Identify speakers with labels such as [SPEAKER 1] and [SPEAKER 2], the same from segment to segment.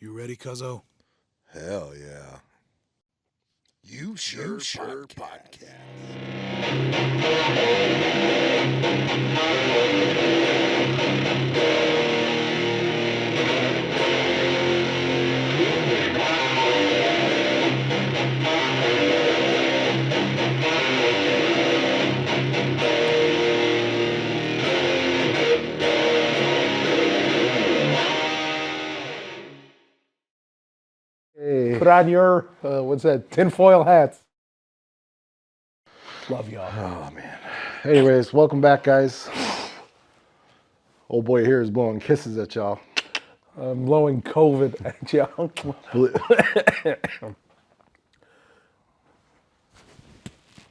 [SPEAKER 1] You ready, cuzzo?
[SPEAKER 2] Hell yeah. YouSure podcast.
[SPEAKER 3] Hey. Put on your, what's that, tinfoil hats. Love y'all.
[SPEAKER 2] Oh, man. Anyways, welcome back, guys. Old boy here is blowing kisses at y'all.
[SPEAKER 3] I'm blowing COVID at y'all.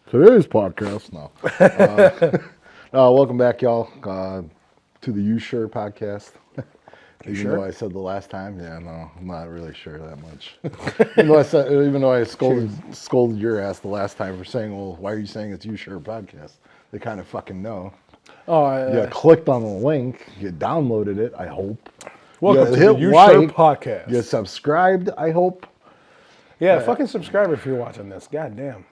[SPEAKER 2] Today's podcast, no. Welcome back, y'all, to the YouSure podcast. Even though I said the last time, no, I'm not really sure that much. even though I scolded your ass the last time for saying, well, why are you saying it's YouSure podcast? They kind of fucking know.
[SPEAKER 3] Oh,
[SPEAKER 2] you clicked on the link, you downloaded it, I hope.
[SPEAKER 3] Welcome to the YouSure podcast.
[SPEAKER 2] You subscribed, I hope.
[SPEAKER 3] Yeah, fucking subscribe if you're watching this. God damn.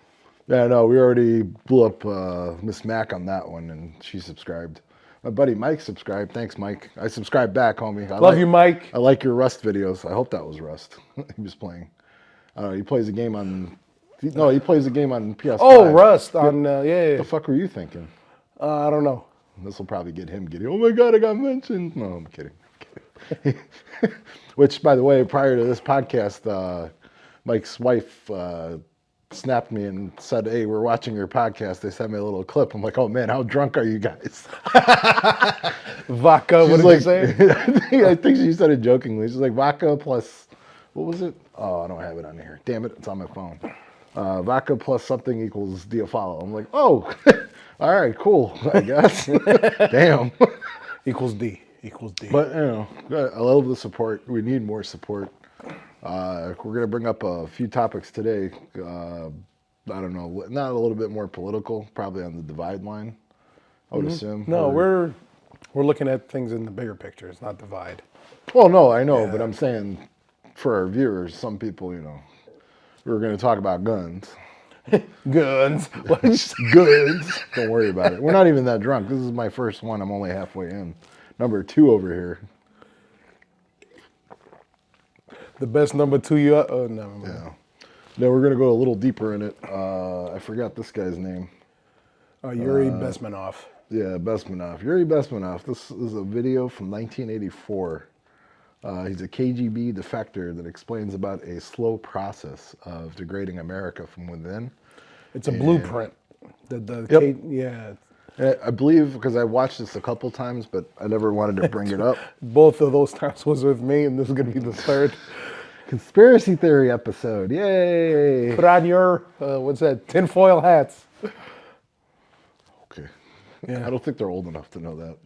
[SPEAKER 2] Yeah, no, we already blew up Miss Mac on that one, and she subscribed. My buddy Mike subscribed. Thanks, Mike. I subscribed back, homie.
[SPEAKER 3] Love you, Mike.
[SPEAKER 2] I like your Rust videos. I hope that was Rust. He was playing. He plays a game on... No, he plays a game on PS5.
[SPEAKER 3] Oh, Rust on... yeah.
[SPEAKER 2] What the fuck were you thinking?
[SPEAKER 3] I don't know.
[SPEAKER 2] This will probably get him getting... Oh, my God, I got mentioned. No, I'm kidding. Which, by the way, prior to this podcast, Mike's wife... snapped me and said, hey, we're watching your podcast. They sent me a little clip. I'm like, oh man, how drunk are you guys?
[SPEAKER 3] Vodka, what did you say?
[SPEAKER 2] I think she said it jokingly. She's like, vodka plus, what was it? Oh, I don't have it on here. Damn it, it's on my phone. Vodka plus something equals Diafalo. I'm like, oh, all right, cool, I guess. Damn.
[SPEAKER 3] Equals D.
[SPEAKER 2] But, you know, I love the support. We need more support. We're going to bring up a few topics today. I don't know, not a little bit more political, probably on the divide line, I would assume.
[SPEAKER 3] No, we're looking at things in the bigger picture. It's not divide.
[SPEAKER 2] Well, no, I know, but I'm saying for our viewers, some people, you know, we're going to talk about guns.
[SPEAKER 3] Guns.
[SPEAKER 2] Guns. Don't worry about it. We're not even that drunk. This is my first one. I'm only halfway in. Number 2 over here.
[SPEAKER 3] The best number 2 you... Oh, no.
[SPEAKER 2] Yeah. Now we're going to go a little deeper in it. I forgot this guy's name.
[SPEAKER 3] Yuri Bezmenov.
[SPEAKER 2] Yeah, Bezmenov. Yuri Bezmenov. This is a video from 1984. He's a KGB defector that explains about a slow process of degrading America from within.
[SPEAKER 3] It's a blueprint.
[SPEAKER 2] Yep.
[SPEAKER 3] Yeah.
[SPEAKER 2] I believe, because I watched this a couple times, but I never wanted to bring it up.
[SPEAKER 3] Both of those times was with me, and this is going to be the third.
[SPEAKER 2] Conspiracy theory episode. Yay!
[SPEAKER 3] Put on your, what's that, tinfoil hats.
[SPEAKER 2] Okay.
[SPEAKER 3] Yeah.
[SPEAKER 2] I don't think they're old enough to know that.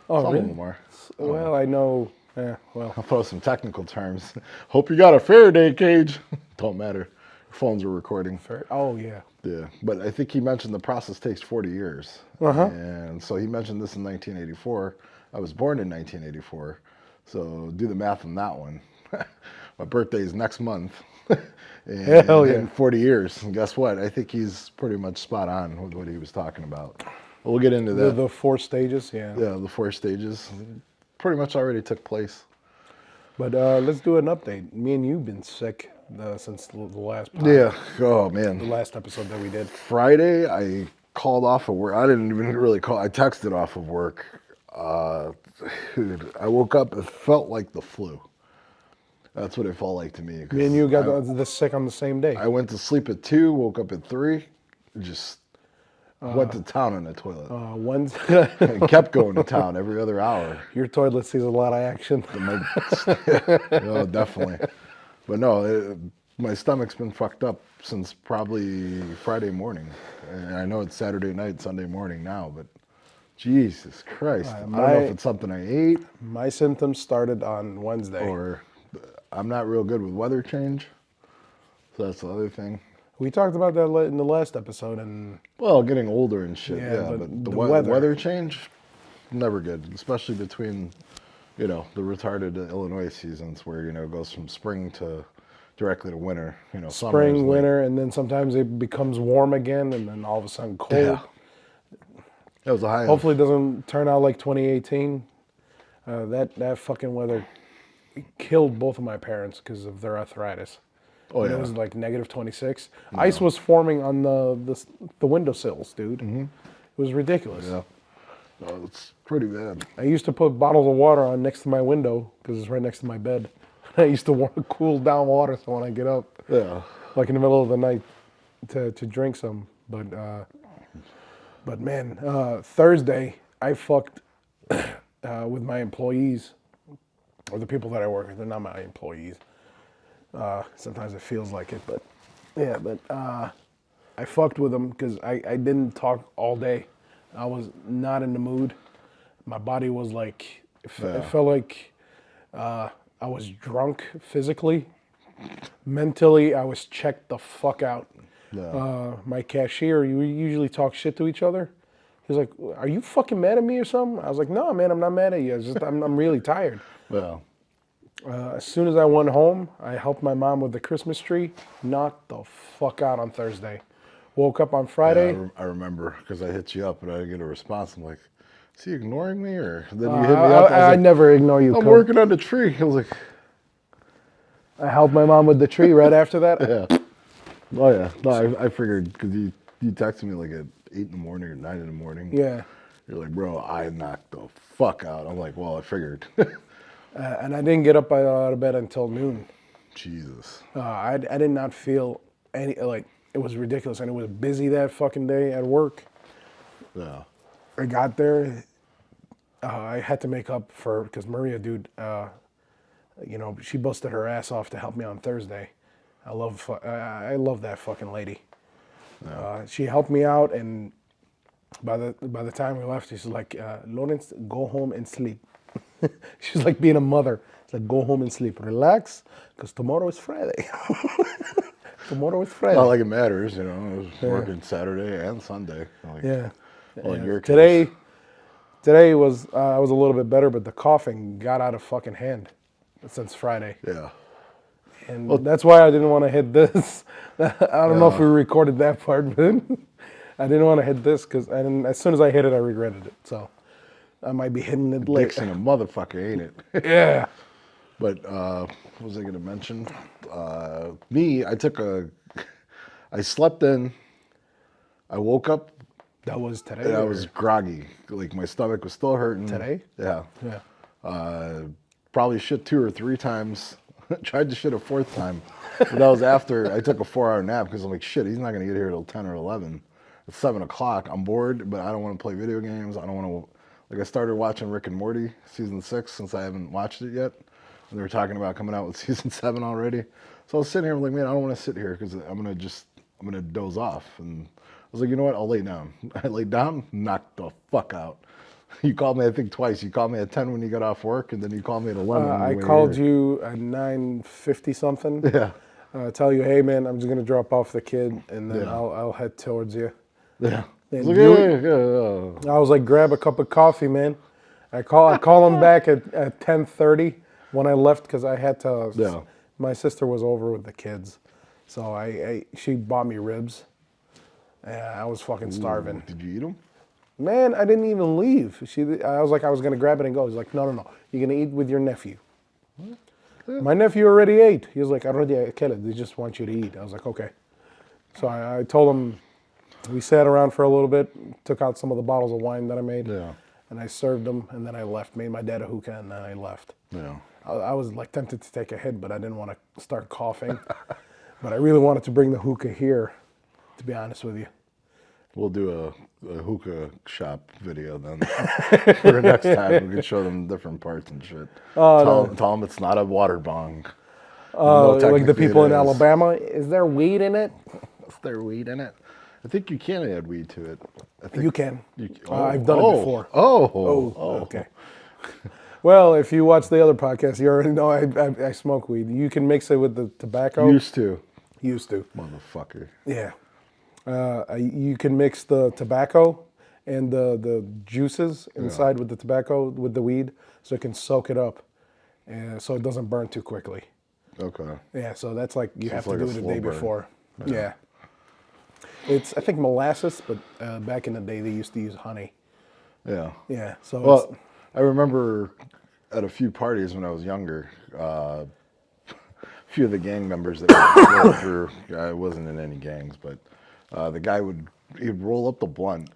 [SPEAKER 3] Oh,
[SPEAKER 2] Some
[SPEAKER 3] really?
[SPEAKER 2] of them are.
[SPEAKER 3] Well, I know. Yeah, well.
[SPEAKER 2] I'll throw some technical terms. Hope you got a Faraday cage. Don't matter. Phones are recording.
[SPEAKER 3] Oh, yeah.
[SPEAKER 2] Yeah, but I think he mentioned the process takes 40 years. And so he mentioned this in 1984. I was born in 1984. So do the math on that one. My birthday is next month. In 40 years. And guess what? I think he's pretty much spot on with what he was talking about. We'll get into that.
[SPEAKER 3] The 4 stages, yeah.
[SPEAKER 2] Yeah, the 4 stages. Pretty much already took place.
[SPEAKER 3] But let's do an update. Me and you've been sick since the last podcast.
[SPEAKER 2] Yeah. Oh, man.
[SPEAKER 3] The last episode that we did.
[SPEAKER 2] Friday, I called off of work. I didn't even really call. I texted off of work. Dude, I woke up. It felt like the flu. That's what it felt like to me.
[SPEAKER 3] Me and you got the sick on the same day.
[SPEAKER 2] I went to sleep at 2, woke up at 3, just went to town on the toilet. And kept going to town every other hour.
[SPEAKER 3] Your toilet sees a lot of action.
[SPEAKER 2] No, definitely. But no, my stomach's been fucked up since probably Friday morning. And I know it's Saturday night, Sunday morning now, but Jesus Christ. I don't know if it's something I ate.
[SPEAKER 3] My symptoms started on Wednesday.
[SPEAKER 2] Or I'm not real good with weather change. So that's the other thing.
[SPEAKER 3] We talked about that in the last episode. And
[SPEAKER 2] well, getting older and shit.
[SPEAKER 3] Yeah,
[SPEAKER 2] but the weather change, never good. Especially between you know, the retarded Illinois seasons where, you know, it goes from spring to directly to winter. You know, summer is
[SPEAKER 3] Spring,
[SPEAKER 2] late.
[SPEAKER 3] winter, and then sometimes it becomes warm again, and then all of a sudden cold.
[SPEAKER 2] Yeah. That was a high
[SPEAKER 3] Hopefully it doesn't turn out like 2018. That fucking weather killed both of my parents because of their arthritis.
[SPEAKER 2] Oh,
[SPEAKER 3] And
[SPEAKER 2] yeah.
[SPEAKER 3] it was like negative 26. Ice was forming on the windowsills, dude. It was ridiculous.
[SPEAKER 2] Yeah. No, it's pretty bad.
[SPEAKER 3] I used to put bottles of water on next to my window because it's right next to my bed. I used to want to cool down water so when I get up,
[SPEAKER 2] Yeah.
[SPEAKER 3] like in the middle of the night, to drink some. But man, Thursday I fucked with my employees, or the people that I work with. They're not my employees. Sometimes it feels like it, but yeah. But I fucked with them because I didn't talk all day. I was not in the mood. My body was like, it felt like I was drunk physically. Mentally, I was checked the fuck out.
[SPEAKER 2] Yeah.
[SPEAKER 3] My cashier, we usually talk shit to each other. He was like, "Are you fucking mad at me or something?" I was like, "No, man, I'm not mad at you. It's just I'm really tired."
[SPEAKER 2] Yeah.
[SPEAKER 3] As soon as I went home, I helped my mom with the Christmas tree. Knocked the fuck out on Thursday. Woke up on Friday.
[SPEAKER 2] Yeah, I remember because I hit you up and I didn't get a response. I'm like, is he ignoring me? Or then you hit me up. I was
[SPEAKER 3] I
[SPEAKER 2] like,
[SPEAKER 3] never ignore you.
[SPEAKER 2] I'm
[SPEAKER 3] Coach.
[SPEAKER 2] working on the tree. I was like,
[SPEAKER 3] I helped my mom with the tree right after that.
[SPEAKER 2] yeah. Oh, yeah. No, I figured because you texted me like at 8 in the morning or 9 in the morning.
[SPEAKER 3] Yeah.
[SPEAKER 2] You're like, bro, I knocked the fuck out. I'm like, well, I figured.
[SPEAKER 3] And I didn't get up out of bed until noon.
[SPEAKER 2] Jesus.
[SPEAKER 3] I did not feel any, like, it was ridiculous. And it was busy that fucking day at work.
[SPEAKER 2] Yeah.
[SPEAKER 3] I got there. I had to make up for, because Maria, dude, you know, she busted her ass off to help me on Thursday. I love that fucking lady. She helped me out, and by the time we left, she's like, Lawrence, go home and sleep. She's like being a mother. It's like, go home and sleep. Relax, because tomorrow is Friday. Tomorrow is Friday.
[SPEAKER 2] Not like it matters, you know. I was working Saturday and Sunday. Like,
[SPEAKER 3] Yeah.
[SPEAKER 2] Well, in your case.
[SPEAKER 3] Today was I was a little bit better, but the coughing got out of fucking hand since Friday.
[SPEAKER 2] Yeah.
[SPEAKER 3] And that's why I didn't want to hit this. I don't know if we recorded that part, but I didn't want to hit this because as soon as I hit it, I regretted it. So I might be hitting it later.
[SPEAKER 2] Dixon a motherfucker, ain't it?
[SPEAKER 3] Yeah.
[SPEAKER 2] But what was I going to mention? I slept in. I woke up
[SPEAKER 3] That was today.
[SPEAKER 2] and I
[SPEAKER 3] or
[SPEAKER 2] was groggy. Like my stomach was still hurting.
[SPEAKER 3] Today?
[SPEAKER 2] Yeah.
[SPEAKER 3] Yeah.
[SPEAKER 2] Probably shit 2 or 3 times. Tried to shit a 4th time. But that was after I took a 4-hour nap because I'm like, shit, he's not going to get here till 10 or 11. It's 7 o'clock. I'm bored, but I don't want to play video games. I don't want to. Like, I started watching Rick and Morty season 6 since I haven't watched it yet. And they were talking about coming out with season 7 already. So I was sitting here, I'm like, man, I don't want to sit here because I'm going to doze off. And I was like, you know what? I'll lay down. I laid down, knocked the fuck out. You called me, I think, twice. You called me at 10 when you got off work, and then you called me at 11.
[SPEAKER 3] I called you at 9:50 something.
[SPEAKER 2] Yeah.
[SPEAKER 3] Tell you, hey man, I'm just gonna drop off the kid, and then
[SPEAKER 2] Yeah.
[SPEAKER 3] I'll head towards you.
[SPEAKER 2] Yeah. I
[SPEAKER 3] And
[SPEAKER 2] was like,
[SPEAKER 3] you-
[SPEAKER 2] yeah.
[SPEAKER 3] I was like, grab a cup of coffee, man. I call him back at 10:30 when I left because I had to.
[SPEAKER 2] Yeah.
[SPEAKER 3] My sister was over with the kids, so she bought me ribs. I was fucking starving.
[SPEAKER 2] Did you eat them?
[SPEAKER 3] Man, I didn't even leave. I was like, I was gonna grab it and go. He's like, no, you're gonna eat with your nephew. My nephew already ate. He was like, I already killed. They just want you to eat. I was like, okay. So I told him. We sat around for a little bit, took out some of the bottles of wine that I made, and I served them, and then I left. Made my dad a hookah, and then I left.
[SPEAKER 2] Yeah.
[SPEAKER 3] I was like tempted to take a hit, but I didn't want to start coughing. But I really wanted to bring the hookah here, to be honest with you.
[SPEAKER 2] We'll do a hookah shop video then for the next time. We can show them different parts and shit. Tell them it's not a water bong.
[SPEAKER 3] Like the people in Alabama, is there weed in it?
[SPEAKER 2] Is there weed in it? I think you can add weed to it. I think
[SPEAKER 3] You can.
[SPEAKER 2] you-
[SPEAKER 3] I've done it before.
[SPEAKER 2] Oh.
[SPEAKER 3] Okay. Well, if you watch the other podcast, you already know I smoke weed. You can mix it with the tobacco.
[SPEAKER 2] Used to.
[SPEAKER 3] Used to.
[SPEAKER 2] Motherfucker.
[SPEAKER 3] Yeah. You can mix the tobacco and the juices inside with the tobacco, with the weed, so it can soak it up, and so it doesn't burn too quickly.
[SPEAKER 2] Okay.
[SPEAKER 3] Yeah, so that's like you have
[SPEAKER 2] it's
[SPEAKER 3] to
[SPEAKER 2] like
[SPEAKER 3] do
[SPEAKER 2] a
[SPEAKER 3] it the
[SPEAKER 2] slow
[SPEAKER 3] day
[SPEAKER 2] burn.
[SPEAKER 3] before. Yeah. It's, I think, molasses, but back in the day they used to use honey.
[SPEAKER 2] Yeah.
[SPEAKER 3] Yeah, so it's,
[SPEAKER 2] Well, I remember at a few parties when I was younger, a few of the gang members that would roll through, I wasn't in any gangs, but the guy he'd roll up the blunt,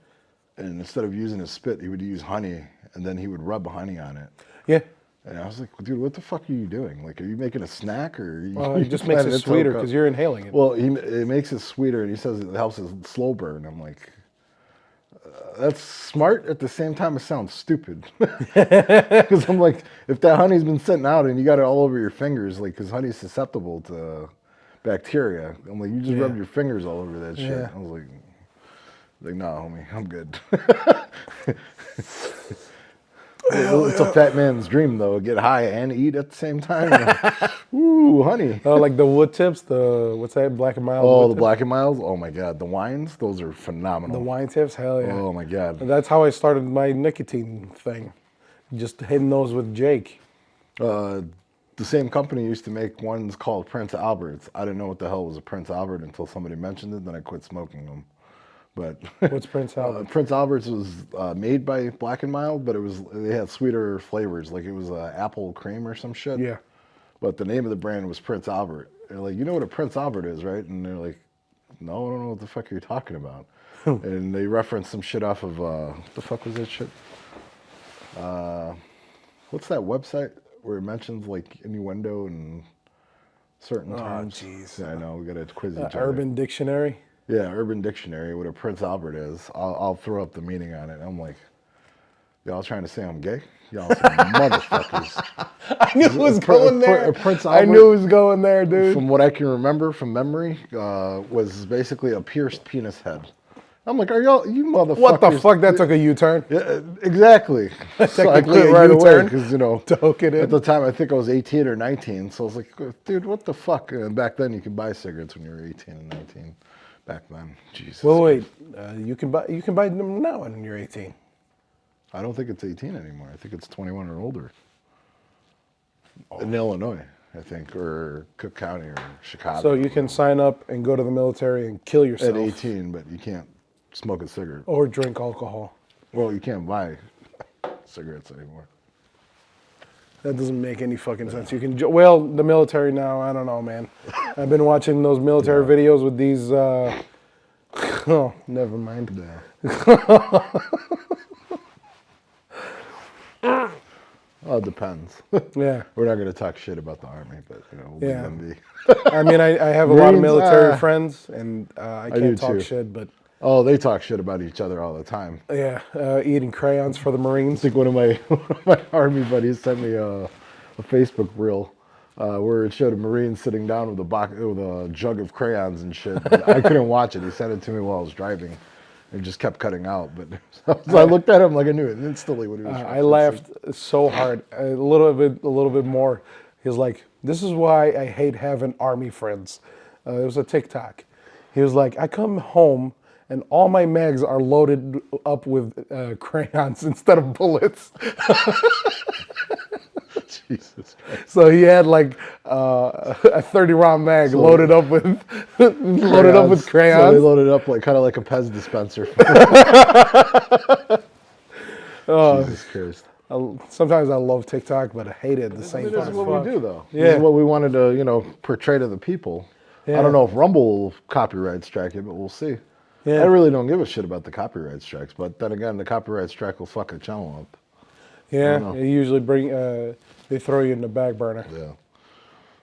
[SPEAKER 2] and instead of using his spit, he would use honey, and then he would rub honey on it.
[SPEAKER 3] yeah.
[SPEAKER 2] And I was like, dude, what the fuck are you doing? Like, are you making a snack or are you
[SPEAKER 3] Well, it just makes
[SPEAKER 2] planning
[SPEAKER 3] it
[SPEAKER 2] to
[SPEAKER 3] sweeter
[SPEAKER 2] soak up?
[SPEAKER 3] because you're inhaling it.
[SPEAKER 2] Well, it makes it sweeter, and he says it helps his slow burn. I'm like, that's smart. At the same time, it sounds stupid. Because I'm like, if that honey's been sitting out and you got it all over your fingers, like, because honey's susceptible to bacteria. I'm like, you just
[SPEAKER 3] Yeah.
[SPEAKER 2] rub your fingers all over that shit.
[SPEAKER 3] Yeah.
[SPEAKER 2] I was like, no, homie, I'm good. It's a fat man's dream, though. Get high and eat at the same time. Ooh, honey.
[SPEAKER 3] Like the wood tips, the, what's that, Black and Mild
[SPEAKER 2] Oh,
[SPEAKER 3] wood
[SPEAKER 2] the
[SPEAKER 3] tips?
[SPEAKER 2] Black and Milds. Oh my God, the wines. Those are phenomenal.
[SPEAKER 3] The wine tips, hell yeah.
[SPEAKER 2] Oh my God.
[SPEAKER 3] That's how I started my nicotine thing. Just hitting those with Jake.
[SPEAKER 2] The same company used to make ones called Prince Alberts. I didn't know what the hell was a Prince Albert until somebody mentioned it. Then I quit smoking them. But
[SPEAKER 3] What's Prince Albert?
[SPEAKER 2] Prince Alberts was made by Black and Mild, but they had sweeter flavors. Like it was apple cream or some shit.
[SPEAKER 3] Yeah.
[SPEAKER 2] But the name of the brand was Prince Albert. They're like, you know what a Prince Albert is, right? And they're like, no, I don't know what the fuck you're talking about. And they referenced some shit off of, what the fuck was that shit? What's that website where it mentions like innuendo and certain terms?
[SPEAKER 3] Jeez.
[SPEAKER 2] Yeah, I know, we gotta quiz each other.
[SPEAKER 3] Urban Dictionary.
[SPEAKER 2] Yeah, Urban Dictionary, what a Prince Albert is. I'll throw up the meaning on it. I'm like, y'all trying to say I'm gay? Y'all some motherfuckers.
[SPEAKER 3] I knew it was going there.
[SPEAKER 2] Prince
[SPEAKER 3] I
[SPEAKER 2] Albert,
[SPEAKER 3] knew it was going there, dude.
[SPEAKER 2] from what I can remember from memory, was basically a pierced penis head. I'm like, are y'all, you motherfuckers?
[SPEAKER 3] What the fuck? That took a U-turn.
[SPEAKER 2] Yeah, exactly. So I
[SPEAKER 3] Technically
[SPEAKER 2] quit
[SPEAKER 3] a
[SPEAKER 2] right away
[SPEAKER 3] U-turn
[SPEAKER 2] because, you know,
[SPEAKER 3] to hook it in.
[SPEAKER 2] at the time I think I was 18 or 19. So I was like, dude, what the fuck? And back then you could buy cigarettes when you were 18 and 19. Back then, Jesus.
[SPEAKER 3] Well, wait. You can buy them now when you're 18.
[SPEAKER 2] I don't think it's 18 anymore. I think it's 21 or older. In Illinois, I think, or Cook County or Chicago.
[SPEAKER 3] So you can sign up and go to the military and kill yourself.
[SPEAKER 2] At 18, but you can't smoke a cigarette.
[SPEAKER 3] Or drink alcohol.
[SPEAKER 2] Well, you can't buy cigarettes anymore.
[SPEAKER 3] That doesn't make any fucking sense. You can, well, the military now, I don't know, man. I've been watching those military videos with these, oh, never mind.
[SPEAKER 2] Yeah. Well, it depends.
[SPEAKER 3] Yeah.
[SPEAKER 2] We're not going to talk shit about the Army, but, you know, we'll
[SPEAKER 3] Yeah.
[SPEAKER 2] leave them be.
[SPEAKER 3] I mean, I have a lot of
[SPEAKER 2] Marines,
[SPEAKER 3] military friends, and I
[SPEAKER 2] do
[SPEAKER 3] can't talk
[SPEAKER 2] too.
[SPEAKER 3] shit, but
[SPEAKER 2] Oh, they talk shit about each other all the time.
[SPEAKER 3] yeah, eating crayons for the
[SPEAKER 2] I
[SPEAKER 3] Marines.
[SPEAKER 2] think one of my Army buddies sent me a Facebook reel where it showed a Marine sitting down with a jug of crayons and shit. I couldn't watch it. He sent it to me while I was driving. It just kept cutting out. But so I looked at him like I knew it instantly what he was.
[SPEAKER 3] I laughed so hard, a little bit more. He was like, "This is why I hate having Army friends." It was a TikTok. He was like, "I come home and all my mags are loaded up with crayons instead of bullets."
[SPEAKER 2] Jesus Christ.
[SPEAKER 3] So he had like a 30-round mag loaded up with crayons.
[SPEAKER 2] So they loaded up like kind of like a Pez dispenser. Jesus Christ.
[SPEAKER 3] Sometimes I love TikTok, but I hate it at the same
[SPEAKER 2] This
[SPEAKER 3] time.
[SPEAKER 2] is what we do, though.
[SPEAKER 3] Yeah.
[SPEAKER 2] This is what we wanted to, portray to the people. I
[SPEAKER 3] Yeah.
[SPEAKER 2] don't know if Rumble will copyright strike it, but we'll see.
[SPEAKER 3] Yeah.
[SPEAKER 2] I really don't give a shit about the copyright strikes, but then again, the copyright strike will fuck a channel up.
[SPEAKER 3] Yeah,
[SPEAKER 2] know.
[SPEAKER 3] they usually they throw you in the back burner.
[SPEAKER 2] Yeah.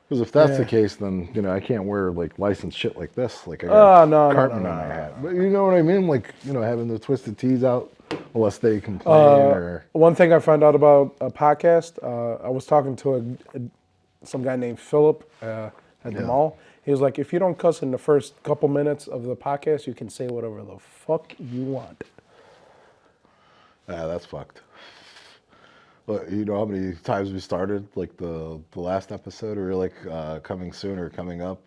[SPEAKER 2] Because if that's
[SPEAKER 3] Yeah.
[SPEAKER 2] the case, then I can't wear like licensed shit like this. Like I got
[SPEAKER 3] no,
[SPEAKER 2] carton
[SPEAKER 3] no,
[SPEAKER 2] on my
[SPEAKER 3] no,
[SPEAKER 2] hat. But you know what I mean? Like having the twisted tees out, unless they complain or.
[SPEAKER 3] One thing I found out about a podcast, I was talking to some guy named Philip at the mall. He was like, if you don't cuss in the first couple minutes of the podcast, you can say whatever the fuck you want.
[SPEAKER 2] Yeah, that's fucked. But you know how many times we started like the last episode, or like coming soon or coming up,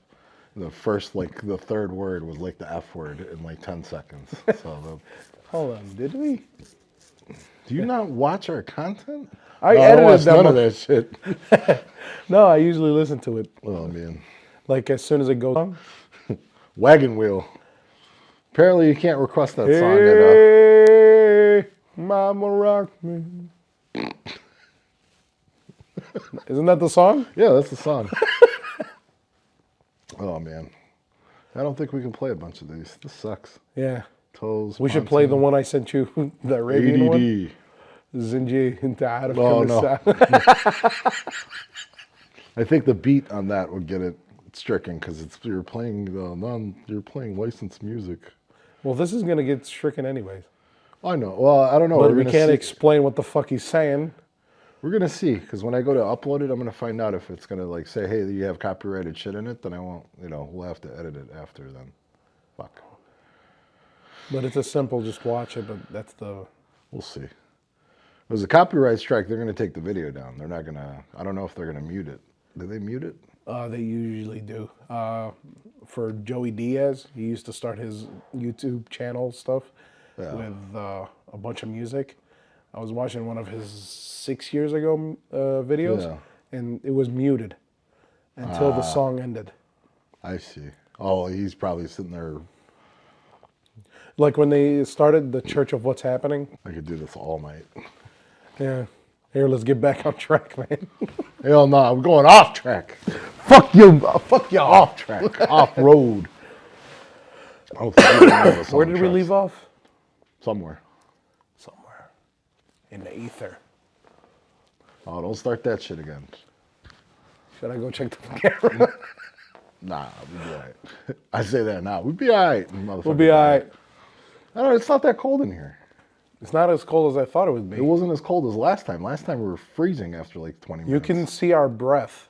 [SPEAKER 2] the first, like the third word was like the F word in like 10 seconds. So,
[SPEAKER 3] Hold on, did we?
[SPEAKER 2] do you not watch our content?
[SPEAKER 3] I
[SPEAKER 2] No, I don't
[SPEAKER 3] edited
[SPEAKER 2] watch
[SPEAKER 3] them.
[SPEAKER 2] none of that shit.
[SPEAKER 3] No, I usually listen to it.
[SPEAKER 2] Oh man,
[SPEAKER 3] Like as soon as it goes on.
[SPEAKER 2] Wagon Wheel. Apparently, you can't request that song at.
[SPEAKER 3] Hey, Mama Rock Me. Isn't that the song?
[SPEAKER 2] Yeah, that's the song. Oh man, I don't think we can play a bunch of these. This sucks.
[SPEAKER 3] Yeah.
[SPEAKER 2] Toes.
[SPEAKER 3] We should play the
[SPEAKER 2] Pontoon,
[SPEAKER 3] one I sent you, the Arabian one.
[SPEAKER 2] ADD.
[SPEAKER 3] Zinji انت عارف
[SPEAKER 2] Oh
[SPEAKER 3] كل
[SPEAKER 2] no.
[SPEAKER 3] الساعة.
[SPEAKER 2] I think the beat on that would get it stricken because it's you're playing you're playing licensed music.
[SPEAKER 3] Well, this is gonna get stricken anyways.
[SPEAKER 2] I know. Well, I don't know.
[SPEAKER 3] But
[SPEAKER 2] We're
[SPEAKER 3] we
[SPEAKER 2] gonna
[SPEAKER 3] can't
[SPEAKER 2] see.
[SPEAKER 3] explain what the fuck he's saying.
[SPEAKER 2] We're gonna see because when I go to upload it, I'm gonna find out if it's gonna like say, "Hey, you have copyrighted shit in it." Then I won't. We'll have to edit it after. Then, fuck.
[SPEAKER 3] But it's a simple, just watch it. But that's the.
[SPEAKER 2] We'll see. If there's a copyright strike, they're gonna take the video down. They're not gonna. I don't know if they're gonna mute it. Do they mute it?
[SPEAKER 3] They usually do. For Joey Diaz, he used to start his YouTube channel stuff
[SPEAKER 2] Yeah.
[SPEAKER 3] with a bunch of music. I was watching one of his 6 years ago videos,
[SPEAKER 2] Yeah.
[SPEAKER 3] and it was muted until the song ended.
[SPEAKER 2] I see. Oh, he's probably sitting there.
[SPEAKER 3] Like when they started the Church of What's Happening.
[SPEAKER 2] I could do this all night.
[SPEAKER 3] Yeah. Here, let's get back on track, man.
[SPEAKER 2] Hell no, I'm going off track. Fuck you. Fuck you off track. Off road. I don't think you know this
[SPEAKER 3] Where
[SPEAKER 2] on
[SPEAKER 3] did we
[SPEAKER 2] trucks.
[SPEAKER 3] leave off?
[SPEAKER 2] Somewhere.
[SPEAKER 3] Somewhere in the ether.
[SPEAKER 2] Oh, don't start that shit again.
[SPEAKER 3] Should I go check the camera?
[SPEAKER 2] Nah, we'll be all right. I say that now. We'll be all right.
[SPEAKER 3] We'll be all right.
[SPEAKER 2] I don't know, it's not that cold in here.
[SPEAKER 3] It's not as cold as I thought it would be.
[SPEAKER 2] It wasn't as cold as last time. Last time we were freezing after like 20 minutes.
[SPEAKER 3] You can see our breath.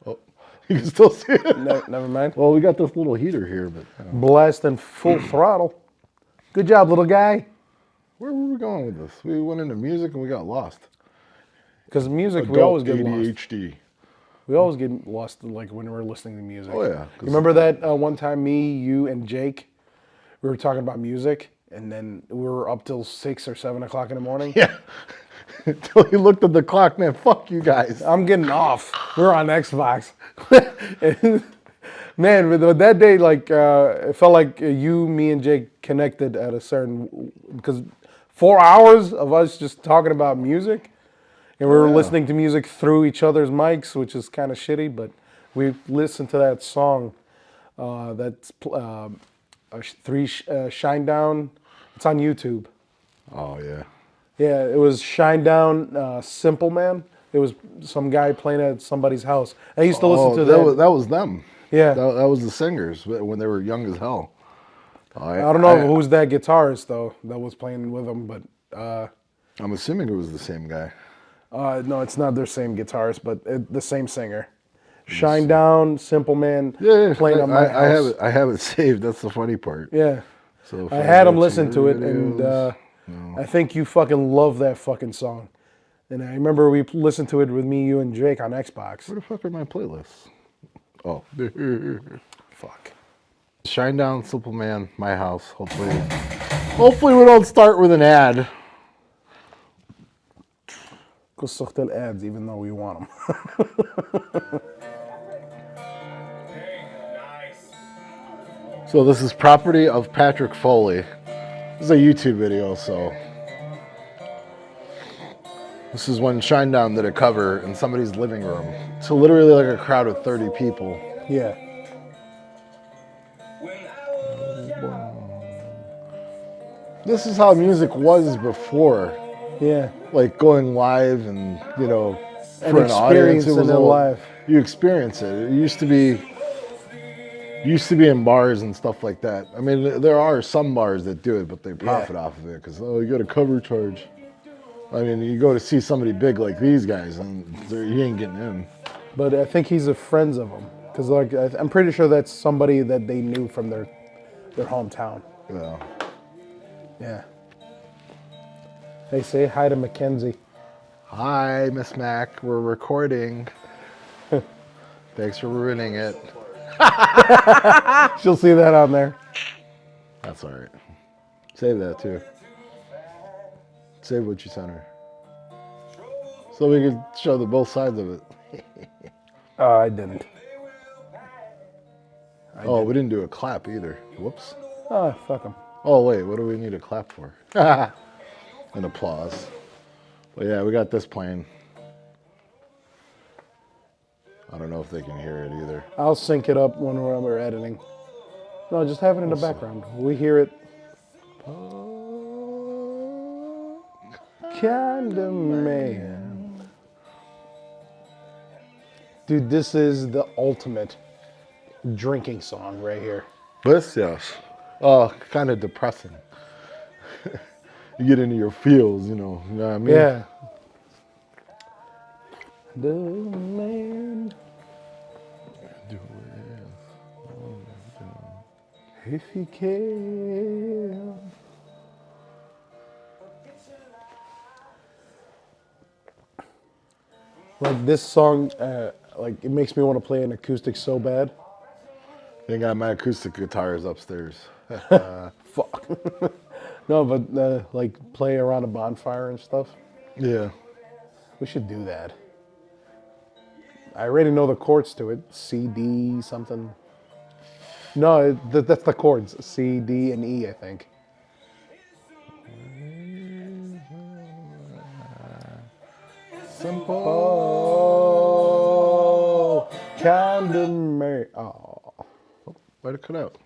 [SPEAKER 2] Oh, you can still see it.
[SPEAKER 3] No, never mind.
[SPEAKER 2] Well, we got this little heater here, but
[SPEAKER 3] Blasting full throttle. Good job, little guy.
[SPEAKER 2] where were we going with this? We went into music and we got lost.
[SPEAKER 3] Because music, we
[SPEAKER 2] Adult
[SPEAKER 3] always get lost.
[SPEAKER 2] ADHD.
[SPEAKER 3] We always get lost, like when we're listening to music.
[SPEAKER 2] Oh, yeah,
[SPEAKER 3] You remember that one time me, you, and Jake, we were talking about music, and then we were up till 6 or 7 o'clock in the morning?
[SPEAKER 2] Yeah. Until he looked at the clock, man, fuck you guys.
[SPEAKER 3] I'm getting off. We're on Xbox. Man, with that day, like, it felt like you, me, and Jake connected at a certain, because 4 hours of us just talking about music, and we were listening to music through each other's mics, which is kind of shitty, but we listened to that song that's Shine Down. It's on YouTube.
[SPEAKER 2] Oh, yeah.
[SPEAKER 3] Yeah, it was Shine Down, Simple Man. It was some guy playing at somebody's house. I used to listen to that.
[SPEAKER 2] That was them.
[SPEAKER 3] Yeah.
[SPEAKER 2] That was the singers when they were young as hell.
[SPEAKER 3] I don't know who's that guitarist, though, that was playing with them, but
[SPEAKER 2] I'm assuming it was the same guy.
[SPEAKER 3] no, it's not their same guitarist, but the same singer. Shine Down, Simple Man,
[SPEAKER 2] Yeah,
[SPEAKER 3] playing on my house.
[SPEAKER 2] I have it saved. That's the funny part.
[SPEAKER 3] Yeah.
[SPEAKER 2] So if
[SPEAKER 3] I had
[SPEAKER 2] go
[SPEAKER 3] him
[SPEAKER 2] to
[SPEAKER 3] listen to
[SPEAKER 2] your
[SPEAKER 3] it, and
[SPEAKER 2] videos-
[SPEAKER 3] I think you fucking love that fucking song. And I remember we listened to it with me, you, and Jake on Xbox.
[SPEAKER 2] Where the fuck are my playlists? Oh.
[SPEAKER 3] Fuck.
[SPEAKER 2] Shine Down, Simple Man, My House. Hopefully we don't start with an ad.
[SPEAKER 3] Go suck that ads, even though we want them.
[SPEAKER 2] So this is property of Patrick Foley. This is a YouTube video, so this is when Shine Down did a cover in somebody's living room. So literally like a crowd of 30 people.
[SPEAKER 3] Yeah.
[SPEAKER 2] This is how music was before.
[SPEAKER 3] Yeah.
[SPEAKER 2] Like going live and,
[SPEAKER 3] And
[SPEAKER 2] for an audience,
[SPEAKER 3] experiencing it live.
[SPEAKER 2] You experience it. It used to be in bars and stuff like that. I mean, there are some bars that do it, but they profit off of it because, you got a cover charge. I mean, you go to see somebody big like these guys, and he ain't getting in.
[SPEAKER 3] But I think he's a friends of them. Because like, I'm pretty sure that's somebody that they knew from their hometown.
[SPEAKER 2] Yeah.
[SPEAKER 3] Yeah. Hey, say hi to Mackenzie.
[SPEAKER 2] Hi, Miss Mac. We're recording. Thanks for ruining it.
[SPEAKER 3] She'll see that on there.
[SPEAKER 2] That's all right. Save that too. Save what you sent her. So we can show the both sides of it.
[SPEAKER 3] I didn't.
[SPEAKER 2] We didn't do a clap either. Whoops.
[SPEAKER 3] Oh, fuck them.
[SPEAKER 2] Oh, wait, what do we need a clap for? An applause. But yeah, we got this playing. I don't know if they can hear it either.
[SPEAKER 3] I'll sync it up when we're editing. No, just have it in the background. We hear it. Kind of man. Dude, this is the ultimate drinking song right here.
[SPEAKER 2] This, yes. Kind of depressing. You get into your feels, you know what I mean?
[SPEAKER 3] Yeah. The man. If you can. Like this song, like it makes me want to play an acoustic so bad.
[SPEAKER 2] They got my acoustic guitars upstairs.
[SPEAKER 3] Fuck. No, but like play around a bonfire and stuff.
[SPEAKER 2] Yeah.
[SPEAKER 3] We should do that. I already know the chords to it. C, D, something. No, that's the chords. C, D, and E, I think.
[SPEAKER 2] Simple.
[SPEAKER 3] Kind of merry. Oh.
[SPEAKER 2] Why'd it cut out?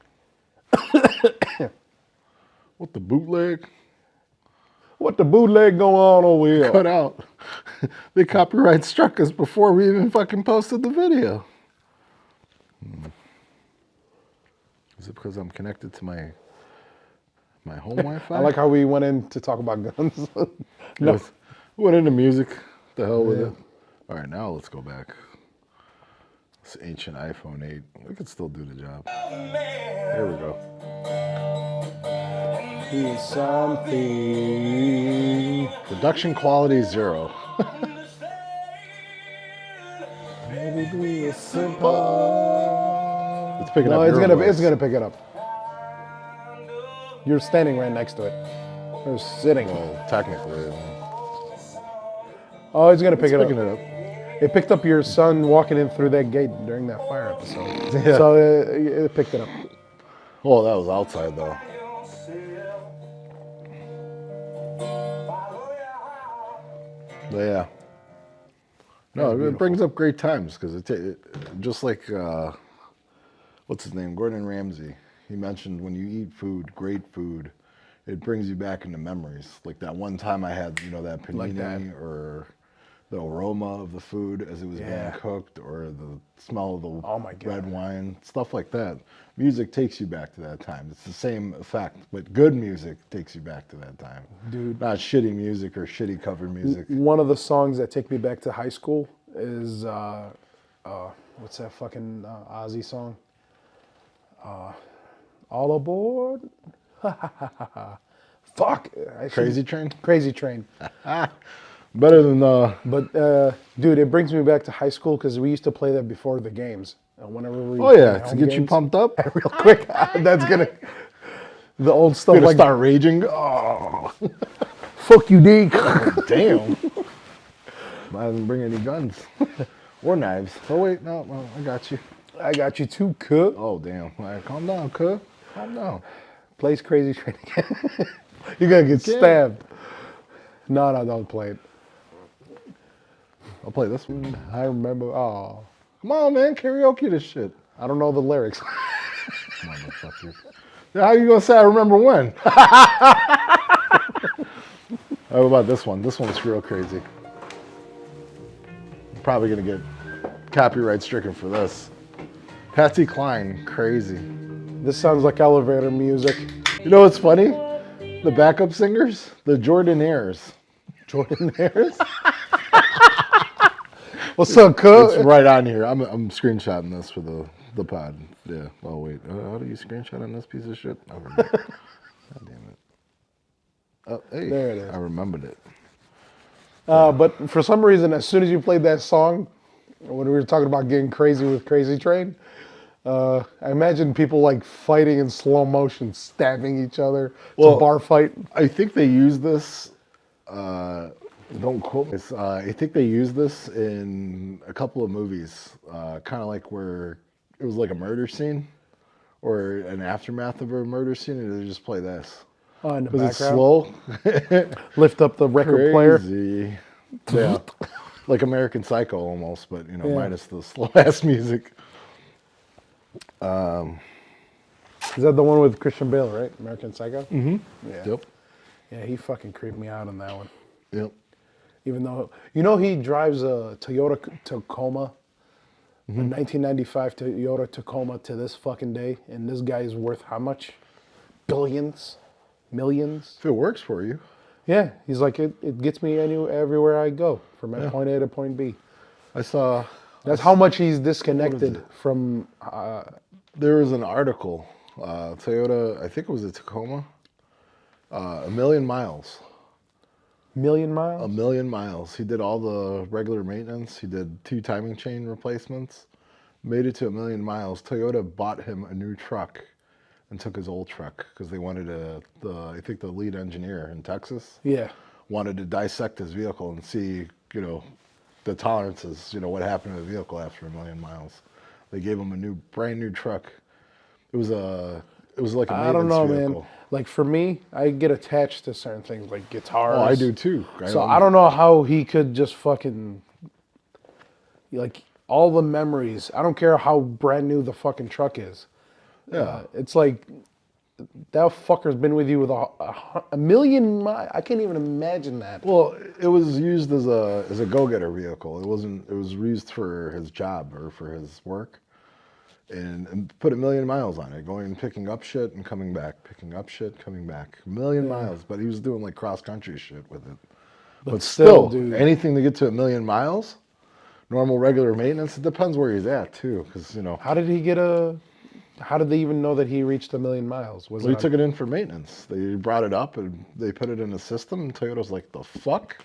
[SPEAKER 2] What the bootleg?
[SPEAKER 3] What the bootleg going on over here?
[SPEAKER 2] Cut out. They copyright struck us before we even fucking posted the video. Is it because I'm connected to my home Wi-Fi?
[SPEAKER 3] I like how we went in to talk about guns.
[SPEAKER 2] No. Went into music. The hell with it. All right, now let's go back. This ancient iPhone 8. We could still do the job. There we go.
[SPEAKER 3] He's something.
[SPEAKER 2] Production quality 0.
[SPEAKER 3] Maybe be simple.
[SPEAKER 2] It's picking
[SPEAKER 3] No,
[SPEAKER 2] up.
[SPEAKER 3] it's
[SPEAKER 2] your
[SPEAKER 3] gonna
[SPEAKER 2] voice.
[SPEAKER 3] pick it up. You're standing right next to it. Or sitting.
[SPEAKER 2] Well, technically.
[SPEAKER 3] Oh, it's gonna pick it up.
[SPEAKER 2] Picking it up.
[SPEAKER 3] It picked up your son walking in through that gate during that fire episode.
[SPEAKER 2] Yeah.
[SPEAKER 3] So it picked it up.
[SPEAKER 2] Well, that was outside though. But yeah. No, it brings up great times because it just like what's his name, Gordon Ramsay. He mentioned when you eat food, great food, it brings you back into memories. Like that one time I had, that panini
[SPEAKER 3] Like that.
[SPEAKER 2] or the aroma of the food as it was being cooked, or the smell of the red wine, stuff like that. Music takes you back to that time. It's the same effect, but good music takes you back to that time.
[SPEAKER 3] Dude.
[SPEAKER 2] Not shitty music or shitty cover music.
[SPEAKER 3] One of the songs that take me back to high school is what's that fucking Ozzy song? All aboard. Fuck.
[SPEAKER 2] Crazy Train?
[SPEAKER 3] Crazy Train.
[SPEAKER 2] Better than
[SPEAKER 3] But dude, it brings me back to high school because we used to play that before the games. And whenever we
[SPEAKER 2] oh yeah,
[SPEAKER 3] play
[SPEAKER 2] to
[SPEAKER 3] home
[SPEAKER 2] get you
[SPEAKER 3] games,
[SPEAKER 2] pumped up.
[SPEAKER 3] real quick. That's gonna the old stuff
[SPEAKER 2] Gonna
[SPEAKER 3] like
[SPEAKER 2] start raging. Oh,
[SPEAKER 3] fuck you, Deke.
[SPEAKER 2] damn. I didn't bring any guns or knives. Oh wait, no, I got you.
[SPEAKER 3] I got you too, cook.
[SPEAKER 2] Oh damn! All right, calm down, cuz. Calm down.
[SPEAKER 3] Plays Crazy Train again. You're gonna get stabbed. No, don't play it.
[SPEAKER 2] I'll play this one.
[SPEAKER 3] I remember. Oh,
[SPEAKER 2] Come on, man, karaoke this shit.
[SPEAKER 3] I don't know the lyrics.
[SPEAKER 2] Motherfucker. How you gonna say I remember when? How about this one? This one's real crazy. I'm probably gonna get copyright stricken for this. Patsy Cline, Crazy.
[SPEAKER 3] This sounds like elevator music.
[SPEAKER 2] You know what's funny? The backup singers, the Jordanaires.
[SPEAKER 3] Jordanaires? What's up, cook?
[SPEAKER 2] It's right on here. I'm screenshotting this for the pod. Yeah. Oh wait, how do you screenshot on this piece of shit? Oh, God damn it. Oh, hey,
[SPEAKER 3] There it is.
[SPEAKER 2] I remembered it.
[SPEAKER 3] But for some reason, as soon as you played that song, when we were talking about getting crazy with Crazy Train, I imagine people like fighting in slow motion, stabbing each other. It's a
[SPEAKER 2] Well,
[SPEAKER 3] bar fight.
[SPEAKER 2] I think they use this. Don't quote me. I think they use this in a couple of movies, kind of like where it was like a murder scene or an aftermath of a murder scene, and they just play this
[SPEAKER 3] Oh, in the
[SPEAKER 2] because it's
[SPEAKER 3] background.
[SPEAKER 2] slow.
[SPEAKER 3] Lift up the record player.
[SPEAKER 2] Crazy. Yeah, like American Psycho almost, but
[SPEAKER 3] Yeah.
[SPEAKER 2] minus the slow ass music.
[SPEAKER 3] Is that the one with Christian Bale, right? American Psycho?
[SPEAKER 2] Mm-hmm.
[SPEAKER 3] Yeah.
[SPEAKER 2] Yep.
[SPEAKER 3] Yeah, he fucking creeped me out on that one.
[SPEAKER 2] Yep.
[SPEAKER 3] Even though, he drives a Toyota Tacoma, a 1995 Toyota Tacoma to this fucking day, and this guy is worth how much? Billions? Millions?
[SPEAKER 2] If it works for you.
[SPEAKER 3] Yeah, he's like, it gets me everywhere I go, from point A to point B.
[SPEAKER 2] I saw
[SPEAKER 3] That's how much he's disconnected
[SPEAKER 2] it?
[SPEAKER 3] from,
[SPEAKER 2] there was an article, Toyota, I think it was a Tacoma, a million miles.
[SPEAKER 3] million miles?
[SPEAKER 2] A million miles. He did all the regular maintenance. He did 2 timing chain replacements. Made it to a million miles. Toyota bought him a new truck and took his old truck because they wanted I think the lead engineer in Texas
[SPEAKER 3] Yeah.
[SPEAKER 2] wanted to dissect his vehicle and see, the tolerances, what happened to the vehicle after a million miles. They gave him a brand new truck. It was like a
[SPEAKER 3] I don't
[SPEAKER 2] maintenance
[SPEAKER 3] know,
[SPEAKER 2] vehicle.
[SPEAKER 3] man. Like for me, I get attached to certain things, like guitars.
[SPEAKER 2] Oh, I do too.
[SPEAKER 3] So I don't know how he could just fucking, like, all the memories. I don't care how brand new the fucking truck is.
[SPEAKER 2] Yeah.
[SPEAKER 3] It's like that fucker's been with you with a million miles. I can't even imagine that.
[SPEAKER 2] Well, it was used as a go-getter vehicle. It wasn't. It was used for his job or for his work, and put a million miles on it, going and picking up shit and coming back, picking up shit, coming back. A million miles, but he was doing like cross-country shit with it. But still,
[SPEAKER 3] dude.
[SPEAKER 2] anything to get to a million miles, normal regular maintenance. It depends where he's at too, because
[SPEAKER 3] How did he get How did they even know that he reached a million miles? Was
[SPEAKER 2] Well, he
[SPEAKER 3] it
[SPEAKER 2] took it in for maintenance. They brought it up and they put it in the system. And Toyota's like, the fuck?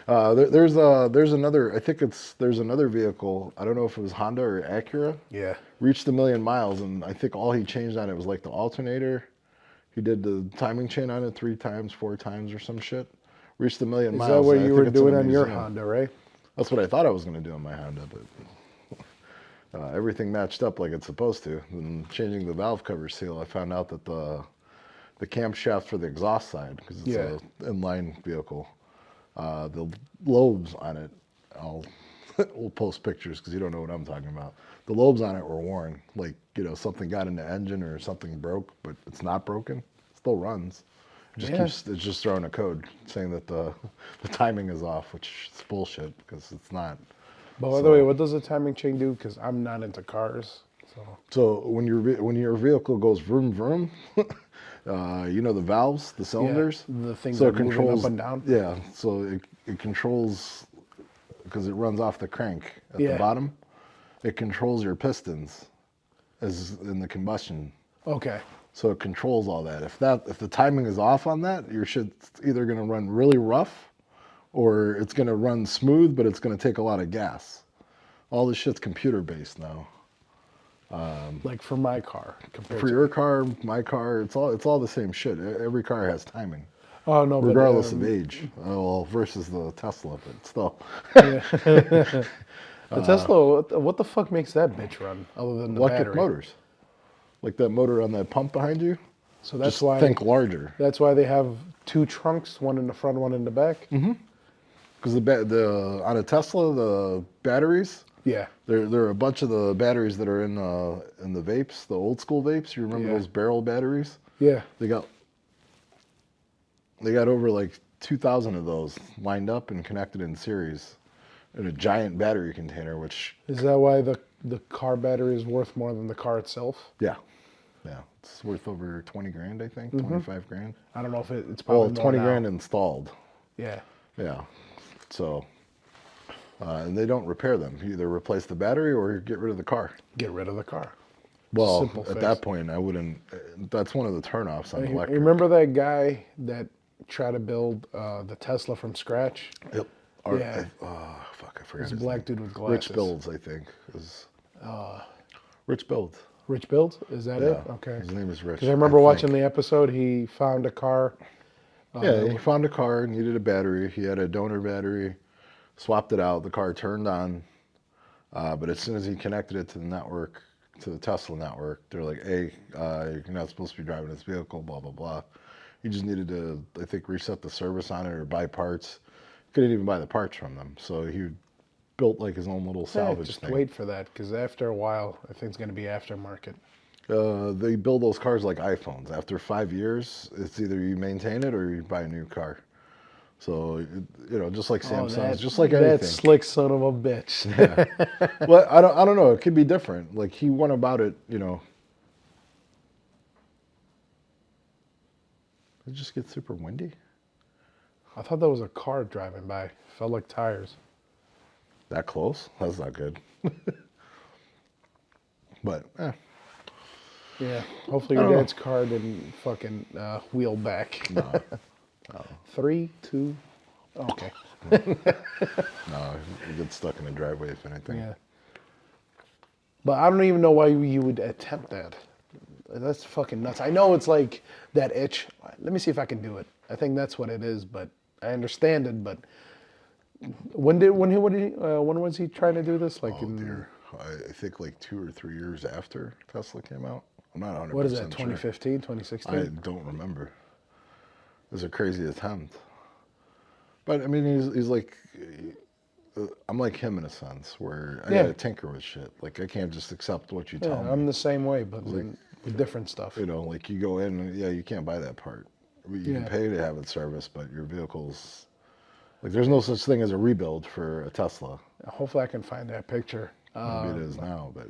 [SPEAKER 2] There's another. I think there's another vehicle. I don't know if it was Honda or Acura.
[SPEAKER 3] Yeah.
[SPEAKER 2] Reached a million miles, and I think all he changed on it was like the alternator. He did the timing chain on it 3 times, 4 times, or some shit. Reached a million
[SPEAKER 3] Is
[SPEAKER 2] miles.
[SPEAKER 3] that what
[SPEAKER 2] and I
[SPEAKER 3] you
[SPEAKER 2] think
[SPEAKER 3] were
[SPEAKER 2] it's in a
[SPEAKER 3] doing on your
[SPEAKER 2] museum.
[SPEAKER 3] Honda, right?
[SPEAKER 2] That's what I thought I was going to do on my Honda, but everything matched up like it's supposed to. And changing the valve cover seal, I found out that the camshaft for the exhaust side, because it's
[SPEAKER 3] Yeah.
[SPEAKER 2] a inline vehicle, the lobes on it, we'll post pictures because you don't know what I'm talking about. The lobes on it were worn, like something got in the engine or something broke, but it's not broken. It still runs. It's just throwing a code saying that the timing is off, which is bullshit because it's not.
[SPEAKER 3] But by the way, what does the timing chain do? Because I'm not into cars.
[SPEAKER 2] So when your vehicle goes vroom vroom, the valves, the cylinders,
[SPEAKER 3] the things
[SPEAKER 2] so
[SPEAKER 3] that
[SPEAKER 2] it
[SPEAKER 3] are moving
[SPEAKER 2] controls
[SPEAKER 3] up and down.
[SPEAKER 2] Yeah, so it controls because it runs off the crank at the
[SPEAKER 3] Yeah.
[SPEAKER 2] bottom. It controls your pistons as in the combustion.
[SPEAKER 3] Okay.
[SPEAKER 2] So it controls all that. If the timing is off on that, your shit's either going to run really rough, or it's going to run smooth, but it's going to take a lot of gas. All this shit's computer based now.
[SPEAKER 3] Like for my car compared
[SPEAKER 2] For
[SPEAKER 3] to.
[SPEAKER 2] your car, my car, it's all the same shit. Every car has timing,
[SPEAKER 3] Oh no,
[SPEAKER 2] regardless
[SPEAKER 3] but,
[SPEAKER 2] of age. Well, versus the Tesla, but still.
[SPEAKER 3] the Tesla. What the fuck makes that bitch run other than the
[SPEAKER 2] Electric
[SPEAKER 3] battery?
[SPEAKER 2] motors, like that motor on that pump behind you.
[SPEAKER 3] So that's
[SPEAKER 2] Just
[SPEAKER 3] why.
[SPEAKER 2] think larger.
[SPEAKER 3] That's why they have 2 trunks, one in the front, one in the back.
[SPEAKER 2] Mm-hmm. Because on a Tesla, the batteries,
[SPEAKER 3] Yeah.
[SPEAKER 2] there are a bunch of the batteries that are in the vapes, the old school vapes. You remember those barrel batteries?
[SPEAKER 3] Yeah.
[SPEAKER 2] They got over like 2,000 of those lined up and connected in series in a giant battery container. Which
[SPEAKER 3] Is that why the car battery is worth more than the car itself?
[SPEAKER 2] yeah, it's worth over 20 grand, I think, 25 grand.
[SPEAKER 3] I don't know if it's probably
[SPEAKER 2] Well,
[SPEAKER 3] more
[SPEAKER 2] 20
[SPEAKER 3] now.
[SPEAKER 2] grand installed.
[SPEAKER 3] Yeah.
[SPEAKER 2] Yeah. So, and they don't repair them. You either replace the battery or get rid of the car.
[SPEAKER 3] Get rid of the car.
[SPEAKER 2] Well,
[SPEAKER 3] Simple
[SPEAKER 2] at
[SPEAKER 3] fix.
[SPEAKER 2] that point, I wouldn't. That's one of the turnoffs on
[SPEAKER 3] You
[SPEAKER 2] electric.
[SPEAKER 3] remember that guy that tried to build the Tesla from scratch?
[SPEAKER 2] Yep.
[SPEAKER 3] Yeah.
[SPEAKER 2] Fuck, I forgot
[SPEAKER 3] This
[SPEAKER 2] his
[SPEAKER 3] black
[SPEAKER 2] name.
[SPEAKER 3] dude with glasses.
[SPEAKER 2] Rich Builds, I think. Rich build.
[SPEAKER 3] Rich Build? Is that it?
[SPEAKER 2] Yeah.
[SPEAKER 3] Okay.
[SPEAKER 2] His name is Rich.
[SPEAKER 3] Because I remember watching
[SPEAKER 2] think.
[SPEAKER 3] the episode. He found a car.
[SPEAKER 2] Yeah, he found a car, needed a battery. He had a donor battery, swapped it out. The car turned on, but as soon as he connected it to the network, to the Tesla network, they're like, "Hey, you're not supposed to be driving this vehicle." Blah blah blah. He just needed to, I think, reset the service on it or buy parts. Couldn't even buy the parts from them, so he built like his own little salvage
[SPEAKER 3] just
[SPEAKER 2] thing.
[SPEAKER 3] wait for that, because after a while, I think it's going to be aftermarket.
[SPEAKER 2] They build those cars like iPhones. After 5 years, it's either you maintain it or you buy a new car. So, just like Samsung's, just like anything.
[SPEAKER 3] That slick son of a bitch.
[SPEAKER 2] Yeah. Well, I don't know. It could be different. Like he went about it, Did it just get super windy?
[SPEAKER 3] I thought that was a car driving by. Felt like tires.
[SPEAKER 2] That close? That's not good. But,
[SPEAKER 3] Yeah. Hopefully your dad's car didn't fucking wheel back.
[SPEAKER 2] No.
[SPEAKER 3] 3, 2. Okay.
[SPEAKER 2] No, you get stuck in the driveway if anything.
[SPEAKER 3] Yeah. But I don't even know why you would attempt that. That's fucking nuts. I know it's like that itch. Let me see if I can do it. I think that's what it is, but I understand it. But when was he trying to do this? Like,
[SPEAKER 2] Oh dear. I think like 2 or 3 years after Tesla came out. I'm not 100%
[SPEAKER 3] what is that?
[SPEAKER 2] sure.
[SPEAKER 3] 2015, 2016?
[SPEAKER 2] I don't remember. It was a crazy attempt. But I mean, he's like, I'm like him in a sense, where I gotta tinker with shit. Like I can't just accept what you tell me.
[SPEAKER 3] I'm the same way, but with different stuff.
[SPEAKER 2] Like you go in, and, you can't buy that part. You can pay to have it serviced, but your vehicle's like there's no such thing as a rebuild for a Tesla.
[SPEAKER 3] Hopefully, I can find that picture.
[SPEAKER 2] Maybe it is now, but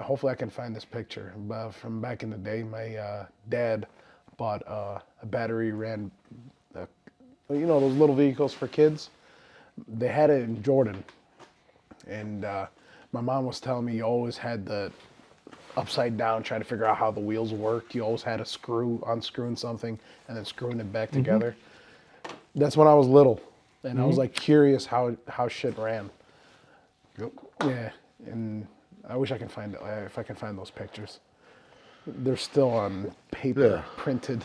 [SPEAKER 3] Hopefully, I can find this picture. From back in the day, my dad bought a battery ran, those little vehicles for kids. They had it in Jordan, and my mom was telling me you always had the upside down, trying to figure out how the wheels work. You always had unscrewing something, and then screwing it back together. That's when I was little, and I was like curious how shit ran.
[SPEAKER 2] Yep.
[SPEAKER 3] Yeah, and I wish I can find it. If I can find those pictures, they're still on paper, printed.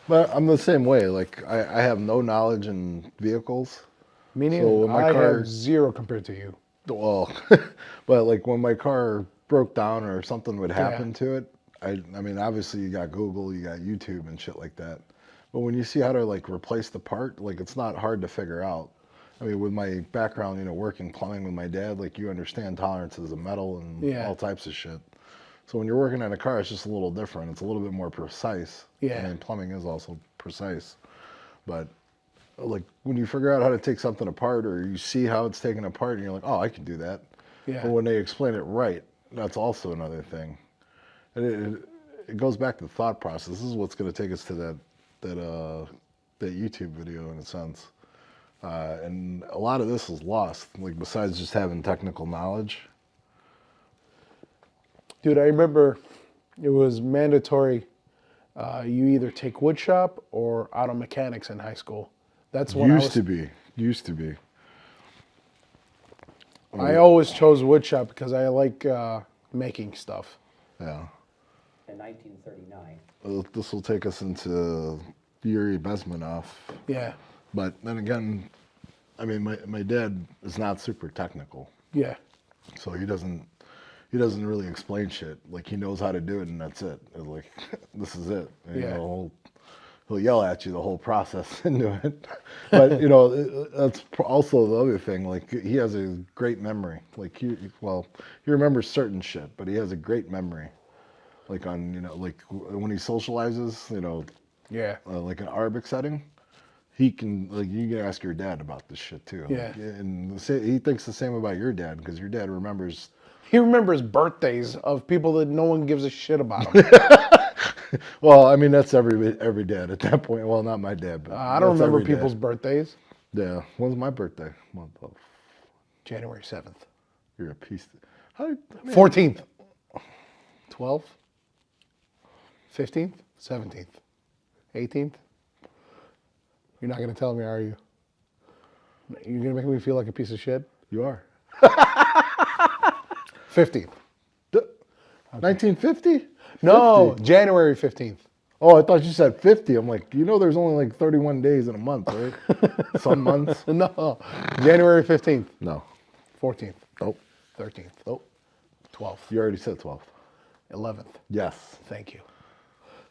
[SPEAKER 2] But I'm the same way. Like I have no knowledge in vehicals.
[SPEAKER 3] Me neither.
[SPEAKER 2] So when my
[SPEAKER 3] I
[SPEAKER 2] car,
[SPEAKER 3] have zero compared to you.
[SPEAKER 2] well, but like when my car broke down or something would happen to it, I mean, obviously you got Google, you got YouTube and shit like that. But when you see how to like replace the part, like it's not hard to figure out. I mean, with my background, working plumbing with my dad, like you understand tolerances of metal and all types of shit. So when you're working on a car, it's just a little different. It's a little bit more precise.
[SPEAKER 3] Yeah.
[SPEAKER 2] I mean, plumbing is also precise. But like when you figure out how to take something apart or you see how it's taken apart and you're like, oh, I can do that.
[SPEAKER 3] Yeah.
[SPEAKER 2] But when they explain it right, that's also another thing. And it goes back to the thought process. This is what's going to take us to that YouTube video in a sense. And a lot of this is lost, like besides just having technical knowledge.
[SPEAKER 3] Dude, I remember it was mandatory. You either take wood shop or auto mechanics in high school. That's what
[SPEAKER 2] Used to be.
[SPEAKER 3] I always chose wood shop because I like making stuff.
[SPEAKER 2] Yeah.
[SPEAKER 1] In 1939.
[SPEAKER 2] This will take us into Yuri Bezmenov.
[SPEAKER 3] Yeah.
[SPEAKER 2] But then again, I mean, my dad is not super technical,
[SPEAKER 3] Yeah.
[SPEAKER 2] so he doesn't really explain shit. Like he knows how to do it, and that's it. It's like this is it. And, he'll yell at you the whole process into it. But that's also the other thing. Like he has a great memory. Like he remembers certain shit, but he has a great memory. Like on like when he socializes, like an Arabic setting. He can, like, you can ask your dad about this shit too.
[SPEAKER 3] Yeah.
[SPEAKER 2] Like, and he thinks the same about your dad because your dad remembers.
[SPEAKER 3] He remembers birthdays of people that no one gives a shit about him.
[SPEAKER 2] Well, I mean, that's every dad at that point. Well, not my dad, but
[SPEAKER 3] I don't
[SPEAKER 2] that's
[SPEAKER 3] remember
[SPEAKER 2] every
[SPEAKER 3] people's
[SPEAKER 2] dad.
[SPEAKER 3] birthdays.
[SPEAKER 2] Yeah. When's my birthday?
[SPEAKER 3] January 7th.
[SPEAKER 2] You're a piece. How? I mean,
[SPEAKER 3] 14th. 12th. 15th. 17th. 18th. You're not going to tell me, are you? You're going to make me feel like a piece of shit?
[SPEAKER 2] You are.
[SPEAKER 3] 15th.
[SPEAKER 2] 1950?
[SPEAKER 3] No,
[SPEAKER 2] 50.
[SPEAKER 3] January 15th.
[SPEAKER 2] Oh, I thought you said 50. I'm like, you know, there's only like 31 days in a month, right? Some months.
[SPEAKER 3] No, January 15th.
[SPEAKER 2] No.
[SPEAKER 3] 14th.
[SPEAKER 2] Nope.
[SPEAKER 3] 13th.
[SPEAKER 2] Nope.
[SPEAKER 3] 12th.
[SPEAKER 2] You already said 12th.
[SPEAKER 3] 11th.
[SPEAKER 2] Yes.
[SPEAKER 3] Thank you.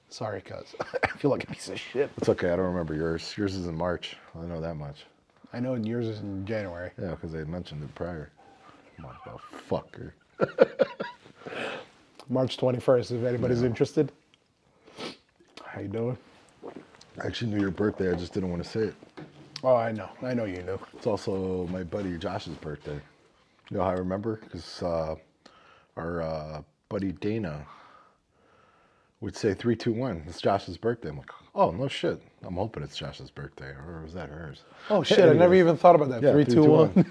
[SPEAKER 3] Sorry, cuz. I feel like a piece of shit.
[SPEAKER 2] It's okay. I don't remember yours. Yours is in March. I know that much.
[SPEAKER 3] I know yours is in January.
[SPEAKER 2] Yeah, because they had mentioned it prior. Motherfucker.
[SPEAKER 3] March 21st, if anybody's interested. How you doing?
[SPEAKER 2] I actually knew your birthday. I just didn't want to say it.
[SPEAKER 3] Oh, I know. I know you knew.
[SPEAKER 2] It's also my buddy Josh's birthday. You know how I remember? Because our buddy Dana would say 3, 2, 1. It's Josh's birthday. I'm like, oh, no shit. I'm hoping it's Josh's birthday. Or was that hers?
[SPEAKER 3] Oh, shit. I never even thought about that.
[SPEAKER 2] Yeah,
[SPEAKER 3] 3, 2, 1.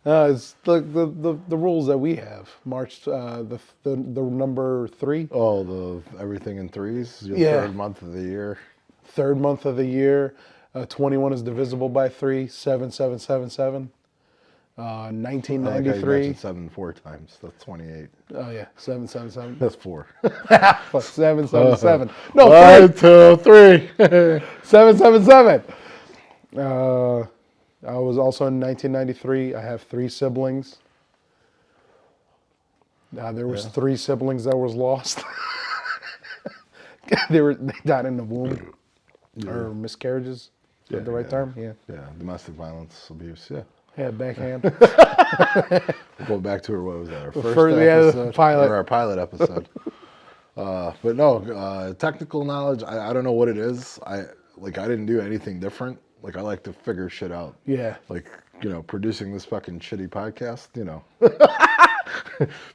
[SPEAKER 3] It's the rules that we have. March, the number 3.
[SPEAKER 2] Oh, the everything in threes? Your
[SPEAKER 3] Yeah.
[SPEAKER 2] third month of the year.
[SPEAKER 3] Third month of the year. 21 is divisible by 3. 7, 7, 7, 7.
[SPEAKER 2] I like how you
[SPEAKER 3] 1993.
[SPEAKER 2] mentioned 7 4 times. That's 28.
[SPEAKER 3] Oh, yeah. 7, 7, 7.
[SPEAKER 2] That's 4.
[SPEAKER 3] Fuck, 7, 7, 7. No,
[SPEAKER 2] 1,
[SPEAKER 3] 3.
[SPEAKER 2] 2, 3.
[SPEAKER 3] 7, 7, 7. I was also in 1993. I have 3 siblings. There was 3 siblings that was lost. They died in the womb or miscarriages. Is that the right term? Yeah.
[SPEAKER 2] Yeah, domestic violence, abuse. Yeah.
[SPEAKER 3] Yeah, backhand.
[SPEAKER 2] Go back to what was that? Our
[SPEAKER 3] first-
[SPEAKER 2] first
[SPEAKER 3] yeah, the
[SPEAKER 2] episode,
[SPEAKER 3] pilot.
[SPEAKER 2] or our pilot episode. But no, technical knowledge. I don't know what it is. I didn't do anything different. Like I like to figure shit out.
[SPEAKER 3] Yeah.
[SPEAKER 2] Like producing this fucking shitty podcast.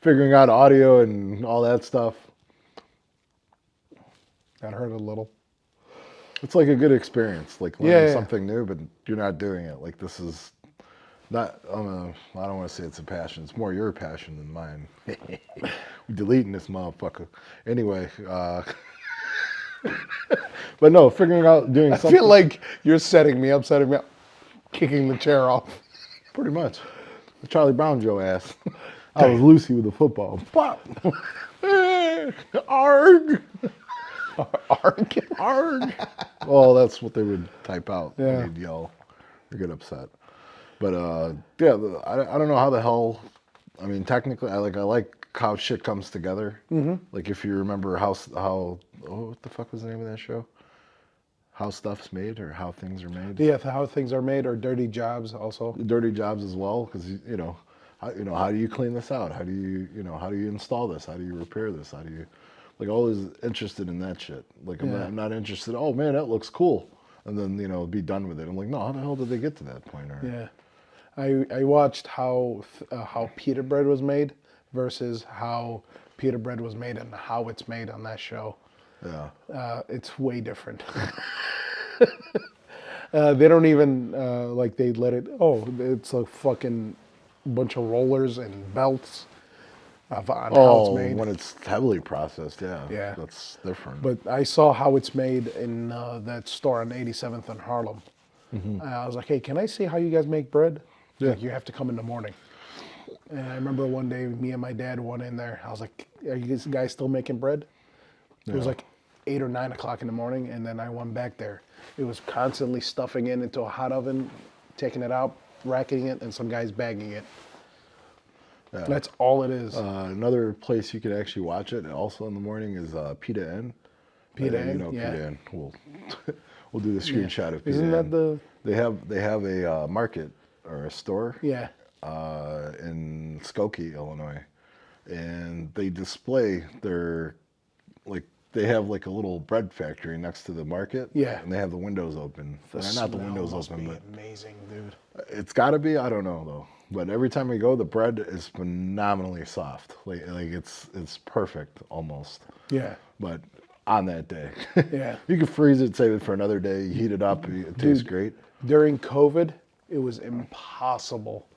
[SPEAKER 2] Figuring out audio and all that stuff.
[SPEAKER 3] That hurt a little.
[SPEAKER 2] It's like a good experience. Like learning
[SPEAKER 3] Yeah.
[SPEAKER 2] something new, but you're not doing it. Like this is not. I don't want to say it's a passion. It's more your passion than mine. We're deleting this motherfucker. Anyway. But no, figuring out doing something.
[SPEAKER 3] I feel like you're setting me up, kicking the chair off.
[SPEAKER 2] Pretty much. Charlie Brown Joe ass. I was Lucy with a football. Pop. Arg.
[SPEAKER 3] Arg.
[SPEAKER 2] Arg. Well, that's what they would type out.
[SPEAKER 3] Yeah.
[SPEAKER 2] They'd yell or get upset. But yeah, I don't know how the hell. I mean, technically, I like how shit comes together. Mm-hmm. Like if you remember how what the fuck was the name of that show? How Stuff's Made or How Things Are Made.
[SPEAKER 3] Yeah, how things are made, or Dirty Jobs also.
[SPEAKER 2] Dirty Jobs as well, because how do you clean this out? How do you how do you install this? How do you repair this? How do you always interested in that shit. Like I'm not interested. Oh man, that looks cool, and then be done with it. I'm like, no, how the hell did they get to that point? Or,
[SPEAKER 3] Yeah, I watched how pita bread was made versus how pita bread was made and how it's made on that show.
[SPEAKER 2] Yeah.
[SPEAKER 3] It's way different. They don't even they let it. Oh, it's a fucking bunch of rollers and belts on how it's made.
[SPEAKER 2] When it's heavily processed, yeah.
[SPEAKER 3] Yeah.
[SPEAKER 2] That's different.
[SPEAKER 3] But I saw how it's made in that store on 87th and Harlem. Mm-hmm. I was like, hey, can I see how you guys make bread?
[SPEAKER 2] Yeah.
[SPEAKER 3] Like, you have to come in the morning. And I remember one day, me and my dad went in there. I was like, are you guys still making bread? It was like 8 or 9 o'clock in the morning, and then I went back there. It was constantly stuffing it into a hot oven, taking it out, racking it, and some guys bagging it.
[SPEAKER 2] Yeah.
[SPEAKER 3] That's all it is.
[SPEAKER 2] Another place you could actually watch it, also in the morning, is Pita Inn.
[SPEAKER 3] Pita Inn,
[SPEAKER 2] Pita Inn. We'll do the screenshot of Pita
[SPEAKER 3] Isn't
[SPEAKER 2] Inn.
[SPEAKER 3] that
[SPEAKER 2] They have a market or a store.
[SPEAKER 3] Yeah.
[SPEAKER 2] In Skokie, Illinois, and they display their they have a little bread factory next to the market.
[SPEAKER 3] Yeah.
[SPEAKER 2] And they have the windows open. Not the windows open, but
[SPEAKER 3] amazing, dude.
[SPEAKER 2] it's got to be. I don't know though. But every time we go, the bread is phenomenally soft. Like it's perfect almost.
[SPEAKER 3] Yeah.
[SPEAKER 2] But on that day,
[SPEAKER 3] Yeah.
[SPEAKER 2] you can freeze it, save it for another day. You heat it up, it tastes great.
[SPEAKER 3] During COVID, it was impossible.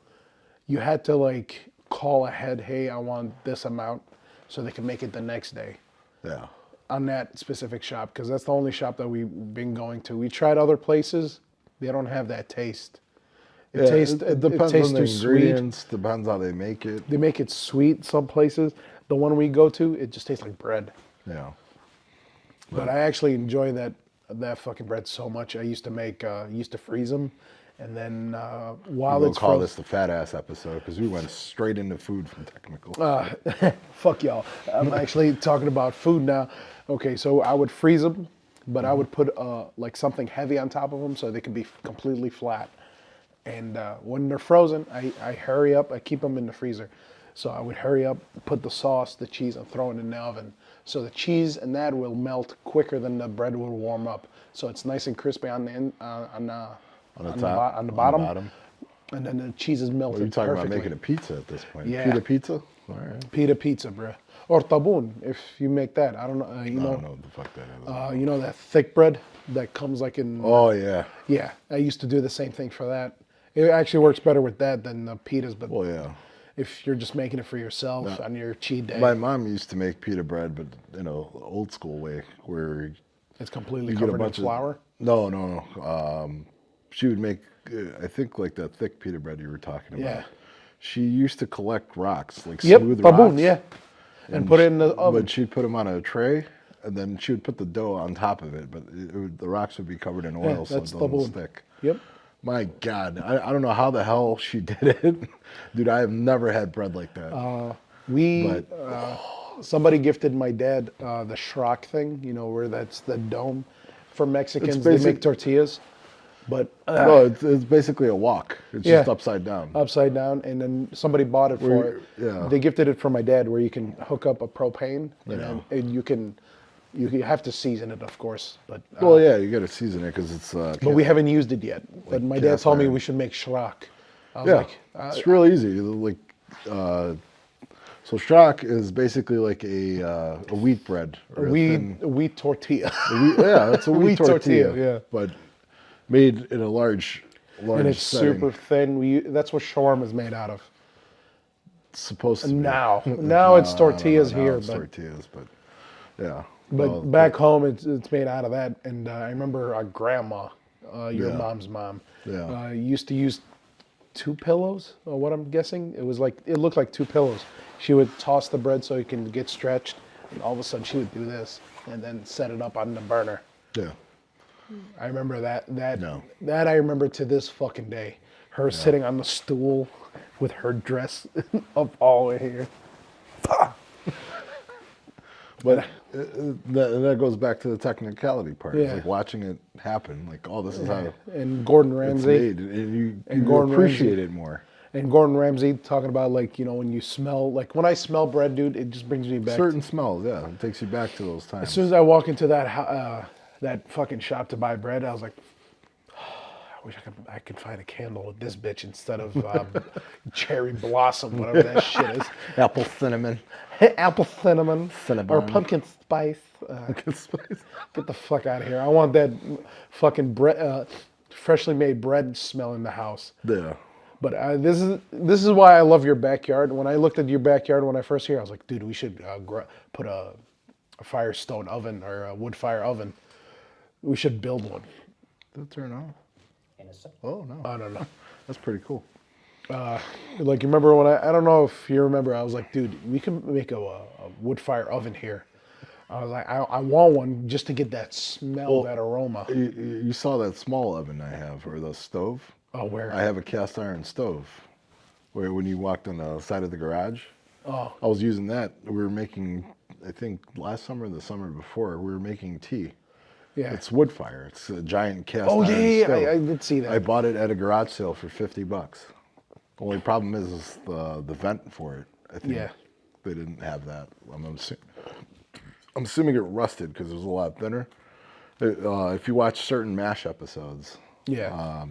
[SPEAKER 3] You had to call ahead, hey, I want this amount, so they can make it the next day
[SPEAKER 2] Yeah.
[SPEAKER 3] on that specific shop, because that's the only shop that we've been going to. We tried other places, they don't have that taste. It tastes.
[SPEAKER 2] It depends
[SPEAKER 3] tastes
[SPEAKER 2] on the
[SPEAKER 3] too sweet.
[SPEAKER 2] ingredients. Depends how they make it.
[SPEAKER 3] They make it sweet some places. The one we go to, it just tastes like bread.
[SPEAKER 2] Yeah.
[SPEAKER 3] But I actually enjoy that fucking bread so much. I used to freeze them, and then while
[SPEAKER 2] We'll
[SPEAKER 3] it's
[SPEAKER 2] call
[SPEAKER 3] frozen,
[SPEAKER 2] this the fat ass episode because we went straight into food from technical.
[SPEAKER 3] fuck y'all. I'm actually talking about food now. Okay, so I would freeze them, but I would put like something heavy on top of them so they can be completely flat. And when they're frozen, I hurry up. I keep them in the freezer. So I would hurry up, put the sauce, the cheese, and throw it in the oven. So the cheese and that will melt quicker than the bread will warm up. So it's nice and crispy on the bottom. And then the cheese is melted
[SPEAKER 2] Well, you're talking
[SPEAKER 3] perfectly.
[SPEAKER 2] about making a pizza at this point.
[SPEAKER 3] Yeah.
[SPEAKER 2] Pita pizza? All right.
[SPEAKER 3] Pita pizza, bruh. Or tabun, if you make that. I don't know.
[SPEAKER 2] I don't know what the fuck that is.
[SPEAKER 3] You know that thick bread that comes like in.
[SPEAKER 2] Oh, yeah.
[SPEAKER 3] Yeah, I used to do the same thing for that. It actually works better with that than the pitas, but
[SPEAKER 2] Well, yeah.
[SPEAKER 3] if you're just making it for yourself on your cheat day,
[SPEAKER 2] My mom used to make pita bread, but in a old school way where
[SPEAKER 3] it's completely
[SPEAKER 2] you get a
[SPEAKER 3] covered in
[SPEAKER 2] bunch of
[SPEAKER 3] flour.
[SPEAKER 2] No. She would make, I think, like that thick pita bread you were talking about.
[SPEAKER 3] Yeah.
[SPEAKER 2] She used to collect rocks, like
[SPEAKER 3] Yep,
[SPEAKER 2] smooth
[SPEAKER 3] baboon,
[SPEAKER 2] rocks.
[SPEAKER 3] yeah. And put it in the oven.
[SPEAKER 2] But she'd put them on a tray, and then she would put the dough on top of it. But the rocks would be covered in oil, so it
[SPEAKER 3] that's
[SPEAKER 2] doesn't
[SPEAKER 3] baboon.
[SPEAKER 2] stick.
[SPEAKER 3] Yep.
[SPEAKER 2] My God, I don't know how the hell she did it, dude. I have never had bread like that.
[SPEAKER 3] Somebody gifted my dad the shrock thing, you know, where that's the dome. For Mexicans,
[SPEAKER 2] It's
[SPEAKER 3] they
[SPEAKER 2] basic-
[SPEAKER 3] make tortillas, but
[SPEAKER 2] No, it's basically a wok. It's
[SPEAKER 3] Yeah.
[SPEAKER 2] just upside down.
[SPEAKER 3] upside down, and then somebody bought it for it.
[SPEAKER 2] Yeah.
[SPEAKER 3] They gifted it for my dad, where you can hook up a propane, and you can have to season it, of course, but
[SPEAKER 2] Well, yeah, you got to season it because it's.
[SPEAKER 3] but we haven't used it yet. But my dad
[SPEAKER 2] cast
[SPEAKER 3] told me
[SPEAKER 2] iron.
[SPEAKER 3] we should make shrock. I was
[SPEAKER 2] Yeah,
[SPEAKER 3] like,
[SPEAKER 2] it's real easy. Like, so shrock is basically like a wheat bread or a thin-
[SPEAKER 3] a wheat tortilla,
[SPEAKER 2] yeah, it's a wheat,
[SPEAKER 3] Wheat tortilla,
[SPEAKER 2] tortilla,
[SPEAKER 3] yeah.
[SPEAKER 2] but made in a large
[SPEAKER 3] and it's
[SPEAKER 2] setting.
[SPEAKER 3] super thin. That's what shawarma is made out of.
[SPEAKER 2] It's supposed to be.
[SPEAKER 3] Now it's
[SPEAKER 2] No,
[SPEAKER 3] tortillas
[SPEAKER 2] now
[SPEAKER 3] here,
[SPEAKER 2] it's
[SPEAKER 3] but
[SPEAKER 2] tortillas, but yeah.
[SPEAKER 3] but
[SPEAKER 2] Well,
[SPEAKER 3] back home it's made out of that. And I remember our grandma, your
[SPEAKER 2] Yeah.
[SPEAKER 3] mom's mom,
[SPEAKER 2] Yeah.
[SPEAKER 3] used to use 2 pillows, or what I'm guessing. It looked like 2 pillows. She would toss the bread so it can get stretched, and all of a sudden she would do this and then set it up on the burner.
[SPEAKER 2] yeah.
[SPEAKER 3] I remember that
[SPEAKER 2] No.
[SPEAKER 3] that I remember to this fucking day. Her sitting on the stool with her dress up all the way here.
[SPEAKER 2] But that goes back to the technicality part. It's
[SPEAKER 3] Yeah.
[SPEAKER 2] like watching it happen. Like, oh, this is how
[SPEAKER 3] And Gordon
[SPEAKER 2] it's
[SPEAKER 3] Ramsay.
[SPEAKER 2] made, and you
[SPEAKER 3] Gordon
[SPEAKER 2] appreciate
[SPEAKER 3] Ramsay.
[SPEAKER 2] it more.
[SPEAKER 3] And Gordon Ramsay talking about, like, you know, when you smell, like when I smell bread, dude, it just brings me back.
[SPEAKER 2] Certain smells, yeah, it takes you back to those times.
[SPEAKER 3] As soon as I walk into that fucking shop to buy bread, I was like, I wish I could find a candle with this bitch instead of cherry blossom, whatever that shit is.
[SPEAKER 2] Apple cinnamon.
[SPEAKER 3] Apple cinnamon,
[SPEAKER 2] Cinnamon.
[SPEAKER 3] or pumpkin spice. Get the fuck out of here! I want that fucking bread, freshly made bread smell in the house.
[SPEAKER 2] Yeah.
[SPEAKER 3] But this is why I love your backyard. When I looked at your backyard when I first here, I was like, dude, we should put a Firestone oven or a wood fire oven. We should build one.
[SPEAKER 2] Did it turn on?
[SPEAKER 1] Innocent.
[SPEAKER 2] Oh no.
[SPEAKER 3] I don't know.
[SPEAKER 2] That's pretty cool.
[SPEAKER 3] Like, you remember when I don't know if you remember, I was like, dude, we can make a wood fire oven here. I was like, I want one just to get that smell, that aroma.
[SPEAKER 2] You saw that small oven I have, or the stove?
[SPEAKER 3] Oh, where?
[SPEAKER 2] I have a cast iron stove, where when you walked on the side of the garage,
[SPEAKER 3] Oh,
[SPEAKER 2] I was using that. We were making, I think last summer or the summer before, we were making tea.
[SPEAKER 3] yeah.
[SPEAKER 2] It's wood fire. It's a giant cast
[SPEAKER 3] Oh,
[SPEAKER 2] iron
[SPEAKER 3] yeah,
[SPEAKER 2] stove.
[SPEAKER 3] I did see that.
[SPEAKER 2] I bought it at a garage sale for $50. The only problem is the vent for it. I think
[SPEAKER 3] Yeah.
[SPEAKER 2] they didn't have that. I'm assuming it rusted because it was a lot thinner. If you watch certain MASH episodes,
[SPEAKER 3] Yeah.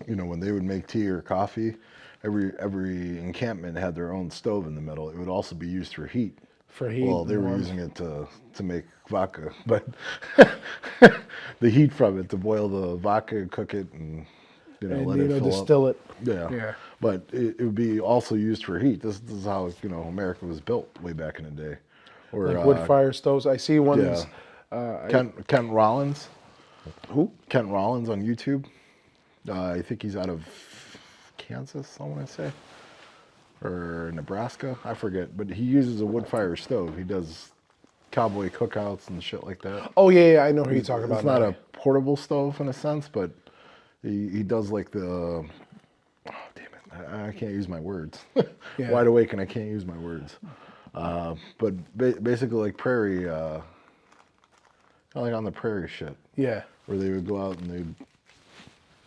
[SPEAKER 2] you know, when they would make tea or coffee, every encampment had their own stove in the middle. It would also be used for heat.
[SPEAKER 3] For heat.
[SPEAKER 2] Well, they were
[SPEAKER 3] warmth.
[SPEAKER 2] using it to make vodka, but the heat from it to boil the vodka, cook it, and
[SPEAKER 3] And,
[SPEAKER 2] let it fill
[SPEAKER 3] distill
[SPEAKER 2] up.
[SPEAKER 3] it.
[SPEAKER 2] Yeah.
[SPEAKER 3] Yeah.
[SPEAKER 2] But it would be also used for heat. This is how America was built way back in the day. Or
[SPEAKER 3] Like wood fire stoves. I see ones.
[SPEAKER 2] Kent Rollins.
[SPEAKER 3] Who?
[SPEAKER 2] Kent Rollins on YouTube. I think he's out of Kansas, I want to say, or Nebraska, I forget. But he uses a wood fire stove. He does cowboy cookouts and shit like that.
[SPEAKER 3] Oh yeah, I know who you're talking about.
[SPEAKER 2] It's not
[SPEAKER 3] now.
[SPEAKER 2] a portable stove in a sense, but he does like the. Oh damn it! I can't use my words.
[SPEAKER 3] Yeah.
[SPEAKER 2] Wide awake and I can't use my words. But basically like prairie, kind of like on the prairie shit.
[SPEAKER 3] Yeah.
[SPEAKER 2] Where they would go out and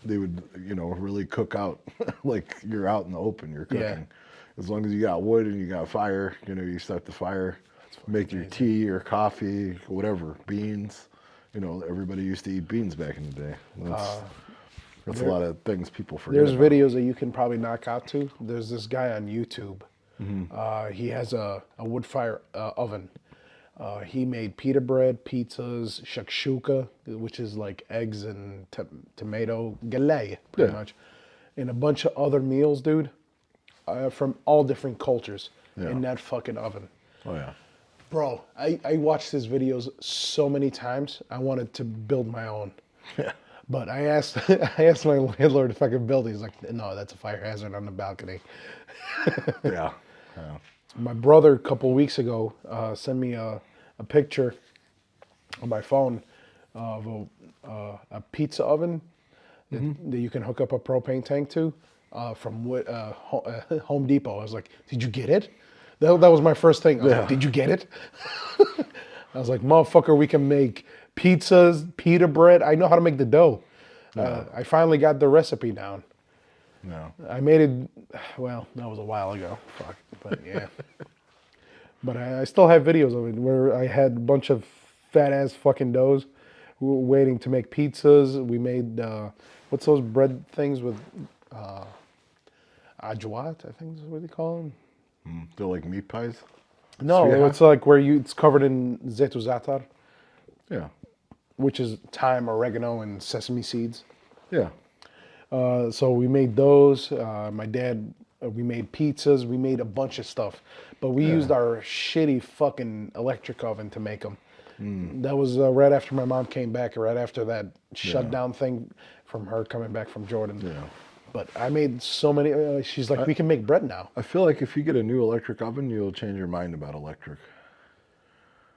[SPEAKER 2] they would really cook out like you're out in the open. You're cooking.
[SPEAKER 3] Yeah.
[SPEAKER 2] As long as you got wood and you got fire, you start the fire, make your tea or coffee, whatever, beans. Everybody used to eat beans back in the day. That's a lot of things people forget.
[SPEAKER 3] There's
[SPEAKER 2] about.
[SPEAKER 3] videos that you can probably knock out to. There's this guy on YouTube. He has a wood fire oven. He made pita bread, pizzas, shakshuka, which is like eggs and tomato galette, pretty much, and a bunch of other meals, dude, from all different cultures in that fucking oven.
[SPEAKER 2] Oh yeah.
[SPEAKER 3] Bro, I watched his videos so many times. I wanted to build my own.
[SPEAKER 2] Yeah.
[SPEAKER 3] But I asked my landlord if I could build it. He's like, no, that's a fire hazard on the balcony.
[SPEAKER 2] Yeah.
[SPEAKER 3] My brother, a couple of weeks ago, sent me a picture on my phone of a pizza oven that you can hook up a propane tank to from Home Depot. I was like, did you get it? That was my first thing. I was like, did you get it? I was like, motherfucker, we can make pizzas, pita bread. I know how to make the dough. I finally got the recipe down.
[SPEAKER 2] No.
[SPEAKER 3] I made it, well, that was a while ago. Fuck, but yeah. But I still have videos of it where I had a bunch of fat ass fucking doughs waiting to make pizzas. We made, what's those bread things with ajwat, I think is what they call them.
[SPEAKER 2] They're like meat pies?
[SPEAKER 3] No,
[SPEAKER 2] Sriha?
[SPEAKER 3] it's like where it's covered in zetu zatar,
[SPEAKER 2] Yeah.
[SPEAKER 3] which is thyme, oregano, and sesame seeds.
[SPEAKER 2] Yeah.
[SPEAKER 3] So we made those. My dad, we made pizzas. We made a bunch of stuff, but we used our shitty fucking electric oven to make them. That was right after my mom came back, right after that shutdown thing from her coming back from Jordan.
[SPEAKER 2] Yeah.
[SPEAKER 3] But I made so many. She's like, we can make bread now.
[SPEAKER 2] I feel like if you get a new electric oven, you'll change your mind about electric.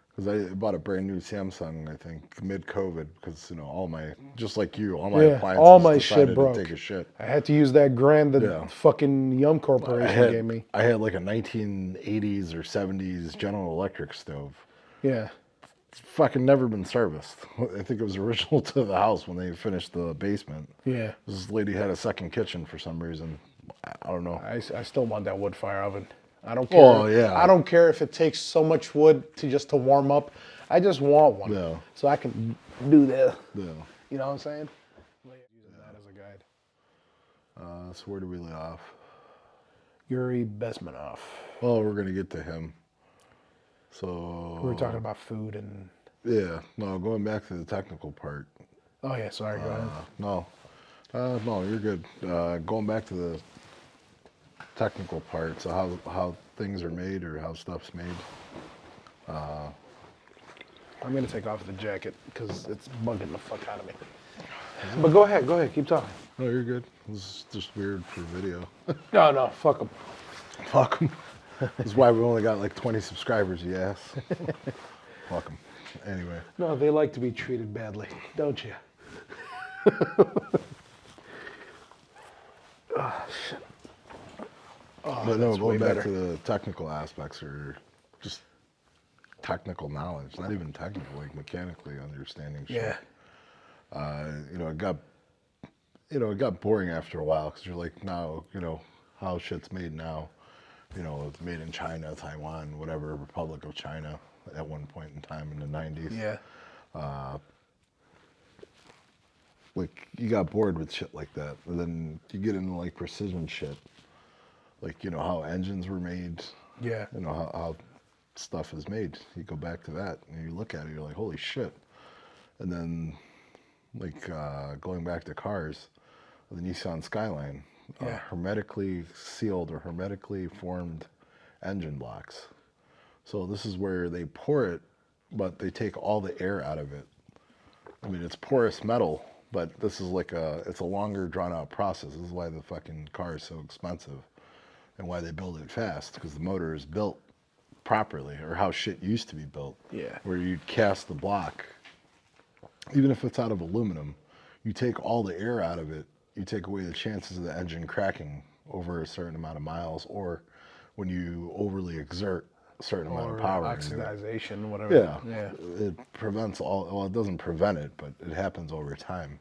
[SPEAKER 2] Because I bought a brand new Samsung, I think, mid-COVID, because, all my, just like you, all my appliances
[SPEAKER 3] all my
[SPEAKER 2] decided
[SPEAKER 3] shit broke.
[SPEAKER 2] to take a shit.
[SPEAKER 3] I had to use that grand that fucking Yum Corporation gave me.
[SPEAKER 2] I had like a 1980s or 70s General Electric stove.
[SPEAKER 3] Yeah.
[SPEAKER 2] It's fucking never been serviced. I think it was original to the house when they finished the basement.
[SPEAKER 3] Yeah.
[SPEAKER 2] This lady had a second kitchen for some reason. I don't know.
[SPEAKER 3] I still want that wood fire oven. I don't care.
[SPEAKER 2] Oh, yeah.
[SPEAKER 3] I don't care if it takes so much wood to warm up. I just want one.
[SPEAKER 2] Yeah.
[SPEAKER 3] So I can do that.
[SPEAKER 2] Yeah.
[SPEAKER 3] You know what I'm saying? Using that as a guide.
[SPEAKER 2] So where do we leave off?
[SPEAKER 3] Yuri Bezmenov.
[SPEAKER 2] Oh, we're going to get to him. So...
[SPEAKER 3] We were talking about food and...
[SPEAKER 2] Yeah. No, going back to the technical part.
[SPEAKER 3] Oh, yeah. Sorry. Go ahead.
[SPEAKER 2] No. No, you're good. Going back to the technical part, so how things are made or how stuff's made.
[SPEAKER 3] I'm going to take off the jacket because it's bugging the fuck out of me. But go ahead. Keep talking.
[SPEAKER 2] No, you're good. This is just weird for video.
[SPEAKER 3] No. Fuck them.
[SPEAKER 2] Fuck them. This is why we only got like 20 subscribers, you ass. Fuck them. Anyway.
[SPEAKER 3] No, they like to be treated badly, don't you? Oh, shit. Oh,
[SPEAKER 2] But no,
[SPEAKER 3] that's
[SPEAKER 2] going
[SPEAKER 3] way
[SPEAKER 2] back
[SPEAKER 3] better.
[SPEAKER 2] to the technical aspects or just technical knowledge, not even technical, like mechanically understanding shit.
[SPEAKER 3] Yeah.
[SPEAKER 2] It got boring after a while because you're like, now, how shit's made now. It's made in China, Taiwan, whatever, Republic of China at one point in time in the 90s.
[SPEAKER 3] Yeah.
[SPEAKER 2] Like, you got bored with shit like that. And then you get into, like, precision shit. Like, how engines were made.
[SPEAKER 3] Yeah.
[SPEAKER 2] How stuff is made. You go back to that and you look at it, you're like, holy shit. And then, like, going back to cars, the Nissan Skyline, hermetically sealed or hermetically formed engine blocks. So this is where they pour it, but they take all the air out of it. I mean, it's porous metal, but this is like it's a longer drawn out process. This is why the fucking car is so expensive and why they build it fast, because the motor is built properly, or how shit used to be built.
[SPEAKER 3] Yeah.
[SPEAKER 2] Where you cast the block, even if it's out of aluminum, you take all the air out of it, you take away the chances of the engine cracking over a certain amount of miles, or when you overly exert a certain amount of power.
[SPEAKER 3] Oxidization, whatever.
[SPEAKER 2] Yeah. It prevents it doesn't prevent it, but it happens over time.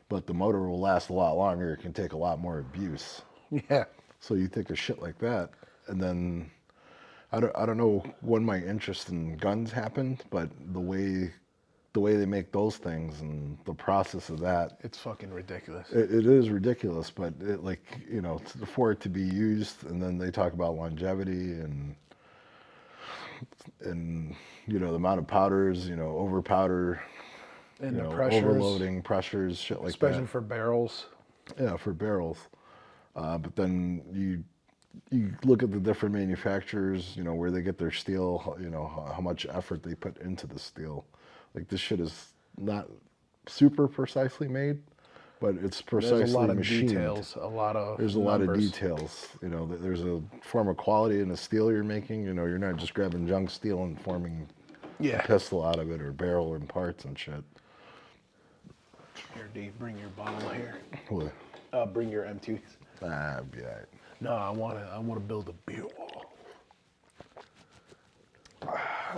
[SPEAKER 2] But the motor will last a lot longer. It can take a lot more abuse.
[SPEAKER 3] Yeah.
[SPEAKER 2] So you think of shit like that, and then I don't know when my interest in guns happened, but the way they make those things and the process of that,
[SPEAKER 3] It's fucking ridiculous.
[SPEAKER 2] it is ridiculous. But for it to be used, and then they talk about longevity and the amount of powders, over powder,
[SPEAKER 3] And the pressures,
[SPEAKER 2] overloading pressures, shit like that.
[SPEAKER 3] especially for barrels.
[SPEAKER 2] Yeah, for barrels. But then you look at the different manufacturers, where they get their steel, how much effort they put into the steel. Like, this shit is not super precisely made, but it's precisely
[SPEAKER 3] There's a lot of
[SPEAKER 2] machined.
[SPEAKER 3] details,
[SPEAKER 2] There's a lot of details. There's a form of quality in the steel you're making. You're not just grabbing junk steel and forming a pistol out of it, or barrel and parts and shit.
[SPEAKER 3] Here, D, bring your bottle here.
[SPEAKER 2] What?
[SPEAKER 3] Bring your empties.
[SPEAKER 2] Yeah.
[SPEAKER 3] No, I want to build a beer wall.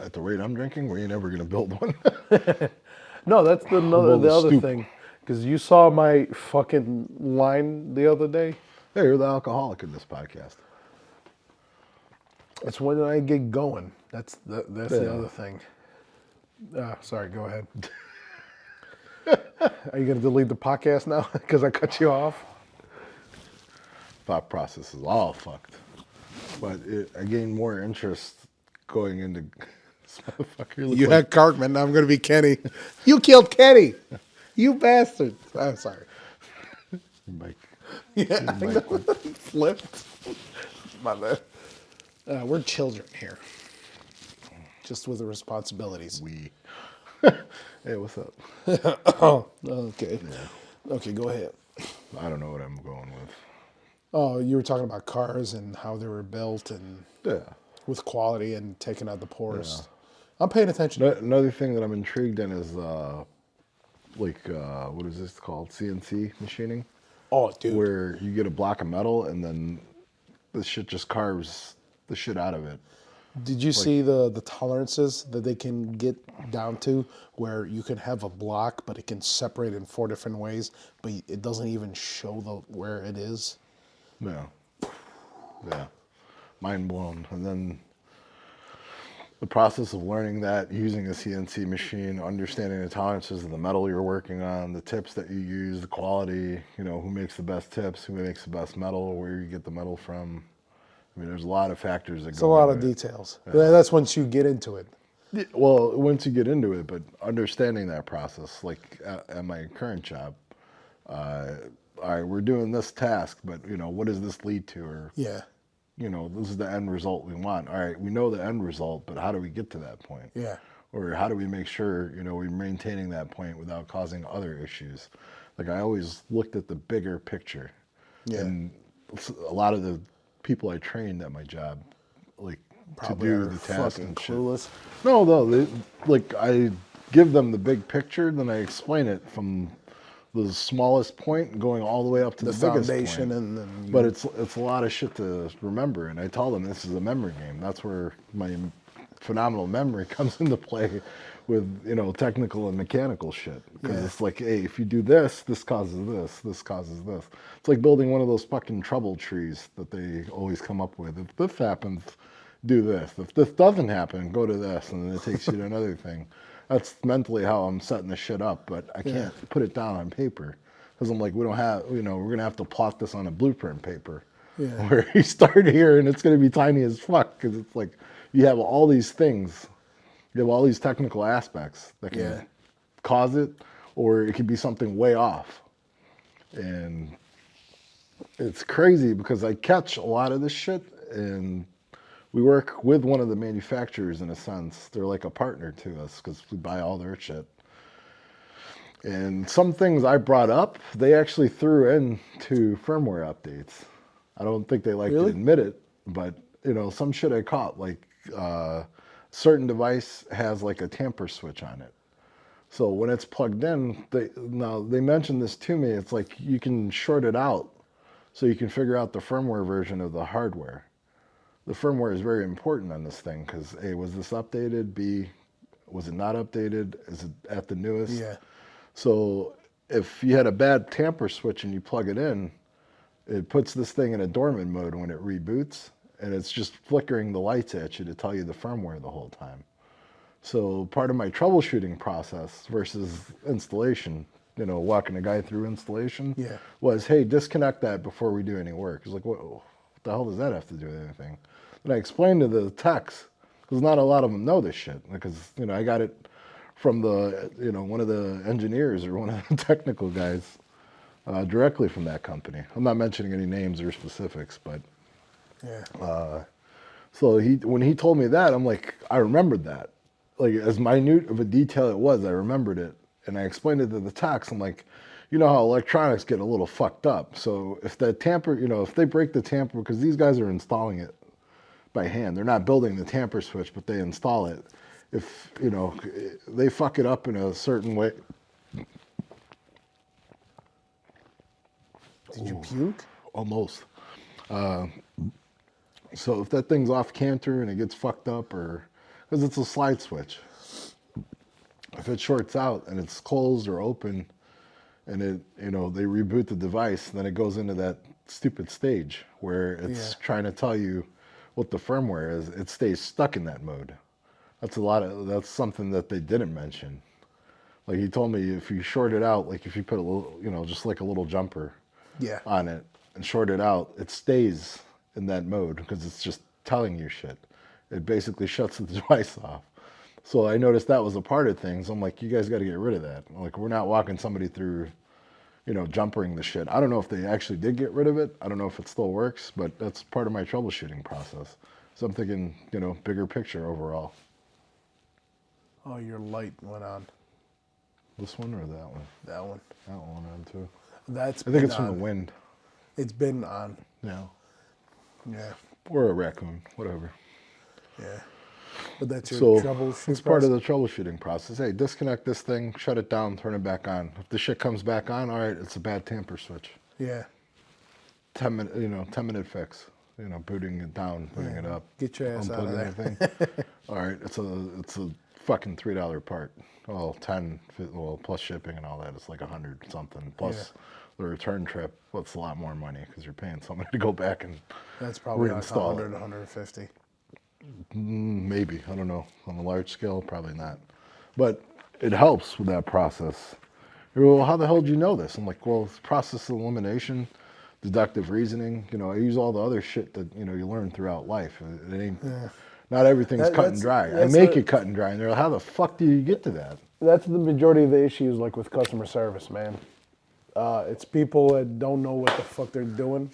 [SPEAKER 2] At the rate I'm drinking, we ain't ever gonna build one.
[SPEAKER 3] No, that's the other
[SPEAKER 2] stoop.
[SPEAKER 3] thing. Because you saw my fucking line the other day.
[SPEAKER 2] Hey, you're the alcoholic in this podcast.
[SPEAKER 3] It's when I get going. That's the
[SPEAKER 2] Yeah.
[SPEAKER 3] other thing. Sorry, go ahead. Are you going to delete the podcast now because I cut you off?
[SPEAKER 2] Thought process is all fucked. But I gained more interest going into this motherfucker.
[SPEAKER 3] You had Cartman, now I'm going to be Kenny. You killed Kenny. You bastard. I'm sorry.
[SPEAKER 2] Mike.
[SPEAKER 3] Yeah, I know. Flipped. My bad. We're children here. Just with the responsibilities.
[SPEAKER 2] Hey, what's up?
[SPEAKER 3] Oh, okay. Yeah. Okay, go ahead.
[SPEAKER 2] I don't know what I'm going with.
[SPEAKER 3] Oh, you were talking about cars and how they were built and with quality and taking out the pores. Yeah. I'm paying attention.
[SPEAKER 2] Another thing that I'm intrigued in is what is this called? CNC machining.
[SPEAKER 3] Oh, dude.
[SPEAKER 2] Where you get a block of metal and then the shit just carves the shit out of it.
[SPEAKER 3] Did you see the tolerances that they can get down to, where you can have a block, but it can separate in 4 different ways, but it doesn't even show where it is?
[SPEAKER 2] Yeah. Mind blown. And then the process of learning that, using a CNC machine, understanding the tolerances of the metal you're working on, the tips that you use, the quality, who makes the best tips, who makes the best metal, where you get the metal from. I mean, there's a lot of factors that go into it. It's a lot of
[SPEAKER 3] details. Yeah. That's once you get into it.
[SPEAKER 2] Well, once you get into it, but understanding that process, like at my current job, all right, we're doing this task, but what does this lead to? Or this is the end result we want. All right, we know the end result, but how do we get to that point?
[SPEAKER 3] Yeah.
[SPEAKER 2] Or how do we make sure we're maintaining that point without causing other issues? Like, I always looked at the bigger picture. Yeah. And a lot of the people I trained at my job, like, probably to do the task and clueless. Shit. No, I give them the big picture, then I explain it from the smallest point going all the way up to the biggest
[SPEAKER 3] foundation,
[SPEAKER 2] point.
[SPEAKER 3] And then
[SPEAKER 2] but it's a lot of shit to remember, and I tell them this is a memory game. That's where my phenomenal memory comes into play with technical and mechanical shit, because it's like, hey, if you do this, this causes this, this causes this. It's like building one of those fucking trouble trees that they always come up with. If this happens, do this. If this doesn't happen, go to this, and then it takes you to another thing. That's mentally how I'm setting the shit up, but I can't put it down on paper, because I'm like, we don't have, we're gonna have to plot this on a blueprint paper, where you start here and it's gonna be tiny as fuck, because it's like you have all these things. You have all these technical aspects that can cause it, or it could be something way off. And it's crazy because I catch a lot of this shit, and we work with one of the manufacturers in a sense. They're like a partner to us because we buy all their shit. And some things I brought up, they actually threw into firmware updates. I don't think they like to
[SPEAKER 3] Really?
[SPEAKER 2] admit it, but some shit I caught, like certain device has like a tamper switch on it. So when it's plugged in, they mentioned this to me. It's like you can short it out, so you can figure out the firmware version of the hardware. The firmware is very important on this thing because A, was this updated? B, was it not updated? Is it at the newest?
[SPEAKER 3] Yeah.
[SPEAKER 2] So if you had a bad tamper switch and you plug it in, it puts this thing in a dormant mode when it reboots, and it's just flickering the lights at you to tell you the firmware the whole time. So part of my troubleshooting process versus installation, walking a guy through installation,
[SPEAKER 3] Yeah.
[SPEAKER 2] was, hey, disconnect that before we do any work. He's like, what the hell does that have to do with anything? And I explained to the techs, because not a lot of them know this shit, because, I got it from the, one of the engineers or one of the technical guys directly from that company. I'm not mentioning any names or specifics, but
[SPEAKER 3] Yeah.
[SPEAKER 2] so when he told me that, I'm like, I remembered that. Like, as minute of a detail it was, I remembered it. And I explained it to the techs. I'm like, you know how electronics get a little fucked up. So if that tamper, if they break the tamper, because these guys are installing it by hand. They're not building the tamper switch, but they install it. If, they fuck it up in a certain way.
[SPEAKER 3] Did you puke?
[SPEAKER 2] Almost. So if that thing's off canter and it gets fucked up, or because it's a slide switch, if it shorts out and it's closed or open, and they reboot the device, then it goes into that stupid stage where it's trying to tell you what the firmware is. It stays stuck in that mode. That's something that they didn't mention. Like, he told me, if you short it out, like if you put a little, just like a little jumper
[SPEAKER 3] Yeah.
[SPEAKER 2] on it and short it out, it stays in that mode because it's just telling you shit. It basically shuts the device off. So I noticed that was a part of things. I'm like, you guys got to get rid of that. Like, we're not walking somebody through, jumpering the shit. I don't know if they actually did get rid of it. I don't know if it still works, but that's part of my troubleshooting process. So I'm thinking, bigger picture overall.
[SPEAKER 3] Oh, your light went on.
[SPEAKER 2] This one or that one?
[SPEAKER 3] That one.
[SPEAKER 2] That one on too.
[SPEAKER 3] That's
[SPEAKER 2] I think it's from the wind.
[SPEAKER 3] It's been on.
[SPEAKER 2] Yeah.
[SPEAKER 3] Yeah.
[SPEAKER 2] Or a raccoon, whatever.
[SPEAKER 3] Yeah. But that's your
[SPEAKER 2] So
[SPEAKER 3] troubleshooting.
[SPEAKER 2] it's part of the troubleshooting process. Hey, disconnect this thing, shut it down, turn it back on. If the shit comes back on, all right, it's a bad tamper switch.
[SPEAKER 3] Yeah.
[SPEAKER 2] 10-minute fix. Booting it down, putting it up.
[SPEAKER 3] Get your ass out of there.
[SPEAKER 2] Everything. All right, it's a fucking $3 part. Well, 10, well, plus shipping and all that, it's like 100 something. Plus the return trip, well, it's a lot more money because you're paying somebody to go back and
[SPEAKER 3] That's probably like
[SPEAKER 2] reinstall
[SPEAKER 3] 100,
[SPEAKER 2] it.
[SPEAKER 3] 150.
[SPEAKER 2] Maybe, I don't know. On a large scale, probably not. But it helps with that process. Well, how the hell did you know this? I'm like, well, it's process elimination, deductive reasoning. I use all the other shit that you learn throughout life. It ain't. Not everything's cut and dry. I make it cut and dry, and they're like, how the fuck do you get to that?
[SPEAKER 3] That's the majority of the issues, like with customer service, man. It's people that don't know what the fuck they're doing.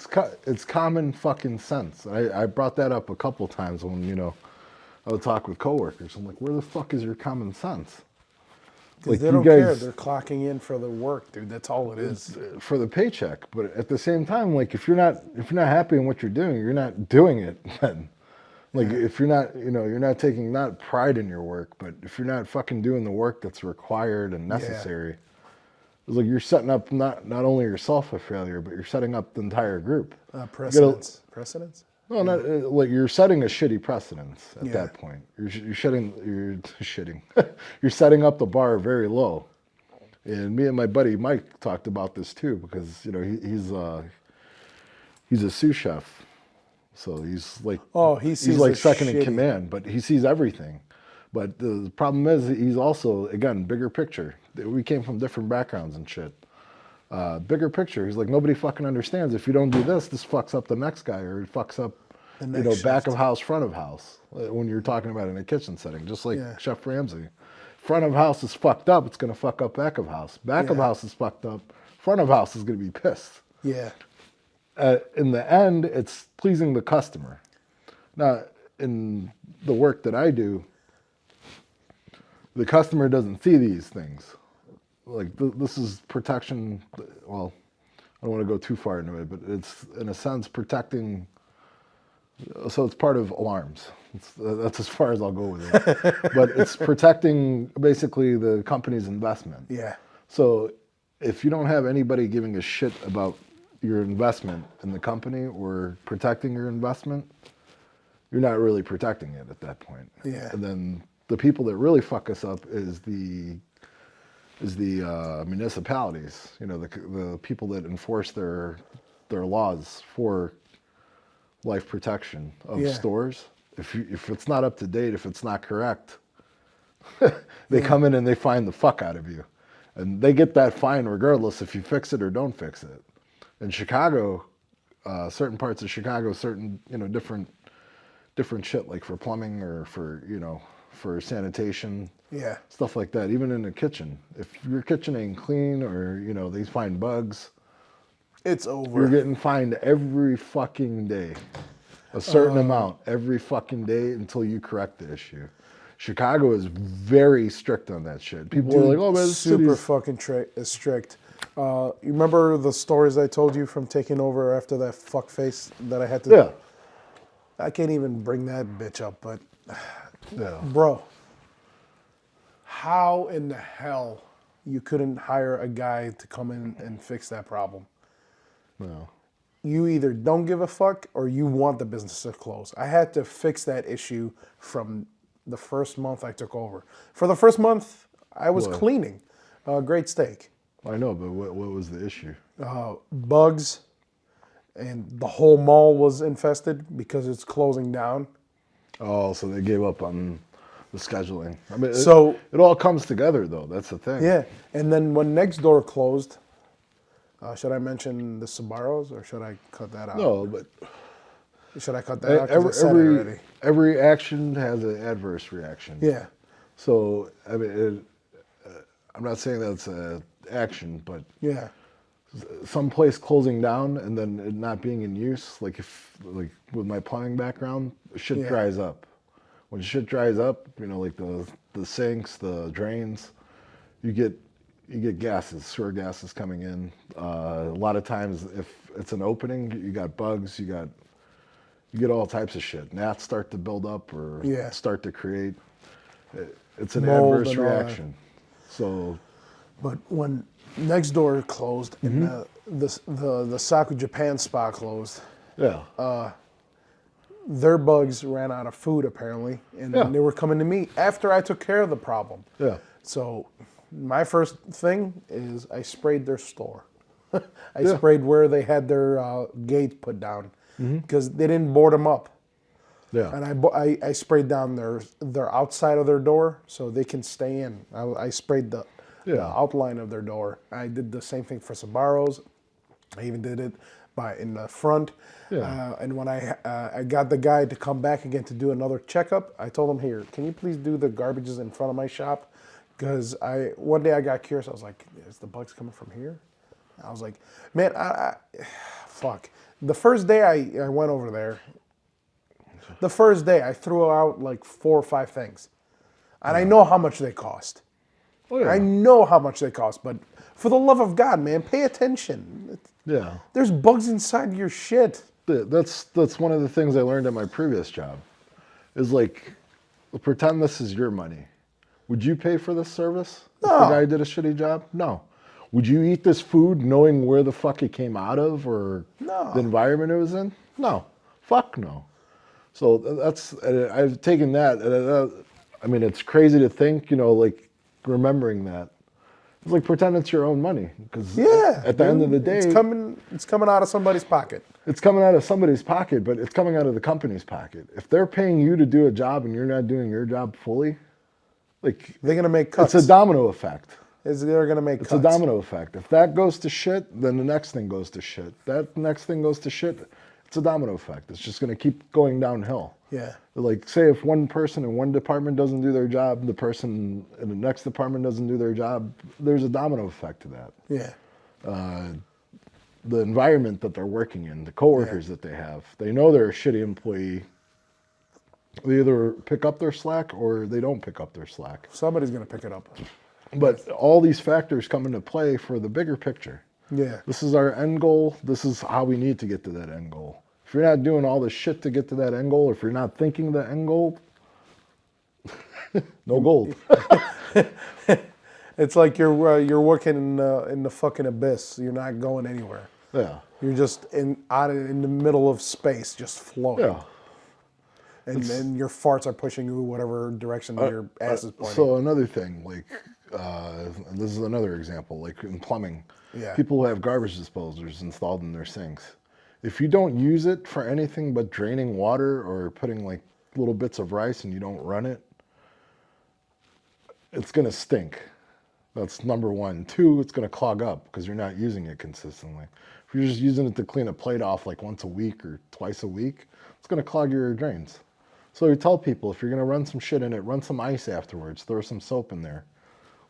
[SPEAKER 2] It's common fucking sense. I brought that up a couple times when I would talk with coworkers. I'm like, where the fuck is your common sense?
[SPEAKER 3] Because they don't care. They're clocking in for the work, dude. That's all it is.
[SPEAKER 2] For the paycheck. But at the same time, like, if you're not happy in what you're doing, you're not doing it then. Like, if you're not, you're not taking not pride in your work, but if you're not fucking doing the work that's required and necessary, it's like you're setting up not only yourself for failure, but you're setting up the entire group.
[SPEAKER 3] Precedence. Precedence?
[SPEAKER 2] No, not like you're setting a shitty precedence at that point. You're shitting. You're setting up the bar very low. And me and my buddy Mike talked about this too, because he's a sous chef. So he's like, he's like second in command, but he sees everything. But the problem is he's also, again, bigger picture. We came from different backgrounds and shit. Bigger picture. He's like, nobody fucking understands. If you don't do this, this fucks up the next guy, or it fucks up, back of house, front of house. When you're talking about in a kitchen setting, just like Chef Ramsay. Front of house is fucked up. It's going to fuck up back of house. Back of house is fucked up. Front of house is going to be pissed.
[SPEAKER 3] Yeah.
[SPEAKER 2] In the end, it's pleasing the customer. Now, in the work that I do, the customer doesn't see these things. this is protection. Well, I don't want to go too far into it, but it's in a sense protecting. So it's part of alarms. That's as far as I'll go with it. But it's protecting basically the company's investment.
[SPEAKER 3] Yeah.
[SPEAKER 2] So if you don't have anybody giving a shit about your investment in the company or protecting your investment, you're not really protecting it at that point.
[SPEAKER 3] Yeah.
[SPEAKER 2] And then the people that really fuck us up is the municipalities. You know, the people that enforce their laws for life protection of stores. If it's not up to date, if it's not correct, they come in and they fine the fuck out of you, and they get that fine regardless if you fix it or don't fix it. In Chicago, certain parts of Chicago, certain different shit like for plumbing or for sanitation, stuff like that. Even in the kitchen, if your kitchen ain't clean or they find bugs,
[SPEAKER 3] it's over.
[SPEAKER 2] You're getting fined every fucking day, a certain amount every fucking day until you correct the issue. Chicago is very strict on that shit. People are like, "Oh, man, this
[SPEAKER 3] super
[SPEAKER 2] city's
[SPEAKER 3] fucking strict." You remember the stories I told you from taking over after that fuck face that I had to?
[SPEAKER 2] Yeah.
[SPEAKER 3] I can't even bring that bitch up, but
[SPEAKER 2] Yeah.
[SPEAKER 3] bro, how in the hell you couldn't hire a guy to come in and fix that problem?
[SPEAKER 2] No.
[SPEAKER 3] You either don't give a fuck or you want the business to close. I had to fix that issue from the first month I took over. For the first month, I was cleaning. Great steak.
[SPEAKER 2] I know, but what was the issue?
[SPEAKER 3] Bugs, and the whole mall was infested because it's closing down.
[SPEAKER 2] Oh, so they gave up on the scheduling. I mean,
[SPEAKER 3] So
[SPEAKER 2] it all comes together, though. That's the thing.
[SPEAKER 3] yeah, and then when next door closed, should I mention the Sbarros or should I cut that out?
[SPEAKER 2] No, but
[SPEAKER 3] Should I cut that out? 'Cause I said it already.
[SPEAKER 2] every action has an adverse reaction.
[SPEAKER 3] Yeah.
[SPEAKER 2] So I mean, I'm not saying that's an action, but
[SPEAKER 3] Yeah.
[SPEAKER 2] some place closing down and then it not being in use, like with my plumbing background, shit dries up. When shit dries up, like the sinks, the drains, you get gases, sewer gases coming in. A lot of times, if it's an opening, you got bugs, you get all types of shit. Gnats start to build up or start to create. It's an
[SPEAKER 3] Mold
[SPEAKER 2] adverse
[SPEAKER 3] and all that.
[SPEAKER 2] reaction. So,
[SPEAKER 3] But when next door closed and the Saku Japan spa closed,
[SPEAKER 2] yeah,
[SPEAKER 3] their bugs ran out of food apparently, and they were coming to me after I took care of the problem.
[SPEAKER 2] yeah.
[SPEAKER 3] So my first thing is I sprayed their store. I sprayed where they had their gate put down because they didn't board them up.
[SPEAKER 2] Yeah.
[SPEAKER 3] And I sprayed down their outside of their door so they can stay in. I sprayed the outline of their door. I did the same thing for Sbarros. I even did it in the front.
[SPEAKER 2] Yeah.
[SPEAKER 3] And when I got the guy to come back again to do another checkup, I told him, "Here, can you please do the garbages in front of my shop?" Because one day I got curious. I was like, "Is the bugs coming from here?" I was like, "Man, fuck." The first day I went over there, the first day I threw out like 4 or 5 things, and I know how much they cost.
[SPEAKER 2] Oh, yeah.
[SPEAKER 3] I know how much they cost, but for the love of God, man, pay attention.
[SPEAKER 2] Yeah.
[SPEAKER 3] There's bugs inside your shit.
[SPEAKER 2] That's one of the things I learned at my previous job. Is like, pretend this is your money. Would you pay for this service if the guy did a shitty job? No. Would you eat this food knowing where the fuck it came out of or the environment it was in? No. Fuck no. So I've taken that. I mean, it's crazy to think, like remembering that. It's like pretend it's your own money because at the end of the day,
[SPEAKER 3] it's coming out of somebody's pocket.
[SPEAKER 2] It's coming out of somebody's pocket, but it's coming out of the company's pocket. If they're paying you to do a job and you're not doing your job fully, like
[SPEAKER 3] they're gonna make cuts.
[SPEAKER 2] It's a domino effect.
[SPEAKER 3] They're gonna make cuts.
[SPEAKER 2] It's a domino effect. If that goes to shit, then the next thing goes to shit. That next thing goes to shit. It's a domino effect. It's just gonna keep going downhill.
[SPEAKER 3] Yeah.
[SPEAKER 2] Like say if one person in one department doesn't do their job, the person in the next department doesn't do their job. There's a domino effect to that.
[SPEAKER 3] Yeah.
[SPEAKER 2] The environment that they're working in, the coworkers that they have, they know they're a shitty employee. They either pick up their slack or they don't pick up their slack.
[SPEAKER 3] Somebody's gonna pick it up.
[SPEAKER 2] But all these factors come into play for the bigger picture.
[SPEAKER 3] Yeah.
[SPEAKER 2] This is our end goal. This is how we need to get to that end goal. If you're not doing all the shit to get to that end goal, or if you're not thinking the end goal, no gold.
[SPEAKER 3] It's like you're working in the fucking abyss. You're not going anywhere.
[SPEAKER 2] Yeah.
[SPEAKER 3] You're just in the middle of space, just floating.
[SPEAKER 2] Yeah.
[SPEAKER 3] And then your farts are pushing you whatever direction your ass is pointing.
[SPEAKER 2] So another thing, like, and this is another example, like in plumbing,
[SPEAKER 3] Yeah.
[SPEAKER 2] people who have garbage disposers installed in their sinks. If you don't use it for anything but draining water or putting like little bits of rice and you don't run it, it's gonna stink. That's number one. Two, it's gonna clog up because you're not using it consistently. If you're just using it to clean a plate off like once a week or twice a week, it's gonna clog your drains. So you tell people, if you're gonna run some shit in it, run some ice afterwards, throw some soap in there.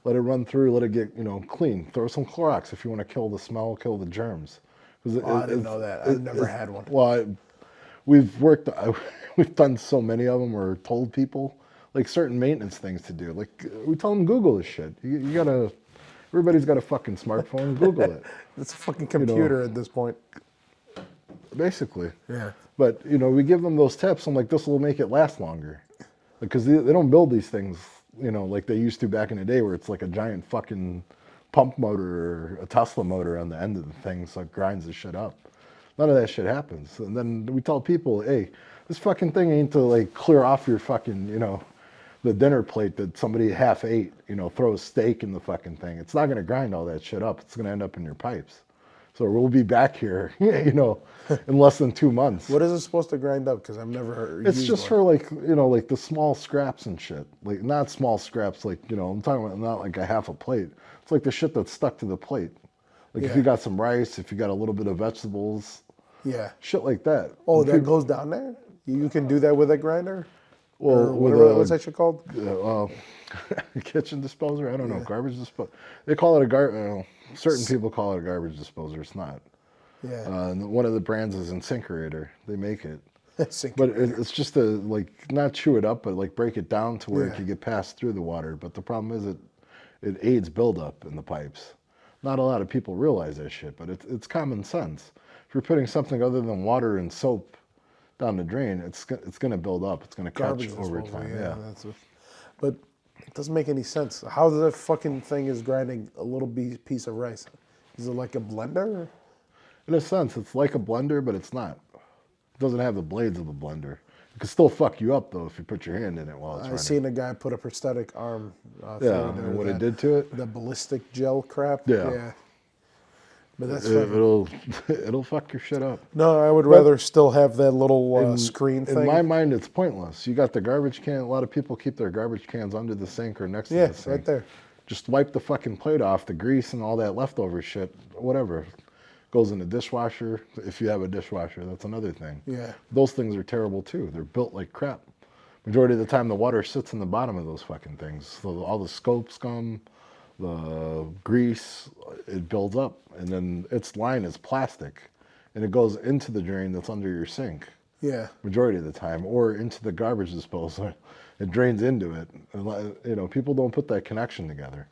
[SPEAKER 2] Let it run through, let it get, clean. Throw some Clorox if you want to kill the smell, kill the germs.
[SPEAKER 3] I didn't know that. I've never had one.
[SPEAKER 2] Well, we've done so many of them or told people, like certain maintenance things to do. Like we tell them Google this shit. You gotta, everybody's got a fucking smartphone, Google it.
[SPEAKER 3] It's a fucking computer at this point.
[SPEAKER 2] Basically.
[SPEAKER 3] Yeah.
[SPEAKER 2] But, we give them those tips. I'm like, this will make it last longer. Because they don't build these things, like they used to back in the day where it's like a giant fucking pump motor or a Tesla motor on the end of the thing so it grinds the shit up. None of that shit happens. And then we tell people, hey, this fucking thing ain't to like clear off your fucking, the dinner plate that somebody half ate, throw a steak in the fucking thing. It's not going to grind all that shit up. It's going to end up in your pipes. So we'll be back here, in less than 2 months.
[SPEAKER 3] What is it supposed to grind up? Because I've never heard.
[SPEAKER 2] It's just for like, like the small scraps and shit. Like not small scraps, like, I'm talking about not like a half a plate. It's like the shit that's stuck to the plate. Like if you got some rice, if you got a little bit of vegetables.
[SPEAKER 3] Yeah.
[SPEAKER 2] Shit like that.
[SPEAKER 3] Oh, that goes down there? You can do that with a grinder?
[SPEAKER 2] Well,
[SPEAKER 3] or whatever, what's that shit called?
[SPEAKER 2] Kitchen disposer? I don't know. Garbage disposer. They call it certain people call it a garbage disposer. It's not.
[SPEAKER 3] Yeah.
[SPEAKER 2] One of the brands is Incinerator. They make it.
[SPEAKER 3] Incinerator.
[SPEAKER 2] But it's just to like not chew it up, but like break it down to where it
[SPEAKER 3] Yeah.
[SPEAKER 2] can get passed through the water. But the problem is it aids buildup in the pipes. Not a lot of people realize that shit, but it's common sense. If you're putting something other than water and soap down the drain, it's going to build up. It's going to catch
[SPEAKER 3] Garbage
[SPEAKER 2] over
[SPEAKER 3] disposal,
[SPEAKER 2] time. Yeah.
[SPEAKER 3] But it doesn't make any sense. How the fucking thing is grinding a little piece of rice? Is it like a blender?
[SPEAKER 2] In a sense, it's like a blender, but it's not. It doesn't have the blades of a blender. It can still fuck you up though if you put your hand in it while it's running.
[SPEAKER 3] I seen a guy put a prosthetic arm.
[SPEAKER 2] Yeah, and what it did to it?
[SPEAKER 3] The ballistic gel crap.
[SPEAKER 2] Yeah.
[SPEAKER 3] But that's
[SPEAKER 2] it'll fuck your shit up.
[SPEAKER 3] No, I would rather still have that little screen thing.
[SPEAKER 2] In my mind, it's pointless. You got the garbage can. A lot of people keep their garbage cans under the sink or next to the sink.
[SPEAKER 3] Right there.
[SPEAKER 2] Just wipe the fucking plate off, the grease and all that leftover shit, whatever. Goes in the dishwasher. If you have a dishwasher, that's another thing.
[SPEAKER 3] Yeah.
[SPEAKER 2] Those things are terrible too. They're built like crap. Majority of the time, the water sits in the bottom of those fucking things. So all the scope scum, the grease, it builds up. And then its line is plastic. And it goes into the drain that's under your sink.
[SPEAKER 3] Yeah.
[SPEAKER 2] Majority of the time. Or into the garbage disposal. It drains into it. And, people don't put that connection together.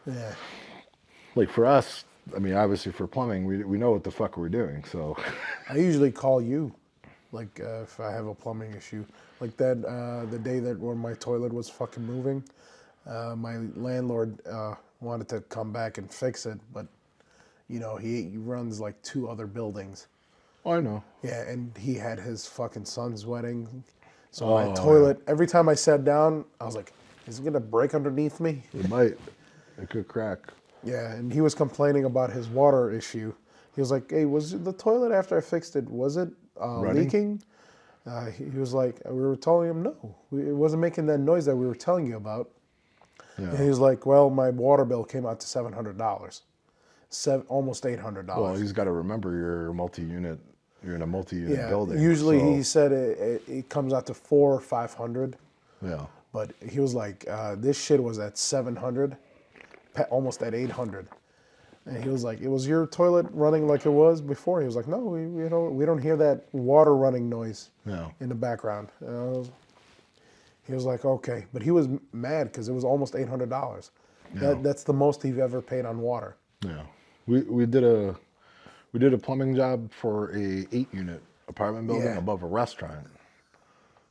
[SPEAKER 3] Yeah.
[SPEAKER 2] Like for us, I mean, obviously for plumbing, we know what the fuck we're doing, so.
[SPEAKER 3] I usually call you, like if I have a plumbing issue. Like that, the day that when my toilet was fucking moving, my landlord wanted to come back and fix it, but he runs like 2 other buildings.
[SPEAKER 2] Oh, I know.
[SPEAKER 3] Yeah, and he had his fucking son's wedding. So my toilet, every time I sat down, I was like, is it gonna break underneath me?
[SPEAKER 2] It might. It could crack.
[SPEAKER 3] Yeah, and he was complaining about his water issue. He was like, hey, was the toilet after I fixed it, was it leaking? He was like, we were telling him, no, it wasn't making that noise that we were telling you about.
[SPEAKER 2] Yeah.
[SPEAKER 3] And he was like, well, my water bill came out to $700, almost $800.
[SPEAKER 2] Well, he's got to remember you're in a multi-unit building.
[SPEAKER 3] Usually
[SPEAKER 2] so.
[SPEAKER 3] he said it comes out to $400 or $500.
[SPEAKER 2] Yeah.
[SPEAKER 3] But he was like, this shit was at 700, almost at 800. And he was like, was your toilet running like it was before? He was like, no, we don't hear that water running noise in the background. He was like, okay. But he was mad because it was almost $800.
[SPEAKER 2] Yeah.
[SPEAKER 3] That's the most you've ever paid on water.
[SPEAKER 2] Yeah. We did a plumbing job for a 8-unit apartment building
[SPEAKER 3] Yeah.
[SPEAKER 2] above a restaurant.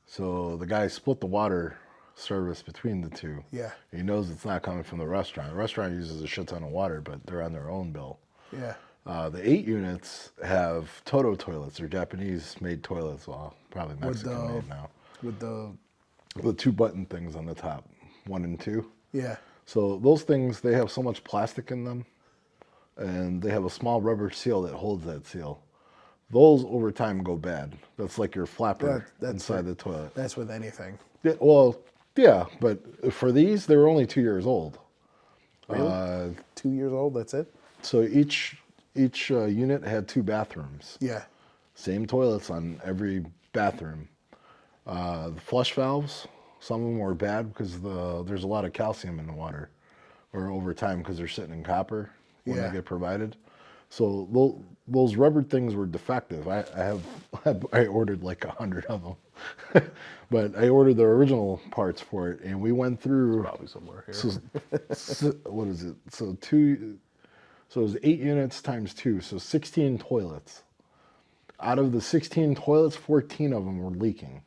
[SPEAKER 2] So the guy split the water service between the two.
[SPEAKER 3] Yeah.
[SPEAKER 2] He knows it's not coming from the restaurant. The restaurant uses a shit ton of water, but they're on their own bill.
[SPEAKER 3] Yeah.
[SPEAKER 2] The 8 units have Toto toilets. They're Japanese-made toilets. Well, probably Mexican-made now.
[SPEAKER 3] With the
[SPEAKER 2] 2 button things on the top, 1 and 2.
[SPEAKER 3] yeah.
[SPEAKER 2] So those things, they have so much plastic in them, and they have a small rubber seal that holds that seal. Those over time go bad. That's like your flapper
[SPEAKER 3] That's
[SPEAKER 2] inside the toilet.
[SPEAKER 3] That's with anything.
[SPEAKER 2] Yeah, well, yeah, but for these, they were only 2 years old.
[SPEAKER 3] Really? 2 years old. That's it.
[SPEAKER 2] So each unit had 2 bathrooms.
[SPEAKER 3] Yeah.
[SPEAKER 2] Same toilets on every bathroom. The flush valves, some of them were bad because there's a lot of calcium in the water, or over time because they're sitting in copper when
[SPEAKER 3] Yeah.
[SPEAKER 2] they get provided. So those rubber things were defective. I ordered like 100 of them, but I ordered the original parts for it, and we went through.
[SPEAKER 3] Probably somewhere here.
[SPEAKER 2] So what is it? So it was 8 units times 2, so 16 toilets. Out of the 16 toilets, 14 of them were leaking.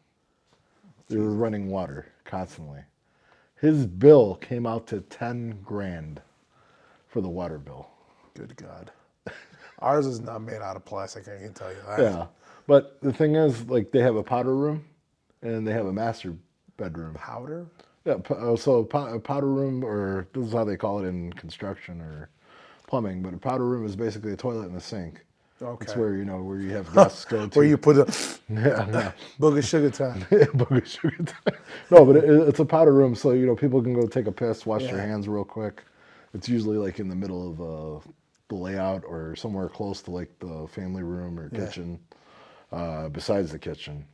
[SPEAKER 2] They were running water constantly. His bill came out to 10 grand for the water bill.
[SPEAKER 3] Good God. Ours is not made out of plastic. I can tell you that.
[SPEAKER 2] Yeah, but the thing is, like, they have a powder room, and they have a master bedroom.
[SPEAKER 3] Powder.
[SPEAKER 2] Yeah, so a powder room, or this is how they call it in construction or plumbing, but a powder room is basically a toilet and a sink.
[SPEAKER 3] Okay.
[SPEAKER 2] It's where you have guests go to.
[SPEAKER 3] Where you put a
[SPEAKER 2] yeah.
[SPEAKER 3] book of sugar time.
[SPEAKER 2] Booger sugar time. No, but it's a powder room, so people can go take a piss, wash their
[SPEAKER 3] Yeah.
[SPEAKER 2] hands real quick. It's usually like in the middle of the layout or somewhere close to like the family room or
[SPEAKER 3] Yeah.
[SPEAKER 2] kitchen, besides the kitchen.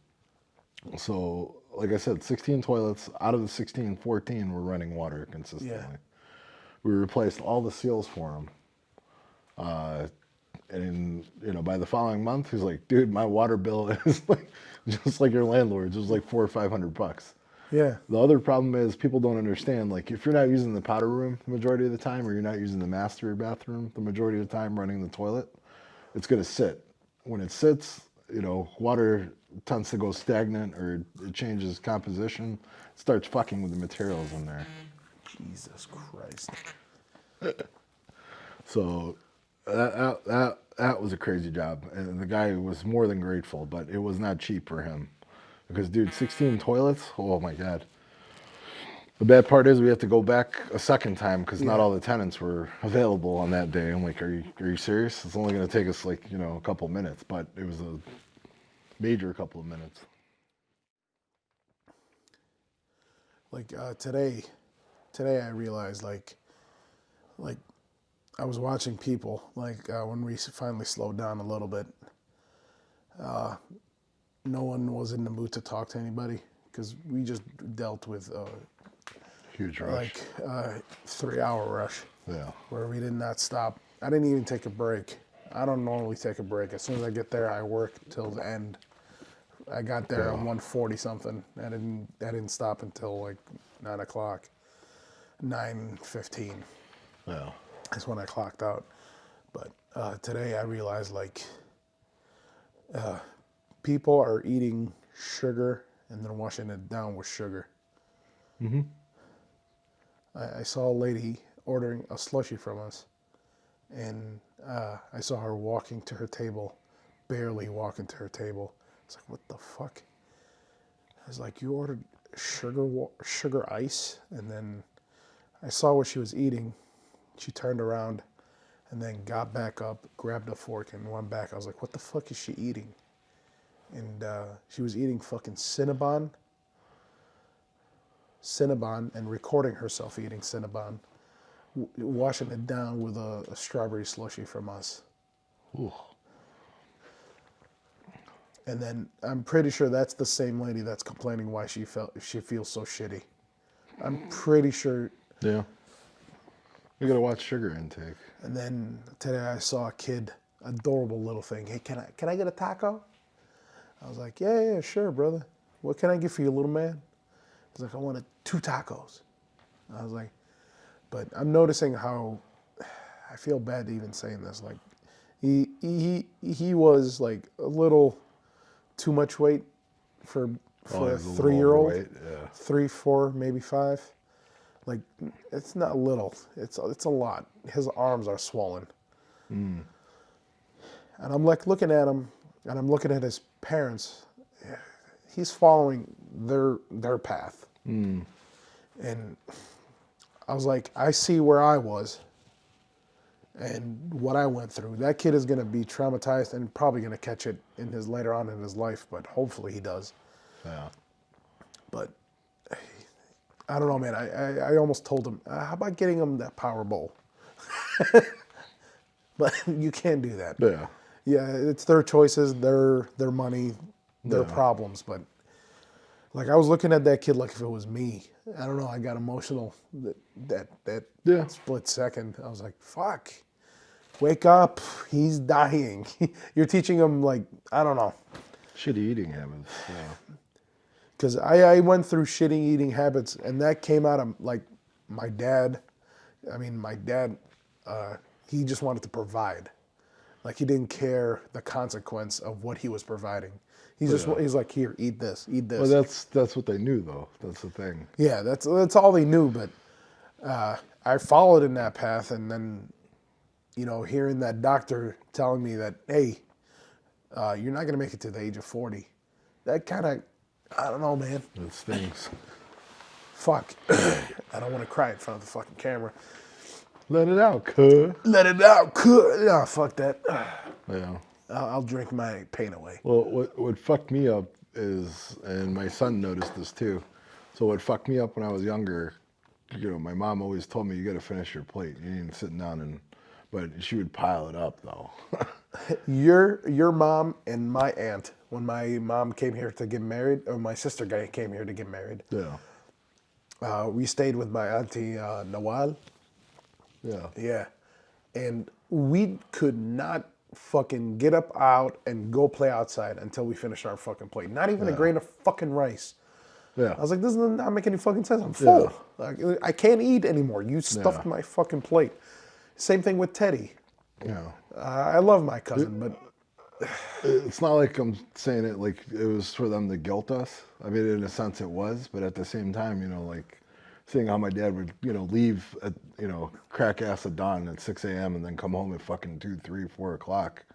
[SPEAKER 2] So, like I said, 16 toilets. Out of the 16, 14 were running water consistently.
[SPEAKER 3] Yeah.
[SPEAKER 2] We replaced all the seals for them. And by the following month, he's like, "Dude, my water bill is like just like your landlord's. It was like $400 or $500."
[SPEAKER 3] Yeah.
[SPEAKER 2] The other problem is people don't understand. Like, if you're not using the powder room the majority of the time, or you're not using the master bathroom the majority of the time, running the toilet, it's gonna sit. When it sits, water tends to go stagnant, or it changes composition. It starts fucking with the materials in there.
[SPEAKER 3] Jesus Christ.
[SPEAKER 2] So that was a crazy job, and the guy was more than grateful, but it was not cheap for him, because, dude, 16 toilets, oh my God. The bad part is we have to go back a second time because not all the tenants were available on that day. I'm like, are you serious? It's only going to take us like a couple minutes, but it was a major couple of minutes.
[SPEAKER 3] Like today I realized like I was watching people when we finally slowed down a little bit. No one was in the mood to talk to anybody because we just dealt with
[SPEAKER 2] Huge rush.
[SPEAKER 3] 3-hour rush.
[SPEAKER 2] Yeah.
[SPEAKER 3] Where we did not stop. I didn't even take a break. I don't normally take a break. As soon as I get there, I work till the end. I got there at 1:40 something. I didn't stop until like 9 o'clock. 9:15.
[SPEAKER 2] Yeah.
[SPEAKER 3] That's when I clocked out. But today I realized people are eating sugar and then washing it down with sugar.
[SPEAKER 2] Mm-hmm.
[SPEAKER 3] I saw a lady ordering a slushie from us, and I saw her walking to her table, barely walking to her table. It's like, what the fuck? I was like, you ordered sugar ice? And then I saw what she was eating. She turned around and then got back up, grabbed a fork, and went back. I was like, what the fuck is she eating? And she was eating fucking Cinnabon and recording herself eating Cinnabon, washing it down with a strawberry slushie from us.
[SPEAKER 2] Ooh.
[SPEAKER 3] And then I'm pretty sure that's the same lady that's complaining why she feels so shitty. I'm pretty sure.
[SPEAKER 2] Yeah. You gotta watch sugar intake.
[SPEAKER 3] And then today I saw a kid, adorable little thing. Hey, can I get a taco? I was like, yeah, sure, brother. What can I get for you, little man? He's like, I wanted 2 tacos. I was like, But I'm noticing how I feel bad even saying this. Like he was like a little too much weight for
[SPEAKER 2] Oh,
[SPEAKER 3] a
[SPEAKER 2] he's a little
[SPEAKER 3] 3-year-old,
[SPEAKER 2] overweight, yeah.
[SPEAKER 3] 3, 4, maybe 5. Like it's not little. It's a lot. His arms are swollen. And I'm like looking at him, and I'm looking at his parents. He's following their path. And I was like, I see where I was and what I went through. That kid is going to be traumatized and probably going to catch it later on in his life, but hopefully he does.
[SPEAKER 2] Yeah.
[SPEAKER 3] But I don't know, man. I almost told him, how about getting him that Powerball? But you can't do that.
[SPEAKER 2] Yeah.
[SPEAKER 3] Yeah, it's their choices, their money, their problems. But like I was looking at that kid like if it was me. I don't know. I got emotional that split second. I was like, "Fuck, wake up! He's dying." You're teaching him like I don't know.
[SPEAKER 2] Shitty eating habits. Yeah.
[SPEAKER 3] Because I went through shitty eating habits, and that came out of like my dad. I mean, my dad, he just wanted to provide. Like he didn't care the consequence of what he was providing. He's like, here, eat this, eat this.
[SPEAKER 2] Well, that's what they knew, though. That's the thing.
[SPEAKER 3] Yeah, that's all they knew. But I followed in that path, and then, hearing that doctor telling me that, hey, you're not gonna make it to the age of 40. That kind of, I don't know, man.
[SPEAKER 2] It stings.
[SPEAKER 3] Fuck. I don't want to cry in front of the fucking camera.
[SPEAKER 2] Let it out, cuh.
[SPEAKER 3] Let it out, could. No, fuck that.
[SPEAKER 2] Yeah.
[SPEAKER 3] I'll drink my pain away.
[SPEAKER 2] Well, what fucked me up is, and my son noticed this too. So what fucked me up when I was younger, my mom always told me you got to finish your plate. You ain't sitting down but she would pile it up though.
[SPEAKER 3] Your mom and my aunt, when my mom came here to get married, or my sister came here to get married.
[SPEAKER 2] Yeah.
[SPEAKER 3] We stayed with my auntie Nawal.
[SPEAKER 2] Yeah.
[SPEAKER 3] Yeah, and we could not fucking get up out and go play outside until we finished our fucking plate. Not even a grain of fucking rice.
[SPEAKER 2] Yeah.
[SPEAKER 3] I was like, this does not make any fucking sense. I'm full.
[SPEAKER 2] Yeah.
[SPEAKER 3] Like, I can't eat anymore. You stuffed my fucking plate. Same thing with Teddy.
[SPEAKER 2] Yeah.
[SPEAKER 3] I love my cousin, but
[SPEAKER 2] It's not like I'm saying it like it was for them to guilt us. I mean, in a sense it was, but at the same time, like seeing how my dad would, leave at, crack ass at dawn at 6 a.m. and then come home at fucking 2, 3, 4 o'clock,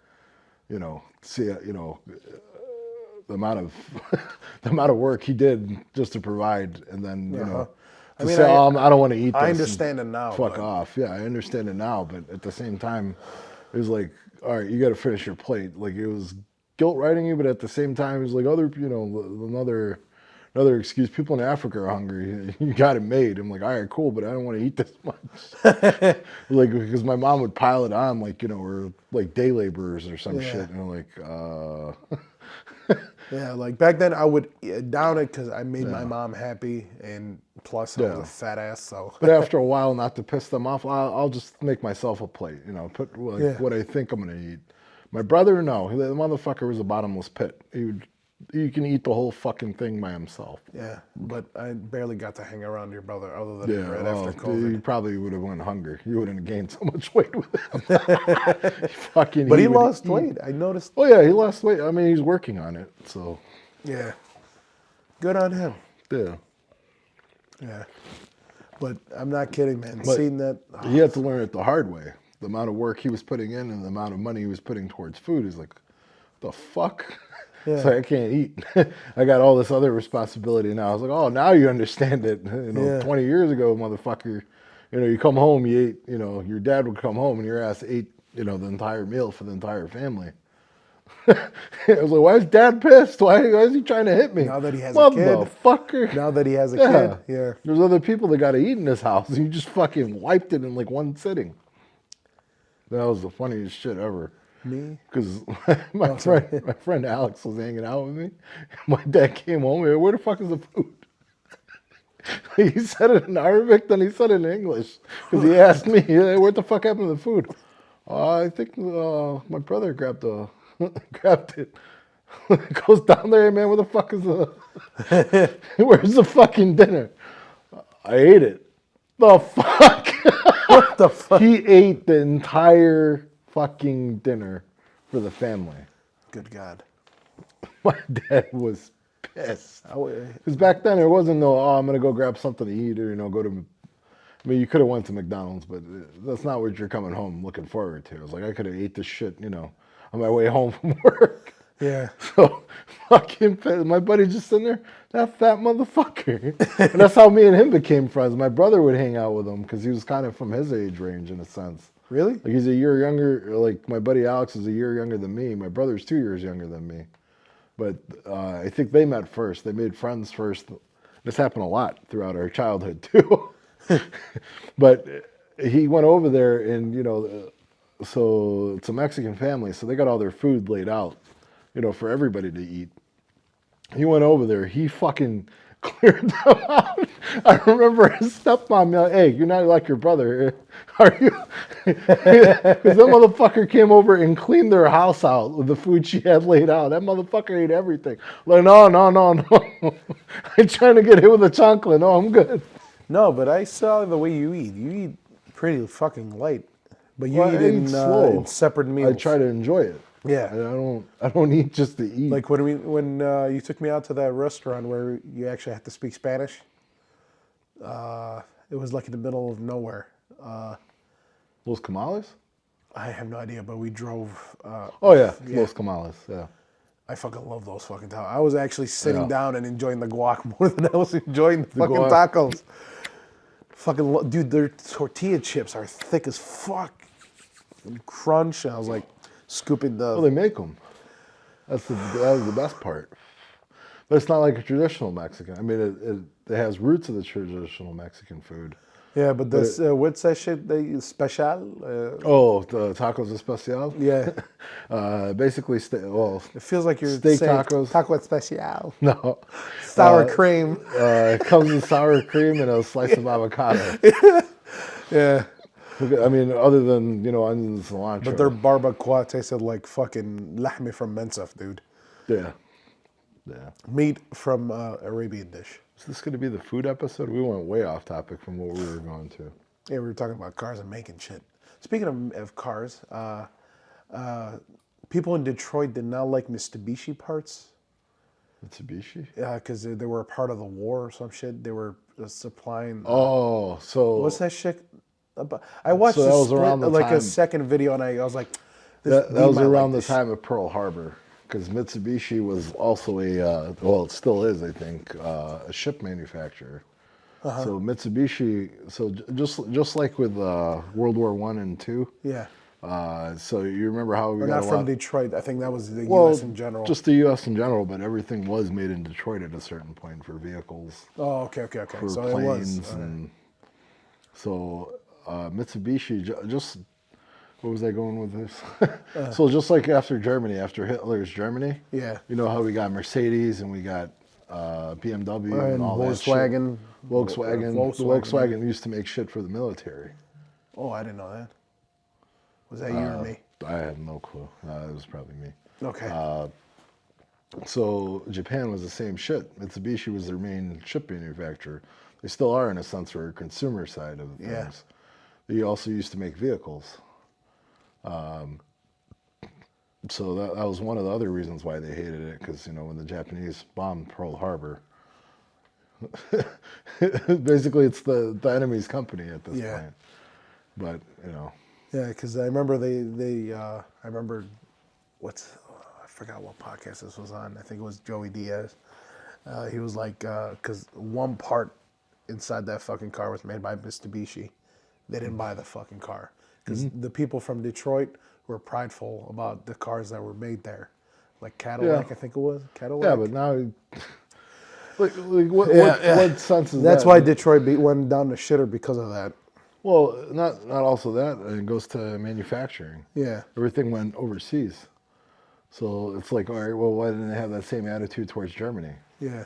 [SPEAKER 2] see, the amount of, the amount of work he did just to provide. And then, I mean, say, I don't want to eat this.
[SPEAKER 3] I understand it now.
[SPEAKER 2] Fuck off. Yeah, I understand it now. But at the same time, it was like, all right, you got to finish your plate. Like it was guilt riding you, but at the same time, it was like another excuse. People in Africa are hungry. You got it made. I'm like, all right, cool, but I don't want to eat this much. Like, because my mom would pile it on, like, we're like day laborers or some shit. And I'm like,
[SPEAKER 3] Yeah, like back then I would down it because I made my mom happy, and plus I was a fat ass, so.
[SPEAKER 2] But after a while, not to piss them off, I'll just make myself a plate, put what I think I'm going to eat. My brother, no, the motherfucker was a bottomless pit. He can eat the whole fucking thing by himself.
[SPEAKER 3] Yeah, but I barely got to hang around your brother other than right after COVID.
[SPEAKER 2] You probably would have went hungry. You wouldn't have gained so much weight with him.
[SPEAKER 3] But he lost weight. I noticed.
[SPEAKER 2] Oh yeah, he lost weight. I mean, he's working on it. So.
[SPEAKER 3] Yeah. Good on him.
[SPEAKER 2] Yeah.
[SPEAKER 3] Yeah. But I'm not kidding, man. Seeing that.
[SPEAKER 2] He had to learn it the hard way. The amount of work he was putting in and the amount of money he was putting towards food is like, the fuck?
[SPEAKER 3] Yeah.
[SPEAKER 2] It's like, I can't eat. I got all this other responsibility now. I was like, oh, now you understand it. 20 years ago, motherfucker, you come home, you ate, your dad would come home and your ass ate, the entire meal for the entire family. I was like, why is dad pissed? Why is he trying to hit me?
[SPEAKER 3] Now that he has a kid.
[SPEAKER 2] Motherfucker.
[SPEAKER 3] Now that he has a kid, yeah.
[SPEAKER 2] There's other people that got to eat in this house. And you just fucking wiped it in like one sitting. That was the funniest shit ever.
[SPEAKER 3] Me?
[SPEAKER 2] Because my friend Alex was hanging out with me. My dad came home. Where the fuck is the food? He said it in Arabic, then he said it in English. Because he asked me, what the fuck happened to the food? I think my brother grabbed it. Goes down there, man, where the fuck is where's the fucking dinner? I ate it. The fuck?
[SPEAKER 3] What the fuck?
[SPEAKER 2] He ate the entire fucking dinner for the family.
[SPEAKER 3] Good God.
[SPEAKER 2] My dad was pissed.
[SPEAKER 3] Oh,
[SPEAKER 2] Because back then there wasn't no, oh, I'm gonna go grab something to eat or go to. I mean, you could have went to McDonald's, but that's not what you're coming home looking forward to. It was like I could have ate this shit, on my way home from work.
[SPEAKER 3] yeah.
[SPEAKER 2] So fucking pissed. My buddy just sitting there, that fat motherfucker. And that's how me and him became friends. My brother would hang out with him because he was kind of from his age range in a sense.
[SPEAKER 3] Really?
[SPEAKER 2] Like he's a year younger. Like my buddy Alex is a year younger than me. My brother's 2 years younger than me. But I think they met first. They made friends first. This happened a lot throughout our childhood too. But he went over there and, so it's a Mexican family. So they got all their food laid out, for everybody to eat. He went over there. He fucking cleared them out. I remember his stepmom yelling, "Hey, you're not like your brother, are you?" Because that motherfucker came over and cleaned their house out with the food she had laid out. That motherfucker ate everything. Like, no. I'm trying to get hit with a chancla. No, I'm good.
[SPEAKER 3] No, but I saw the way you eat. You eat pretty fucking light. But you
[SPEAKER 2] Well,
[SPEAKER 3] eat
[SPEAKER 2] I
[SPEAKER 3] in,
[SPEAKER 2] eat slow.
[SPEAKER 3] In separate meals.
[SPEAKER 2] I try to enjoy it.
[SPEAKER 3] Yeah.
[SPEAKER 2] I don't eat just to eat.
[SPEAKER 3] Like when you took me out to that restaurant where you actually had to speak Spanish, it was like in the middle of nowhere.
[SPEAKER 2] Los Camales?
[SPEAKER 3] I have no idea, but we drove.
[SPEAKER 2] Oh yeah, Los Camales. Yeah.
[SPEAKER 3] I fucking love those fucking tacos. I was actually sitting
[SPEAKER 2] Yeah.
[SPEAKER 3] down and enjoying the guac more than I was enjoying the fucking
[SPEAKER 2] guac.
[SPEAKER 3] tacos. Dude, their tortilla chips are thick as fuck. Crunch. And I was like scooping the.
[SPEAKER 2] Well, they make them. That was the best part. But it's not like a traditional Mexican. I mean, it has roots of the traditional Mexican food.
[SPEAKER 3] Yeah, but this what's that shit? They special.
[SPEAKER 2] The tacos especial.
[SPEAKER 3] Yeah,
[SPEAKER 2] Basically,
[SPEAKER 3] it feels like you're
[SPEAKER 2] steak
[SPEAKER 3] saying
[SPEAKER 2] tacos.
[SPEAKER 3] taco especial.
[SPEAKER 2] No,
[SPEAKER 3] Sour cream.
[SPEAKER 2] it comes with sour cream and a slice of avocado.
[SPEAKER 3] Yeah,
[SPEAKER 2] I mean, other than onions and cilantro.
[SPEAKER 3] but their barbacoa tasted like fucking lahme from Mensaf, dude.
[SPEAKER 2] Yeah.
[SPEAKER 3] Meat from Arabian dish.
[SPEAKER 2] Is this going to be the food episode? We went way off topic from what we were going to.
[SPEAKER 3] Yeah, we were talking about cars and making shit. Speaking of cars, people in Detroit did not like Mitsubishi parts.
[SPEAKER 2] Mitsubishi?
[SPEAKER 3] Yeah, because they were a part of the war or some shit. They were supplying.
[SPEAKER 2] Oh, so
[SPEAKER 3] What's that shit? I watched
[SPEAKER 2] So that was around the
[SPEAKER 3] like
[SPEAKER 2] time-
[SPEAKER 3] a second video, and I was like,
[SPEAKER 2] that
[SPEAKER 3] we
[SPEAKER 2] was
[SPEAKER 3] might
[SPEAKER 2] around
[SPEAKER 3] like
[SPEAKER 2] the time of Pearl Harbor, because Mitsubishi was also it still is, I think, a ship manufacturer. So Mitsubishi, just like with World War I and II.
[SPEAKER 3] Yeah.
[SPEAKER 2] So you remember how we
[SPEAKER 3] Or
[SPEAKER 2] got
[SPEAKER 3] not
[SPEAKER 2] a
[SPEAKER 3] from
[SPEAKER 2] lot.
[SPEAKER 3] Detroit. I think that was the
[SPEAKER 2] Well,
[SPEAKER 3] U.S. in general.
[SPEAKER 2] just the U.S. in general, but everything was made in Detroit at a certain point for vehicles.
[SPEAKER 3] Oh, okay.
[SPEAKER 2] For
[SPEAKER 3] So
[SPEAKER 2] planes
[SPEAKER 3] it was.
[SPEAKER 2] and so Mitsubishi just what was I going with this? So just like after Germany, after Hitler's Germany,
[SPEAKER 3] Yeah.
[SPEAKER 2] you know how we got Mercedes and we got BMW and all
[SPEAKER 3] Volkswagen.
[SPEAKER 2] that shit. Volkswagen. Volkswagen used to make shit for the military.
[SPEAKER 3] Oh, I didn't know that. Was that you or me?
[SPEAKER 2] I have no clue. It was probably me.
[SPEAKER 3] Okay.
[SPEAKER 2] So Japan was the same shit. Mitsubishi was their main ship manufacturer. They still are in a sense for a consumer side of things.
[SPEAKER 3] Yeah.
[SPEAKER 2] They also used to make vehicles. So that was one of the other reasons why they hated it, because when the Japanese bombed Pearl Harbor, basically it's the enemy's company at this point. But
[SPEAKER 3] Yeah, because I remember I remember I forgot what podcast this was on. I think it was Joey Diaz. He was like, because one part inside that fucking car was made by Mitsubishi. They didn't buy the fucking car. Because the people from Detroit were prideful about the cars that were made there. Like Cadillac, I think it was. Cadillac.
[SPEAKER 2] yeah, but now, what sense is that?
[SPEAKER 3] That's why Detroit went down the shitter because of that.
[SPEAKER 2] Well, not also that. It goes to manufacturing.
[SPEAKER 3] Yeah.
[SPEAKER 2] Everything went overseas. So it's like, all right, well, why didn't they have that same attitude towards Germany?
[SPEAKER 3] Yeah.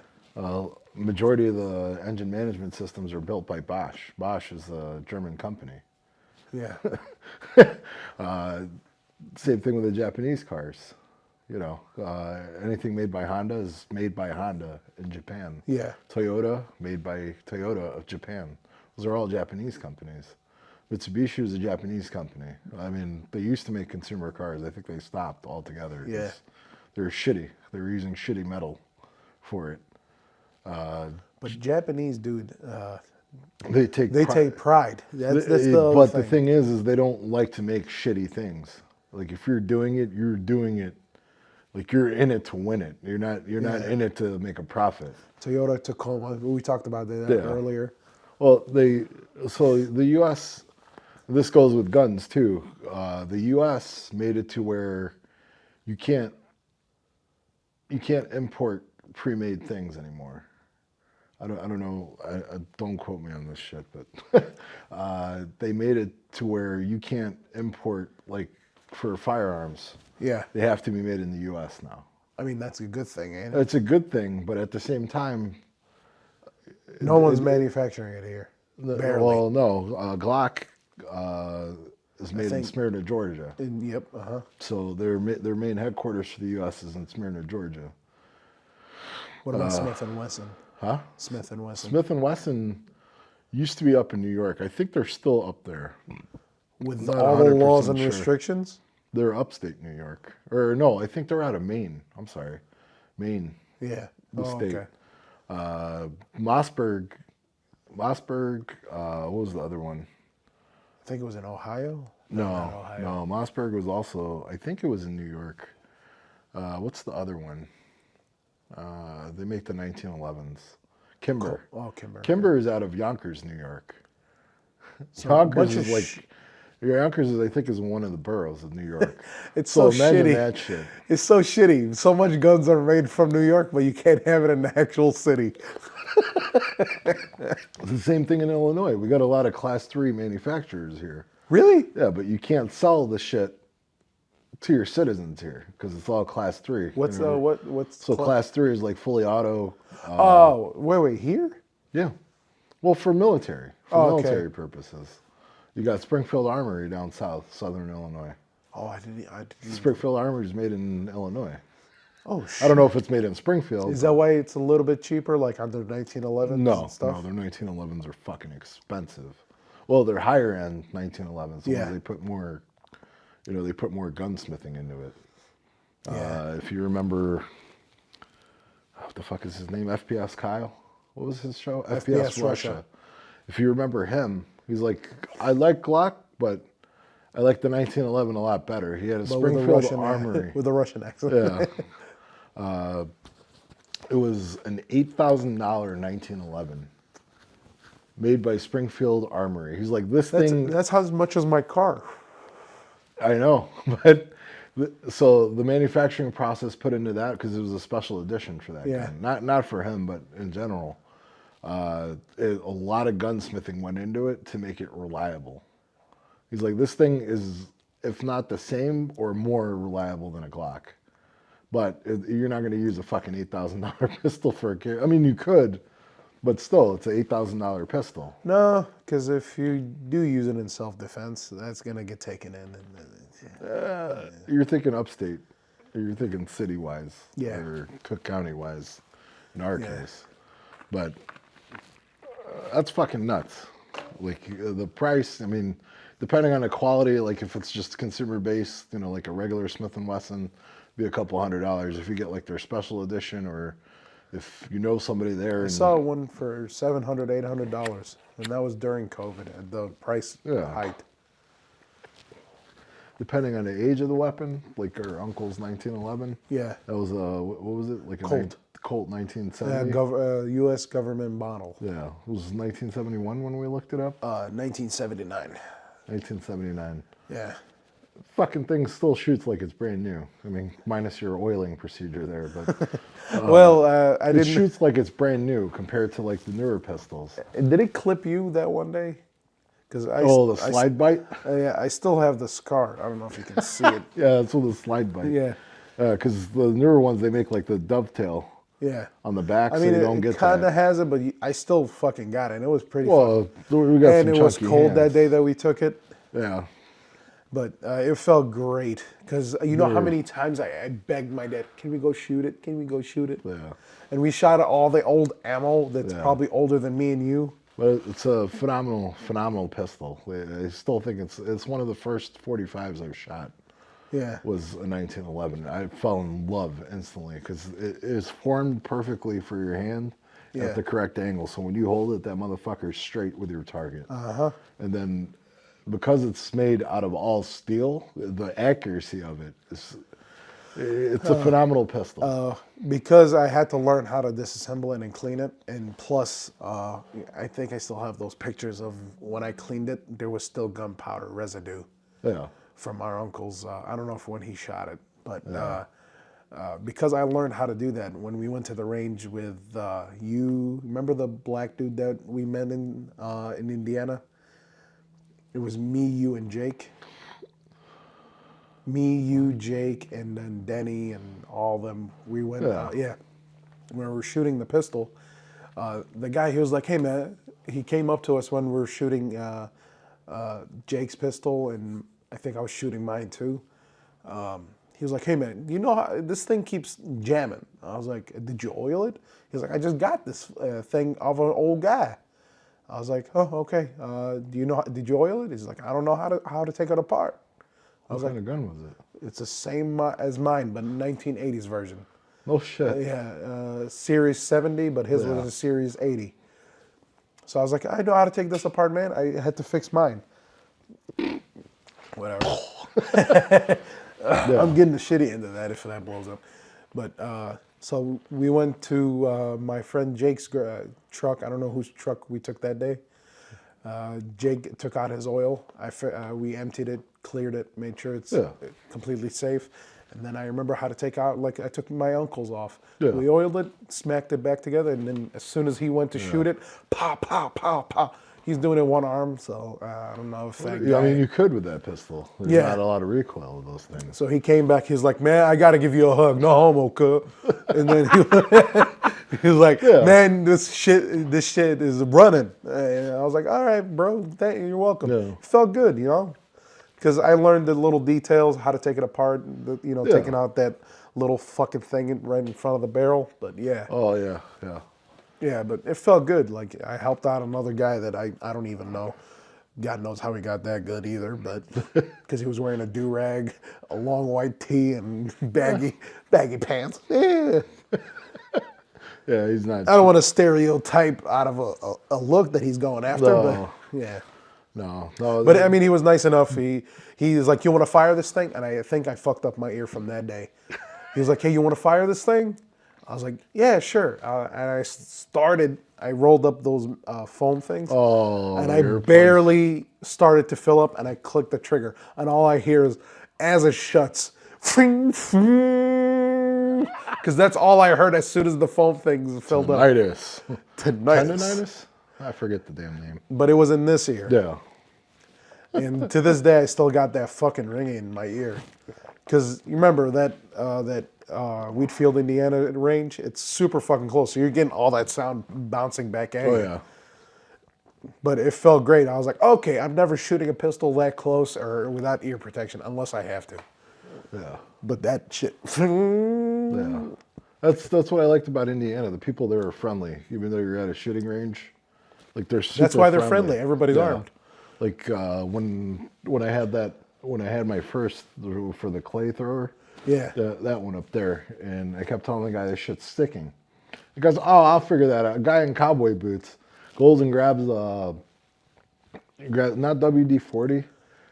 [SPEAKER 2] Majority of the engine management systems are built by Bosch. Bosch is a German company.
[SPEAKER 3] Yeah.
[SPEAKER 2] Same thing with the Japanese cars. Anything made by Honda is made by Honda in Japan.
[SPEAKER 3] Yeah.
[SPEAKER 2] Toyota, made by Toyota of Japan. Those are all Japanese companies. Mitsubishi was a Japanese company. I mean, they used to make consumer cars. I think they stopped altogether.
[SPEAKER 3] Yeah.
[SPEAKER 2] They're shitty. They were using shitty metal for it.
[SPEAKER 3] But Japanese, dude,
[SPEAKER 2] They take
[SPEAKER 3] take pride. That's the other
[SPEAKER 2] but
[SPEAKER 3] thing.
[SPEAKER 2] the thing is they don't like to make shitty things. Like if you're doing it like you're in it to win it. You're not in it to make a profit.
[SPEAKER 3] Toyota Tacoma, we talked about that earlier.
[SPEAKER 2] Well, so the U.S. This goes with guns too. The U.S. made it to where you can't import pre-made things anymore. I don't know. I don't quote me on this shit, but they made it to where you can't import like for firearms.
[SPEAKER 3] Yeah.
[SPEAKER 2] They have to be made in the U.S. now.
[SPEAKER 3] I mean, that's a good thing, ain't it?
[SPEAKER 2] It's a good thing, but at the same time,
[SPEAKER 3] No one's manufacturing it here. Barely.
[SPEAKER 2] well, no. Glock is made in Smyrna, Georgia.
[SPEAKER 3] Yep.
[SPEAKER 2] So their main headquarters for the U.S. is in Smyrna, Georgia.
[SPEAKER 3] What about Smith and Wesson?
[SPEAKER 2] Huh?
[SPEAKER 3] Smith and Wesson.
[SPEAKER 2] Smith and Wesson used to be up in New York. I think they're still up there.
[SPEAKER 3] With
[SPEAKER 2] Not
[SPEAKER 3] all the
[SPEAKER 2] 100%
[SPEAKER 3] laws and
[SPEAKER 2] sure.
[SPEAKER 3] restrictions?
[SPEAKER 2] They're upstate New York. Or no, I think they're out of Maine. I'm sorry. Maine.
[SPEAKER 3] Yeah.
[SPEAKER 2] The state.
[SPEAKER 3] Okay.
[SPEAKER 2] Mossberg, what was the other one?
[SPEAKER 3] I think it was in Ohio?
[SPEAKER 2] No,
[SPEAKER 3] Ohio.
[SPEAKER 2] no. Mossberg was also, I think it was in New York. What's the other one? They make the 1911s. Kimber.
[SPEAKER 3] Oh, Kimber.
[SPEAKER 2] Kimber is out of Yonkers, New York.
[SPEAKER 3] So
[SPEAKER 2] Yonkers is like, Yonkers is, I think, is one of the boroughs of New York.
[SPEAKER 3] It's
[SPEAKER 2] so
[SPEAKER 3] so
[SPEAKER 2] imagine
[SPEAKER 3] shitty.
[SPEAKER 2] that shit.
[SPEAKER 3] It's so shitty. So much guns are made from New York, but you can't have it in the actual city.
[SPEAKER 2] It's the same thing in Illinois. We got a lot of class 3 manufacturers here.
[SPEAKER 3] Really?
[SPEAKER 2] Yeah, but you can't sell the shit to your citizens here because it's all class 3.
[SPEAKER 3] What's
[SPEAKER 2] you know?
[SPEAKER 3] what's
[SPEAKER 2] So class 3 is like fully auto.
[SPEAKER 3] Oh, wait, here?
[SPEAKER 2] Yeah. Well, for military,
[SPEAKER 3] okay.
[SPEAKER 2] military purposes. You got Springfield Armory down south, southern Illinois.
[SPEAKER 3] Oh, I didn't.
[SPEAKER 2] Springfield Armory is made in Illinois.
[SPEAKER 3] Oh, shit.
[SPEAKER 2] I don't know if it's made in Springfield.
[SPEAKER 3] Is that why it's a little bit cheaper, like on their 1911s
[SPEAKER 2] No,
[SPEAKER 3] and stuff?
[SPEAKER 2] no, their 1911s are fucking expensive. Well, they're higher end 1911s.
[SPEAKER 3] Yeah.
[SPEAKER 2] They put more, they put more gunsmithing into it.
[SPEAKER 3] Yeah.
[SPEAKER 2] If you remember, what the fuck is his name? FPS Kyle? What was his show?
[SPEAKER 3] FPS Russia.
[SPEAKER 2] If you remember him, he's like, I like Glock, but I like the 1911 a lot better. He had a Springfield Armory.
[SPEAKER 3] With a Russian accent.
[SPEAKER 2] Yeah. It was an $8,000 1911 made by Springfield Armory. He's like,
[SPEAKER 3] That's how much as my car.
[SPEAKER 2] I know, but so the manufacturing process put into that because it was a special edition for that gun. Not for him, but in general. A lot of gunsmithing went into it to make it reliable. He's like, this thing is, if not the same or more reliable than a Glock. But you're not going to use a fucking $8,000 pistol for a carry. I mean, you could, but still, it's an $8,000 pistol.
[SPEAKER 3] No, because if you do use it in self-defense, that's going to get taken in.
[SPEAKER 2] You're thinking upstate. Or you're thinking city-wise.
[SPEAKER 3] Yeah.
[SPEAKER 2] Or Cook County-wise, in our case. But that's fucking nuts. Like, the price, I mean, depending on the quality, like if it's just consumer-based, like a regular Smith & Wesson, be a couple $100. If you get like their special edition or if you know somebody there.
[SPEAKER 3] I saw one for $700, $800, and that was during COVID at the price height.
[SPEAKER 2] Depending on the age of the weapon, like our uncle's 1911.
[SPEAKER 3] Yeah.
[SPEAKER 2] That was what was it? Like a Colt 1970.
[SPEAKER 3] Yeah, U.S. government model.
[SPEAKER 2] Yeah, it was 1971 when we looked it up.
[SPEAKER 3] 1979.
[SPEAKER 2] 1979.
[SPEAKER 3] Yeah.
[SPEAKER 2] Fucking thing still shoots like it's brand new. I mean, minus your oiling procedure there, but
[SPEAKER 3] it
[SPEAKER 2] shoots like it's brand new compared to like the newer pistols.
[SPEAKER 3] Did it clip you that one day?
[SPEAKER 2] The slide bite?
[SPEAKER 3] Yeah, I still have the scar. I don't know if you can see it.
[SPEAKER 2] Yeah, that's what the slide bite.
[SPEAKER 3] Yeah.
[SPEAKER 2] Because the newer ones, they make like the dovetail.
[SPEAKER 3] Yeah.
[SPEAKER 2] On the back,
[SPEAKER 3] I mean,
[SPEAKER 2] so you don't get that.
[SPEAKER 3] It kind of has it, but I still fucking got it. And it was pretty
[SPEAKER 2] we got some
[SPEAKER 3] and it was cold
[SPEAKER 2] hands.
[SPEAKER 3] that day that we took it.
[SPEAKER 2] Yeah.
[SPEAKER 3] But it felt great because you know how many times I begged my dad, can we go shoot it? Can we go shoot it?
[SPEAKER 2] Yeah.
[SPEAKER 3] And we shot all the old ammo that's probably older than me and you.
[SPEAKER 2] But it's a phenomenal pistol. I still think it's one of the first 45s I've shot.
[SPEAKER 3] Yeah.
[SPEAKER 2] Was a 1911. I fell in love instantly because it is formed perfectly for your hand
[SPEAKER 3] Yeah.
[SPEAKER 2] at the correct angle. So when you hold it, that motherfucker's straight with your target.
[SPEAKER 3] Uh-huh.
[SPEAKER 2] And then because it's made out of all steel, the accuracy of it is it's a phenomenal pistol.
[SPEAKER 3] Because I had to learn how to disassemble it and clean it, and plus, I think I still have those pictures of when I cleaned it. There was still gunpowder residue
[SPEAKER 2] Yeah.
[SPEAKER 3] from our uncle's. I don't know if when he shot it, but because I learned how to do that when we went to the range with you. Remember the black dude that we met in Indiana? It was me, you, and Jake. Me, you, Jake, and then Denny and all of them. We went,
[SPEAKER 2] Yeah.
[SPEAKER 3] when we were shooting the pistol, the guy, he was like, hey man, he came up to us when we were shooting Jake's pistol, and I think I was shooting mine too. He was like, hey man, you know how this thing keeps jamming? I was like, did you oil it? He was like, I just got this thing off an old guy. I was like, oh, okay. Do you know, did you oil it? He's like, I don't know how to take it apart.
[SPEAKER 2] What kind of gun was it?
[SPEAKER 3] It's the same as mine, but 1980s version.
[SPEAKER 2] No shit.
[SPEAKER 3] Yeah, Series 70, but his was a Series 80. So I was like, I know how to take this apart, man. I had to fix mine. Whatever. I'm getting the shitty end of that if that blows up. But so we went to my friend Jake's truck. I don't know whose truck we took that day. Jake took out his oil. We emptied it, cleared it, made sure it's completely safe. And then I remember how to take out, like I took my uncle's off.
[SPEAKER 2] Yeah.
[SPEAKER 3] We oiled it, smacked it back together, and then as soon as he went to shoot it, pow, pow, pow, pow. He's doing it one arm, so I don't know if that guy...
[SPEAKER 2] I mean, you could with that pistol. There's not a lot of recoil with those things.
[SPEAKER 3] So he came back, he's like, man, I got to give you a hug. No homo, cuz. And then he was like, man, this shit is running. And I was like, all right, bro, you're welcome.
[SPEAKER 2] Yeah.
[SPEAKER 3] It felt good, you know? Because I learned the little details, how to take it apart, taking out that little fucking thing right in front of the barrel. But yeah.
[SPEAKER 2] Oh, yeah, yeah.
[SPEAKER 3] Yeah, but it felt good. Like, I helped out another guy that I don't even know. God knows how he got that good either, but because he was wearing a do-rag, a long white tee, and baggy pants. Yeah.
[SPEAKER 2] Yeah, he's not...
[SPEAKER 3] I don't want to stereotype out of a look that he's going after, but yeah.
[SPEAKER 2] No.
[SPEAKER 3] But I mean, he was nice enough. He was like, you want to fire this thing? And I think I fucked up my ear from that day. He was like, hey, you want to fire this thing? I was like, yeah, sure. And I rolled up those foam things.
[SPEAKER 2] Oh,
[SPEAKER 3] and I barely started to fill up, and I clicked the trigger. And all I hear is, as it shuts, because that's all I heard as soon as the foam things filled up.
[SPEAKER 2] Tinnitus? I forget the damn name.
[SPEAKER 3] But it was in this ear.
[SPEAKER 2] Yeah.
[SPEAKER 3] And to this day, I still got that fucking ringing in my ear. Because you remember that Wheatfield, Indiana range? It's super fucking close. So you're getting all that sound bouncing back at you.
[SPEAKER 2] Oh, yeah.
[SPEAKER 3] But it felt great. I was like, okay, I'm never shooting a pistol that close or without ear protection unless I have to.
[SPEAKER 2] Yeah.
[SPEAKER 3] But that shit.
[SPEAKER 2] Yeah. That's what I liked about Indiana. The people there are friendly, even though you're at a shooting range. Like they're super
[SPEAKER 3] That's why they're friendly. Everybody's armed.
[SPEAKER 2] Like when I had my first for the clay thrower.
[SPEAKER 3] Yeah.
[SPEAKER 2] That one up there, and I kept telling the guy this shit's sticking. He goes, "Oh, I'll figure that out." A guy in cowboy boots goes and grabs not WD-40.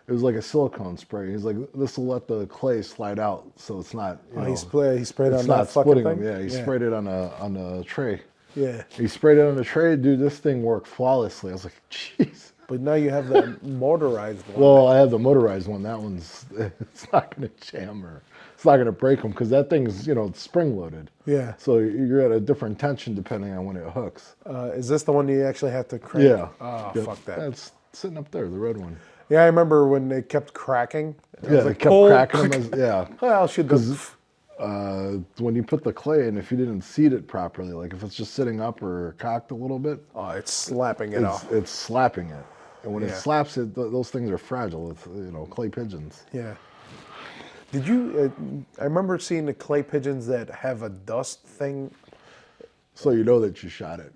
[SPEAKER 2] It was like a silicone spray. He's like, "This will let the clay slide out, so it's not."
[SPEAKER 3] He sprayed on that fucking
[SPEAKER 2] splitting
[SPEAKER 3] thing.
[SPEAKER 2] them. Yeah, he sprayed it on a tray.
[SPEAKER 3] Yeah.
[SPEAKER 2] He sprayed it on the tray, dude. This thing worked flawlessly. I was like, "Jeez."
[SPEAKER 3] But now you have the motorized one.
[SPEAKER 2] Well, I have the motorized one. That one's it's not going to jam or it's not going to break them because that thing's it's spring loaded.
[SPEAKER 3] Yeah.
[SPEAKER 2] So you're at a different tension depending on when it hooks.
[SPEAKER 3] Is this the one you actually have to crank?
[SPEAKER 2] Yeah.
[SPEAKER 3] Oh,
[SPEAKER 2] Yep.
[SPEAKER 3] fuck that.
[SPEAKER 2] That's sitting up there, the red one.
[SPEAKER 3] Yeah, I remember when they kept cracking.
[SPEAKER 2] Yeah, they kept cracking them. Yeah.
[SPEAKER 3] Well, because
[SPEAKER 2] when you put the clay in, if you didn't seed it properly, like if it's just sitting up or cocked a little bit,
[SPEAKER 3] it's slapping it off.
[SPEAKER 2] It's slapping it. And when it slaps it, those things are fragile. It's, clay pigeons.
[SPEAKER 3] Yeah. Did you, I remember seeing the clay pigeons that have a dust thing.
[SPEAKER 2] So you know that you shot it.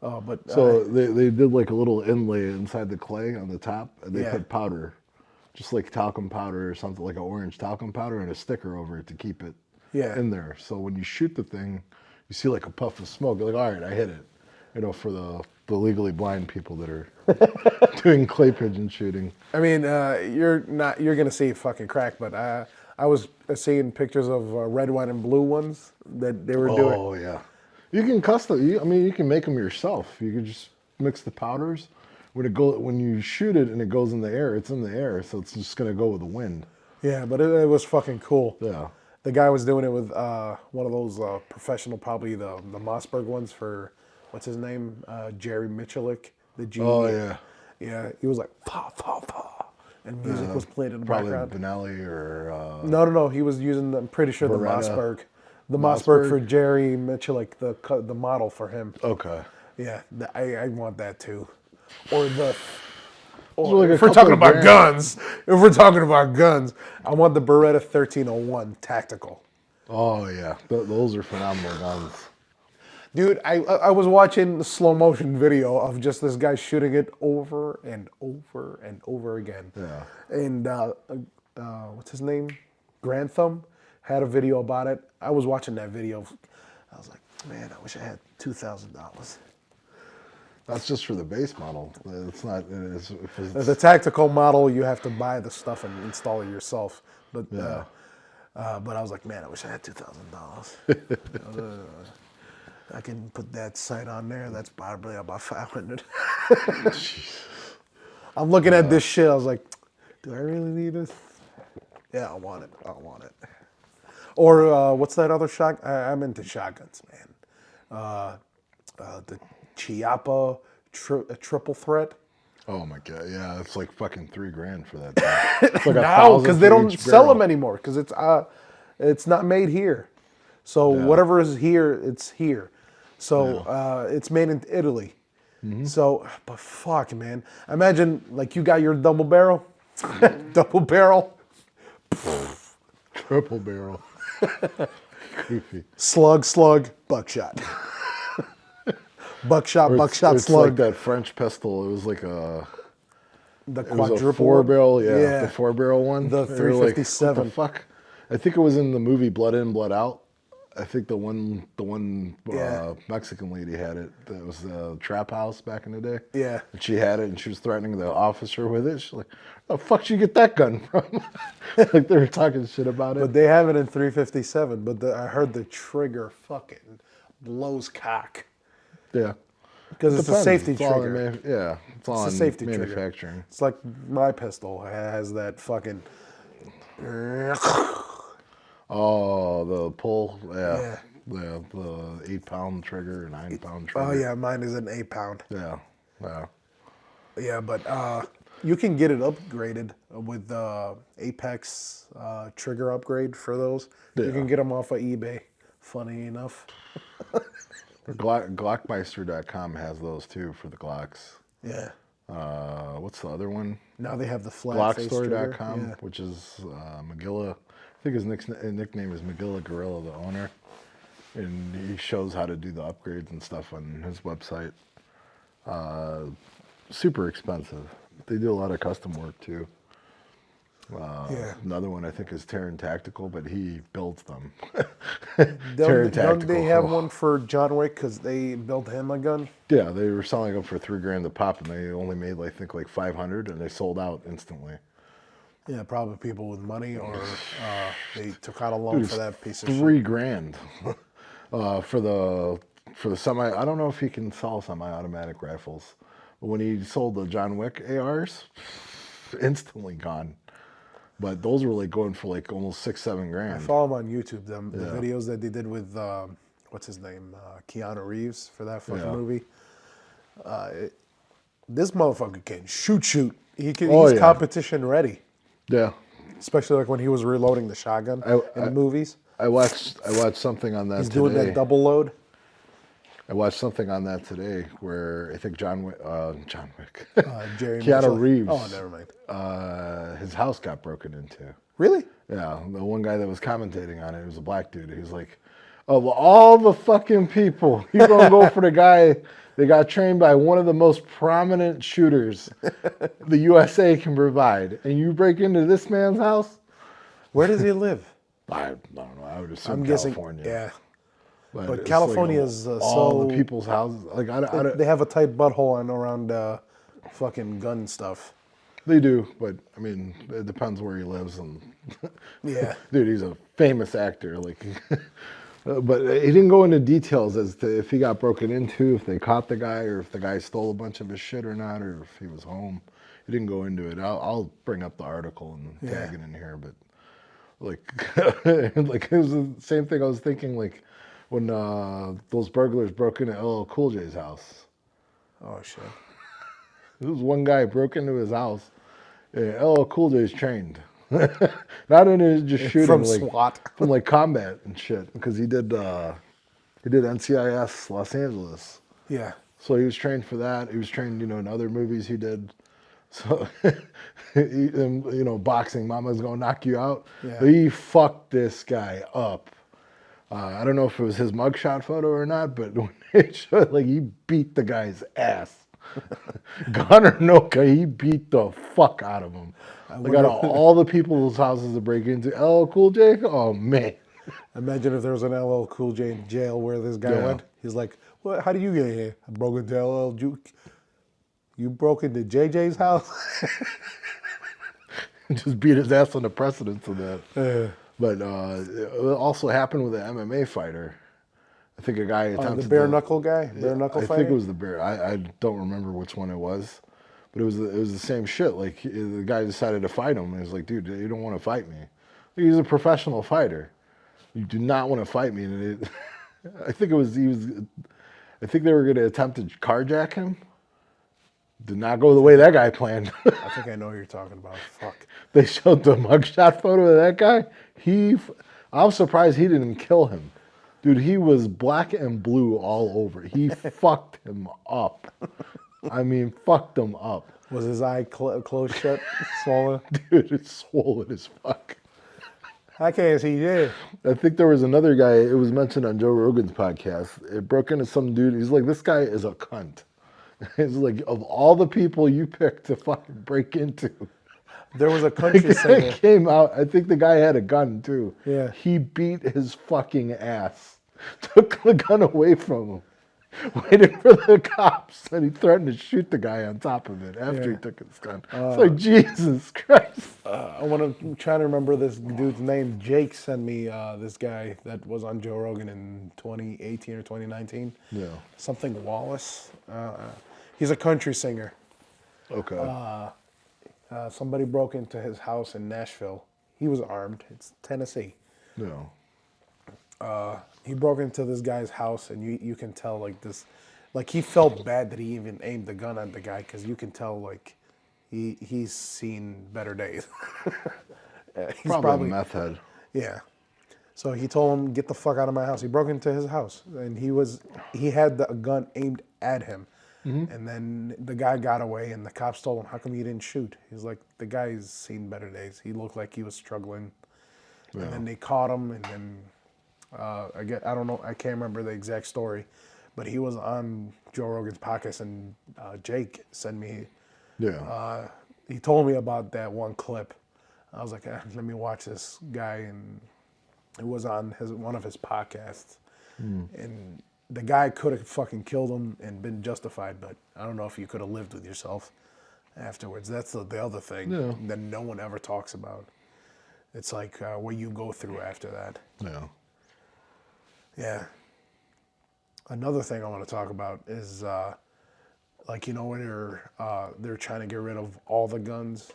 [SPEAKER 3] But
[SPEAKER 2] So they did like a little inlay inside the clay on the top, and they
[SPEAKER 3] Yeah.
[SPEAKER 2] put powder, just like talcum powder or something, like an orange talcum powder, and a sticker over it to keep it
[SPEAKER 3] Yeah.
[SPEAKER 2] in there. So when you shoot the thing, you see like a puff of smoke. You're like, all right, I hit it. You know, for the legally blind people that are doing clay pigeon shooting.
[SPEAKER 3] I mean, you're gonna see fucking crack, but I was seeing pictures of red, white, and blue ones that they were doing.
[SPEAKER 2] Oh yeah, you can custom. I mean, you can make them yourself. You can just mix the powders. When you shoot it and it goes in the air, it's in the air, so it's just gonna go with the wind.
[SPEAKER 3] Yeah, but it was fucking cool.
[SPEAKER 2] Yeah.
[SPEAKER 3] The guy was doing it with one of those professional, probably the Mossberg ones for, what's his name? Jerry Michalik, the G.
[SPEAKER 2] Oh yeah.
[SPEAKER 3] Yeah, he was like, fa, fa, fa. And music was played in the
[SPEAKER 2] Probably
[SPEAKER 3] background.
[SPEAKER 2] Benelli or
[SPEAKER 3] No. He was using, I'm pretty sure, the
[SPEAKER 2] Beretta.
[SPEAKER 3] Mossberg. The
[SPEAKER 2] Mossberg?
[SPEAKER 3] Mossberg for Jerry Michalik, the model for him.
[SPEAKER 2] okay.
[SPEAKER 3] Yeah, I want that too. Or the.
[SPEAKER 2] Those are like a
[SPEAKER 3] If we're
[SPEAKER 2] couple
[SPEAKER 3] talking
[SPEAKER 2] of
[SPEAKER 3] about
[SPEAKER 2] grand.
[SPEAKER 3] guns, I want the Beretta 1301 tactical.
[SPEAKER 2] Oh yeah, those are phenomenal guns.
[SPEAKER 3] Dude, I was watching the slow motion video of just this guy shooting it over and over and over again.
[SPEAKER 2] Yeah.
[SPEAKER 3] And what's his name? Grantham had a video about it. I was watching that video. I was like, man, I wish I had $2,000.
[SPEAKER 2] That's just for the base model. It's not.
[SPEAKER 3] The tactical model, you have to buy the stuff and install it yourself. But
[SPEAKER 2] Yeah.
[SPEAKER 3] but I was like, man, I wish I had $2,000. I can put that sight on there. That's probably about 500. I'm looking at this shit. I was like, do I really need this? Yeah, I want it. Or what's that other shot? I'm into shotguns, man. The Chiappa triple threat.
[SPEAKER 2] Oh my god, yeah, it's like fucking $3,000 for that thing. It's like
[SPEAKER 3] No,
[SPEAKER 2] $1,000
[SPEAKER 3] because they
[SPEAKER 2] for
[SPEAKER 3] don't
[SPEAKER 2] each
[SPEAKER 3] sell
[SPEAKER 2] barrel.
[SPEAKER 3] them anymore. Because it's not made here. So whatever is here, it's here. So it's made in Italy. So, but fuck, man. Imagine like you got your double barrel,
[SPEAKER 2] Triple barrel. Creepy.
[SPEAKER 3] slug, buckshot. buckshot,
[SPEAKER 2] It's
[SPEAKER 3] slug.
[SPEAKER 2] like that French pistol. It was like
[SPEAKER 3] The
[SPEAKER 2] it was
[SPEAKER 3] quadruple
[SPEAKER 2] a 4-barrel,
[SPEAKER 3] Yeah.
[SPEAKER 2] the 4-barrel one.
[SPEAKER 3] The
[SPEAKER 2] They were like,
[SPEAKER 3] 357.
[SPEAKER 2] what the fuck? I think it was in the movie Blood In, Blood Out. I think the one
[SPEAKER 3] Yeah.
[SPEAKER 2] Mexican lady had it. That was the trap house back in the day.
[SPEAKER 3] Yeah.
[SPEAKER 2] And she had it, and she was threatening the officer with it. She's like, "The fuck did you get that gun from?" Like they were talking shit about it.
[SPEAKER 3] But they have it in 357. But I heard the trigger fucking blows cock
[SPEAKER 2] Yeah.
[SPEAKER 3] because it's a
[SPEAKER 2] Depends.
[SPEAKER 3] safety
[SPEAKER 2] It's all in
[SPEAKER 3] trigger.
[SPEAKER 2] yeah, it's all
[SPEAKER 3] It's a
[SPEAKER 2] in
[SPEAKER 3] safety trigger.
[SPEAKER 2] manufacturing.
[SPEAKER 3] It's like my pistol has that fucking.
[SPEAKER 2] Oh, the pull,
[SPEAKER 3] Yeah.
[SPEAKER 2] the 8-pound trigger, 9-pound trigger.
[SPEAKER 3] Oh yeah, mine is an 8-pound.
[SPEAKER 2] Yeah, yeah.
[SPEAKER 3] Yeah, but you can get it upgraded with the Apex trigger upgrade for those. You
[SPEAKER 2] Yeah.
[SPEAKER 3] can get them off of eBay. Funny enough.
[SPEAKER 2] Glockmeister.com has those too for the Glocks.
[SPEAKER 3] Yeah.
[SPEAKER 2] What's the other one?
[SPEAKER 3] Now they have the flat face trigger.
[SPEAKER 2] Glockstore.com,
[SPEAKER 3] Yeah.
[SPEAKER 2] which is Magilla. I think his nickname is Magilla Gorilla, the owner. And he shows how to do the upgrades and stuff on his website. Super expensive. They do a lot of custom work too.
[SPEAKER 3] Yeah.
[SPEAKER 2] Another one I think is Terran Tactical, but he builds them.
[SPEAKER 3] Don't they have one for John Wick because they built him a gun?
[SPEAKER 2] Yeah, they were selling them for $3,000 a pop, and they only made I think like 500, and they sold out instantly.
[SPEAKER 3] Yeah, probably people with money, or they took out a loan for that piece of shit.
[SPEAKER 2] $3,000 for the semi. I don't know if he can sell semi-automatic rifles, but when he sold the John Wick ARs, instantly gone. But those were like going for like almost $6-7
[SPEAKER 3] I
[SPEAKER 2] grand.
[SPEAKER 3] follow him on YouTube. The videos that they did with what's his name, Keanu Reeves for that fucking
[SPEAKER 2] Yeah.
[SPEAKER 3] movie. This motherfucker can shoot. He's
[SPEAKER 2] yeah.
[SPEAKER 3] competition ready.
[SPEAKER 2] Yeah,
[SPEAKER 3] Especially like when he was reloading the shotgun in the movies.
[SPEAKER 2] I watched something on that
[SPEAKER 3] He's
[SPEAKER 2] today.
[SPEAKER 3] doing that double load.
[SPEAKER 2] I watched something on that today where I think John Wick,
[SPEAKER 3] Jerry
[SPEAKER 2] Keanu
[SPEAKER 3] Mitchell.
[SPEAKER 2] Reeves.
[SPEAKER 3] Oh, never mind.
[SPEAKER 2] His house got broken into.
[SPEAKER 3] Really?
[SPEAKER 2] Yeah, the one guy that was commentating on it was a black dude. He was like, "Of all the fucking people, you gonna go for the guy They got trained by one of the most prominent shooters the USA can provide. And you break into this man's house?
[SPEAKER 3] Where does he live?
[SPEAKER 2] I don't know. I would assume
[SPEAKER 3] I'm guessing,
[SPEAKER 2] California.
[SPEAKER 3] yeah. But
[SPEAKER 2] it's
[SPEAKER 3] California
[SPEAKER 2] like
[SPEAKER 3] is
[SPEAKER 2] all
[SPEAKER 3] so...
[SPEAKER 2] the people's houses. Like
[SPEAKER 3] They have a tight butthole on around fucking gun stuff.
[SPEAKER 2] They do, but I mean, it depends where he lives. And
[SPEAKER 3] Yeah.
[SPEAKER 2] dude, he's a famous actor. Like, but he didn't go into details as to if he got broken into, if they caught the guy, or if the guy stole a bunch of his shit or not, or if he was home. He didn't go into it. I'll bring up the article and tag it in here, but like, like it was the same thing I was thinking. Like when those burglars broke into LL Cool J's house.
[SPEAKER 3] Oh, shit.
[SPEAKER 2] There was one guy broke into his house. Yeah, LL Cool J's trained. Not into just shooting
[SPEAKER 3] From
[SPEAKER 2] like
[SPEAKER 3] SWAT.
[SPEAKER 2] from like combat and shit, because he did NCIS Los Angeles.
[SPEAKER 3] Yeah.
[SPEAKER 2] So he was trained for that. He was trained, in other movies he did. So, boxing, Mama's gonna knock you out.
[SPEAKER 3] Yeah.
[SPEAKER 2] But he fucked this guy up. I don't know if it was his mugshot photo or not, but when it showed, like, he beat the guy's ass. Gun or no gun, he beat the fuck out of him. Like, out of all the people's houses to break into, LL Cool J, oh man.
[SPEAKER 3] Imagine if there was an LL Cool J in jail where this guy went. He's like, "What? How do you get here? I broke into LL Juke. You broke into JJ's house?"
[SPEAKER 2] Just beat his ass on the precedence of that. But it also happened with an MMA fighter. I think a guy attempted
[SPEAKER 3] the bare knuckle guy, bare knuckle fighter.
[SPEAKER 2] I think it was the bare. I don't remember which one it was, but it was the same shit. Like the guy decided to fight him, and he was like, "Dude, you don't want to fight me." He's a professional fighter. You do not want to fight me. And I think I think they were going to attempt to carjack him. Did not go the way that guy planned.
[SPEAKER 3] I think I know what you're talking about. Fuck.
[SPEAKER 2] They showed the mugshot photo of that guy. I'm surprised he didn't kill him. Dude, he was black and blue all over. He fucked him up. I mean, fucked him up.
[SPEAKER 3] Was his eye closed shut, swollen?
[SPEAKER 2] Dude, it's swollen as fuck.
[SPEAKER 3] I can't see shit.
[SPEAKER 2] I think there was another guy, it was mentioned on Joe Rogan's podcast. It broke into some dude. He's like, this guy is a cunt. It's like, of all the people you picked to fucking break into.
[SPEAKER 3] There was a country singer.
[SPEAKER 2] It came out, I think the guy had a gun too.
[SPEAKER 3] Yeah.
[SPEAKER 2] He beat his fucking ass. Took the gun away from him. Waited for the cops, and he threatened to shoot the guy on top of it after he took his gun. It's like, Jesus Christ.
[SPEAKER 3] I'm trying to remember this dude's name. Jake sent me this guy that was on Joe Rogan in 2018 or 2019.
[SPEAKER 2] Yeah.
[SPEAKER 3] Something Wallace. He's a country singer.
[SPEAKER 2] Okay.
[SPEAKER 3] Somebody broke into his house in Nashville. He was armed. It's Tennessee.
[SPEAKER 2] No.
[SPEAKER 3] He broke into this guy's house, and you can tell, like, this, like, he felt bad that he even aimed the gun at the guy, because you can tell, like, he's seen better days. He's
[SPEAKER 2] probably a meth head.
[SPEAKER 3] Yeah. So he told him, "Get the fuck out of my house." He broke into his house, and he had the gun aimed at him. Mm-hmm. And then the guy got away, and the cops told him, "How come you didn't shoot?" He's like, "The guy's seen better days. He looked like he was struggling." Yeah. And then they caught him, and then I don't know, I can't remember the exact story, but he was on Joe Rogan's podcast, and Jake sent me.
[SPEAKER 2] Yeah.
[SPEAKER 3] He told me about that one clip. I was like, let me watch this guy, and it was on one of his podcasts, and the guy could have fucking killed him and been justified, but I don't know if you could have lived with yourself afterwards. That's the other thing that no one ever talks about. It's like what you go through after that.
[SPEAKER 2] Yeah.
[SPEAKER 3] Yeah. Another thing I want to talk about is, like, when they're trying to get rid of all the guns,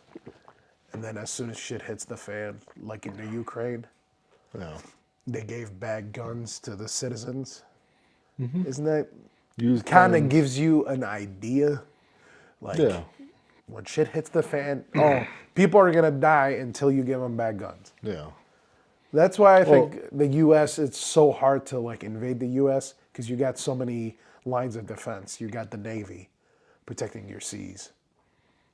[SPEAKER 3] and then as soon as shit hits the fan, like in the Ukraine, they gave back guns to the citizens. Mm-hmm. Isn't that kind of gives you an idea? Like, when shit hits the fan, people are going to die until you give them back guns.
[SPEAKER 2] Yeah.
[SPEAKER 3] That's why I think the U.S., it's so hard to, like, invade the U.S., because you got so many lines of defense. You got the Navy protecting your seas.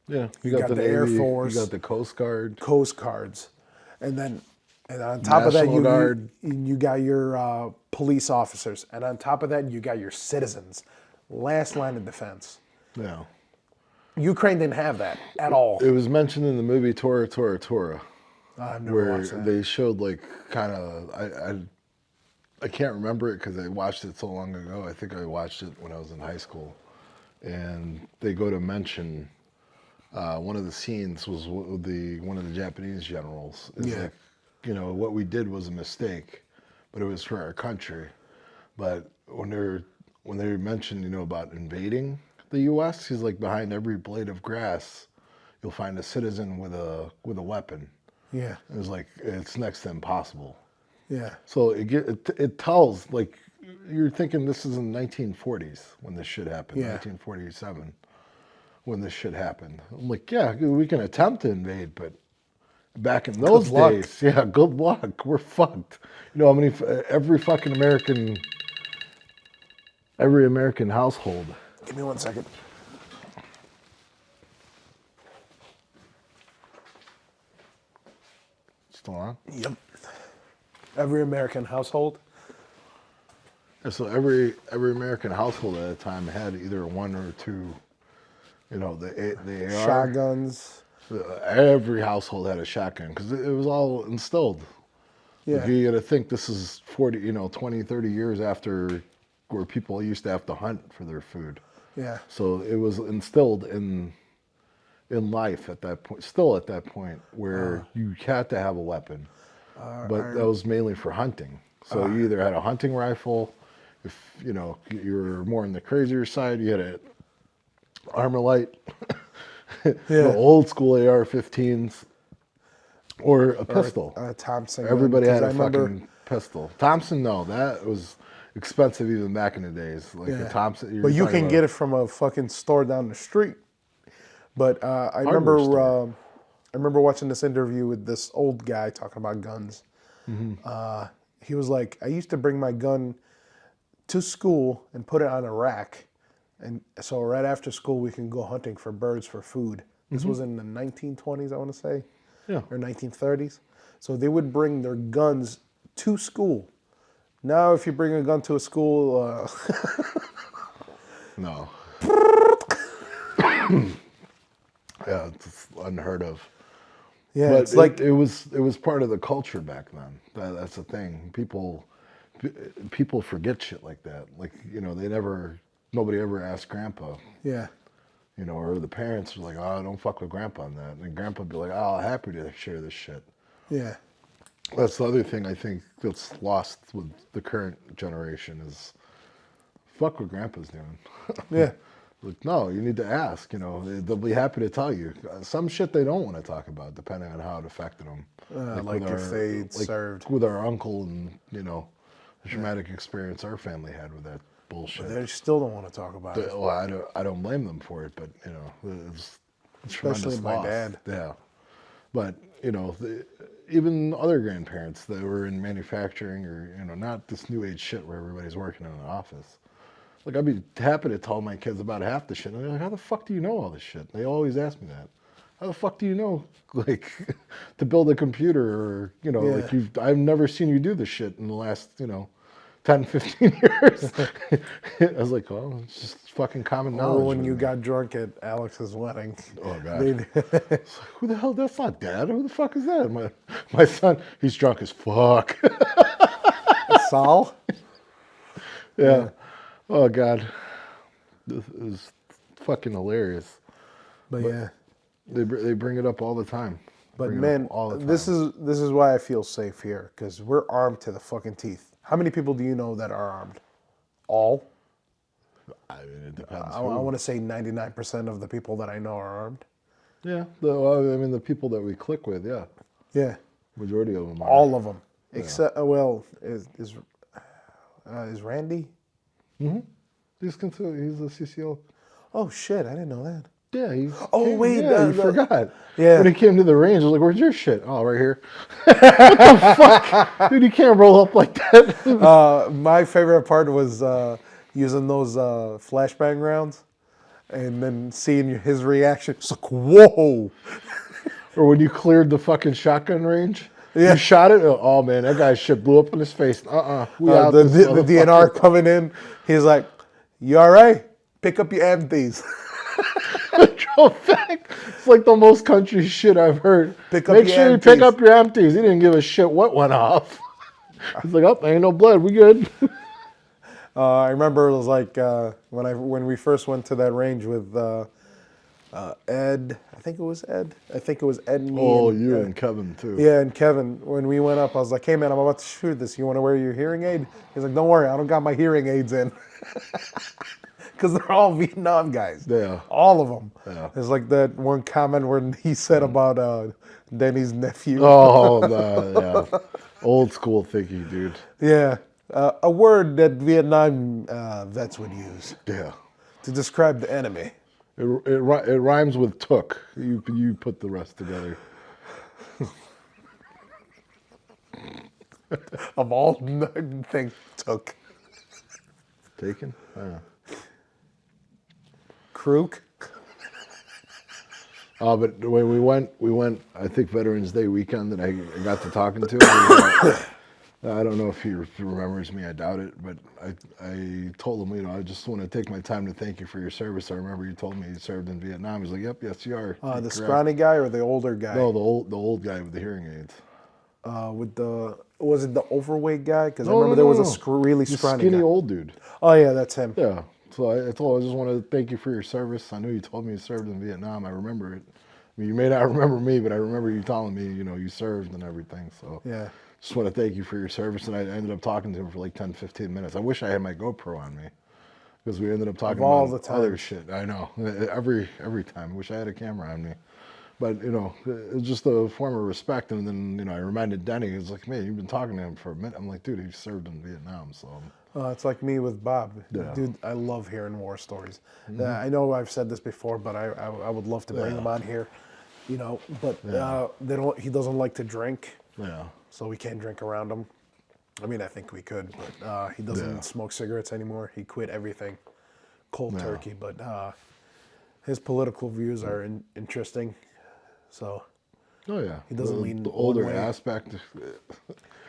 [SPEAKER 2] Yeah.
[SPEAKER 3] You got the Navy, Air Force.
[SPEAKER 2] You got the Coast Guard.
[SPEAKER 3] Coast Guards. And on top of that, you got your police officers. And on top of that, you got your citizens. last line of defense.
[SPEAKER 2] Yeah.
[SPEAKER 3] Ukraine didn't have that at all.
[SPEAKER 2] It was mentioned in the movie Tora, Tora, Tora,
[SPEAKER 3] I've never
[SPEAKER 2] where
[SPEAKER 3] watched that.
[SPEAKER 2] they showed like kind of, I can't remember it because I watched it so long ago. I think I watched it when I was in high school. And they go to mention one of the scenes was one of the Japanese generals. Is
[SPEAKER 3] Yeah.
[SPEAKER 2] like, you know, what we did was a mistake, but it was for our country. But when they mentioned, you know, about invading the U.S., he's like, behind every blade of grass, you'll find a citizen with a weapon.
[SPEAKER 3] Yeah.
[SPEAKER 2] It was like, it's next to impossible.
[SPEAKER 3] Yeah.
[SPEAKER 2] So it tells, like, you're thinking this is in the 1940s when this shit happened,
[SPEAKER 3] Yeah.
[SPEAKER 2] 1947, when this shit happened. I'm like, yeah, we can attempt to invade, but back in those
[SPEAKER 3] luck.
[SPEAKER 2] days, yeah, good luck. We're fucked. You know how many, every American household.
[SPEAKER 3] Give me 1 second.
[SPEAKER 2] Still on?
[SPEAKER 3] Yep. Every American household.
[SPEAKER 2] And so every American household at the time had either one or two, you know, the AR.
[SPEAKER 3] Shotguns.
[SPEAKER 2] Every household had a shotgun because it was all instilled.
[SPEAKER 3] Yeah.
[SPEAKER 2] Like, you got to think this is 20, 30 years after where people used to have to hunt for their food.
[SPEAKER 3] Yeah.
[SPEAKER 2] So it was instilled in life at that point, still at that point where you had to have a weapon. But that was mainly for hunting. So you either had a hunting rifle, if you know you were more on the crazier side, you had an Armalite, the old school AR-15s, or a pistol.
[SPEAKER 3] A Thompson.
[SPEAKER 2] Everybody
[SPEAKER 3] gun,
[SPEAKER 2] had
[SPEAKER 3] 'cause
[SPEAKER 2] a
[SPEAKER 3] I remember-
[SPEAKER 2] fucking pistol. Thompson, no, that was expensive even back in the days. Like a Thompson.
[SPEAKER 3] But you can get it from a fucking store down the street. But I remember watching this interview with this old guy talking about guns. He was like, I used to bring my gun to school and put it on a rack. And so right after school, we can go hunting for birds for food. This was in the 1920s, I want to say, or 1930s. So they would bring their guns to school. Now, if you bring a gun to a school,
[SPEAKER 2] No. Yeah, it's unheard of.
[SPEAKER 3] yeah,
[SPEAKER 2] But
[SPEAKER 3] it's like
[SPEAKER 2] it was part of the culture back then. That's the thing. People forget shit like that. Like, you know, nobody ever asked Grandpa.
[SPEAKER 3] yeah,
[SPEAKER 2] You know, or the parents were like, oh, don't fuck with Grandpa on that. And Grandpa would be like, oh, happy to share this shit.
[SPEAKER 3] yeah,
[SPEAKER 2] That's the other thing I think that's lost with the current generation is fuck what Grandpa's doing.
[SPEAKER 3] yeah.
[SPEAKER 2] Like, no, you need to ask. You know, they'll be happy to tell you. Some shit they don't want to talk about, depending on how it affected them.
[SPEAKER 3] Like
[SPEAKER 2] with
[SPEAKER 3] if they served.
[SPEAKER 2] with our uncle and, you know, the traumatic experience our family had with that bullshit.
[SPEAKER 3] They still don't want to talk about it.
[SPEAKER 2] Well, I don't blame them for it, but you know, it's
[SPEAKER 3] Especially
[SPEAKER 2] tremendous
[SPEAKER 3] my
[SPEAKER 2] loss.
[SPEAKER 3] dad.
[SPEAKER 2] Yeah, but you know, even other grandparents that were in manufacturing or, you know, not this new age shit where everybody's working in an office. Like, I'd be happy to tell my kids about half the shit. And they're like, how the fuck do you know all this shit? They always ask me that. How the fuck do you know, like, to build a computer or, you know, like I've never seen you do this shit in the last, you know, 10, 15 years. I was like, well, it's just fucking common knowledge.
[SPEAKER 3] Or when
[SPEAKER 2] with
[SPEAKER 3] you
[SPEAKER 2] me.
[SPEAKER 3] got drunk at Alex's wedding.
[SPEAKER 2] Oh, God. It's like, who the hell? That's not Dad. Who the fuck is that? My son, he's drunk as fuck.
[SPEAKER 3] Sal?
[SPEAKER 2] Yeah. Oh, God. This is fucking hilarious.
[SPEAKER 3] But yeah.
[SPEAKER 2] They bring it up all the time.
[SPEAKER 3] But
[SPEAKER 2] Bring it
[SPEAKER 3] man,
[SPEAKER 2] up all the time.
[SPEAKER 3] this is why I feel safe here, because we're armed to the fucking teeth. How many people do you know that are armed? All?
[SPEAKER 2] I mean, it depends.
[SPEAKER 3] I want to say 99% of the people that I know are armed.
[SPEAKER 2] Yeah. The people that we click with, yeah.
[SPEAKER 3] Yeah.
[SPEAKER 2] Majority of them are.
[SPEAKER 3] All of them. Except, well, is Randy?
[SPEAKER 2] Mm-hmm. He's a CCO.
[SPEAKER 3] Oh, shit. I didn't know that.
[SPEAKER 2] Yeah.
[SPEAKER 3] You
[SPEAKER 2] forgot.
[SPEAKER 3] Yeah.
[SPEAKER 2] When he came to the range, I was like, where's your shit? Oh, right here. What the fuck? Dude, you can't roll up like that.
[SPEAKER 3] My favorite part was using those flashbang rounds and then seeing his reaction. It's like, whoa.
[SPEAKER 2] Or when you cleared the fucking shotgun range.
[SPEAKER 3] Yeah.
[SPEAKER 2] You shot it. Oh, man, that guy's shit blew up in his face. We out
[SPEAKER 3] The
[SPEAKER 2] this
[SPEAKER 3] DNR coming in. He's like, you all right? Pick up your empties.
[SPEAKER 2] It's like the most country shit I've heard.
[SPEAKER 3] Pick up
[SPEAKER 2] Make
[SPEAKER 3] your
[SPEAKER 2] sure you
[SPEAKER 3] empties.
[SPEAKER 2] pick up your empties. He didn't give a shit what went off. He's like, oh, there ain't no blood. We good.
[SPEAKER 3] I remember it was like when we first went to that range with Ed. I think it was Ed. I think it was Ed and me.
[SPEAKER 2] Oh,
[SPEAKER 3] and,
[SPEAKER 2] you and Kevin, too.
[SPEAKER 3] Yeah, and Kevin. When we went up, I was like, hey, man, I'm about to shoot this. You want to wear your hearing aid? He's like, don't worry. I don't got my hearing aids in. Because they're all Vietnam guys.
[SPEAKER 2] Yeah.
[SPEAKER 3] All of them.
[SPEAKER 2] Yeah.
[SPEAKER 3] It's like that one comment where he said about Denny's nephew.
[SPEAKER 2] Oh, yeah. Old school thinking, dude.
[SPEAKER 3] Yeah. A word that Vietnam vets would use
[SPEAKER 2] Yeah.
[SPEAKER 3] to describe the enemy.
[SPEAKER 2] It rhymes with took. You put the rest together.
[SPEAKER 3] Of all things took.
[SPEAKER 2] Taken? Yeah.
[SPEAKER 3] Crook.
[SPEAKER 2] But when we went, I think Veterans Day weekend, and I got to talking to him. I don't know if he remembers me. I doubt it. But I told him, I just want to take my time to thank you for your service. I remember you told me you served in Vietnam. He's like, yep, yes, you are.
[SPEAKER 3] The scrawny guy or the older guy?
[SPEAKER 2] No, the old guy with the hearing aids.
[SPEAKER 3] Was it the overweight guy? Because I remember there was a really scrawny
[SPEAKER 2] skinny
[SPEAKER 3] guy.
[SPEAKER 2] old dude.
[SPEAKER 3] Oh yeah, that's him.
[SPEAKER 2] Yeah. So I just want to thank you for your service. I know you told me you served in Vietnam. I remember it. I mean, you may not remember me, but I remember you telling me, you served and everything. So
[SPEAKER 3] Yeah.
[SPEAKER 2] just want to thank you for your service. And I ended up talking to him for like 10, 15 minutes. I wish I had my GoPro on me because we ended up talking
[SPEAKER 3] all
[SPEAKER 2] about
[SPEAKER 3] the
[SPEAKER 2] other
[SPEAKER 3] time.
[SPEAKER 2] shit. I know. Every time. I wish I had a camera on me. But, it was just a form of respect. And then, I reminded Denny, he was like, man, you've been talking to him for a minute. I'm like, dude, he served in Vietnam. So
[SPEAKER 3] It's like me with Bob.
[SPEAKER 2] Yeah.
[SPEAKER 3] Dude, I love hearing war stories. I know I've said this before, but I would love to bring him on here. But he doesn't like to drink.
[SPEAKER 2] yeah.
[SPEAKER 3] So we can't drink around him. I mean, I think we could, but he doesn't smoke cigarettes anymore. He quit everything cold turkey. But his political views are interesting. So
[SPEAKER 2] Oh, yeah.
[SPEAKER 3] he doesn't lean
[SPEAKER 2] the
[SPEAKER 3] one
[SPEAKER 2] older
[SPEAKER 3] way.
[SPEAKER 2] aspect.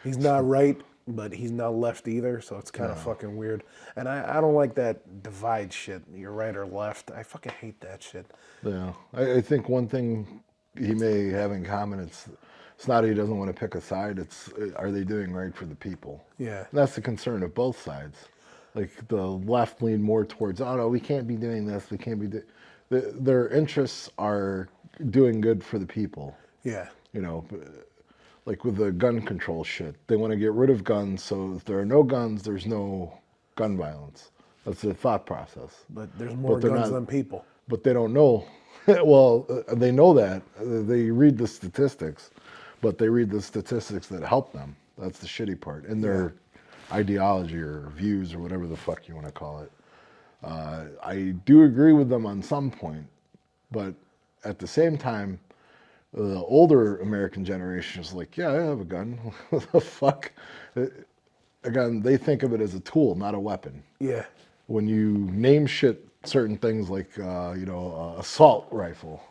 [SPEAKER 3] He's not right, but he's not left either. So it's kind of fucking weird. And I don't like that divide shit. You're right or left. I fucking hate that shit.
[SPEAKER 2] Yeah. I think one thing he may have in common, it's not he doesn't want to pick a side. It's are they doing right for the people?
[SPEAKER 3] Yeah.
[SPEAKER 2] And that's the concern of both sides. Like the left lean more towards, oh no, we can't be doing this. We can't be their interests are doing good for the people.
[SPEAKER 3] Yeah.
[SPEAKER 2] Like with the gun control shit, they want to get rid of guns. So if there are no guns, there's no gun violence. That's their thought process.
[SPEAKER 3] But there's more
[SPEAKER 2] they're
[SPEAKER 3] guns
[SPEAKER 2] not-
[SPEAKER 3] than people.
[SPEAKER 2] But they don't know. Well, they know that. They read the statistics, but they read the statistics that help them. That's the shitty part. In their ideology or views or whatever the fuck you want to call it. I do agree with them on some point, but at the same time, the older American generation is like, yeah, I have a gun. What the fuck? Again, they think of it as a tool, not a weapon.
[SPEAKER 3] Yeah.
[SPEAKER 2] When you name shit certain things like, assault rifle,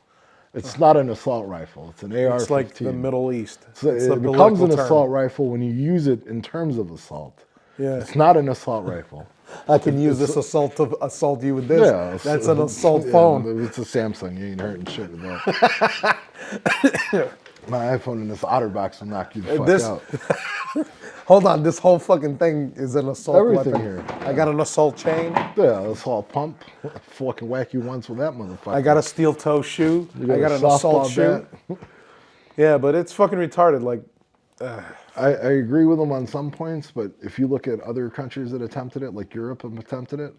[SPEAKER 2] it's not an assault rifle. It's an AR-15.
[SPEAKER 3] It's like the Middle East.
[SPEAKER 2] So
[SPEAKER 3] It's the
[SPEAKER 2] it becomes an
[SPEAKER 3] political term.
[SPEAKER 2] assault rifle when you use it in terms of assault.
[SPEAKER 3] Yeah.
[SPEAKER 2] It's not an assault rifle.
[SPEAKER 3] I can use this assault to assault you with this.
[SPEAKER 2] Yeah,
[SPEAKER 3] That's an assault
[SPEAKER 2] yeah,
[SPEAKER 3] phone.
[SPEAKER 2] It's a Samsung. You ain't hurting shit with that. My iPhone in this OtterBox will knock you the fuck
[SPEAKER 3] This-
[SPEAKER 2] out.
[SPEAKER 3] Hold on, this whole fucking thing is an assault
[SPEAKER 2] Everything
[SPEAKER 3] weapon.
[SPEAKER 2] here.
[SPEAKER 3] I got an assault chain.
[SPEAKER 2] Yeah, assault pump. Fucking whack you once with that motherfucker.
[SPEAKER 3] I got a steel toe shoe.
[SPEAKER 2] You
[SPEAKER 3] I got
[SPEAKER 2] a
[SPEAKER 3] an assault
[SPEAKER 2] softball
[SPEAKER 3] shoe.
[SPEAKER 2] bat.
[SPEAKER 3] Yeah, but it's fucking retarded. Like,
[SPEAKER 2] I agree with them on some points, but if you look at other countries that attempted it, like Europe have attempted it,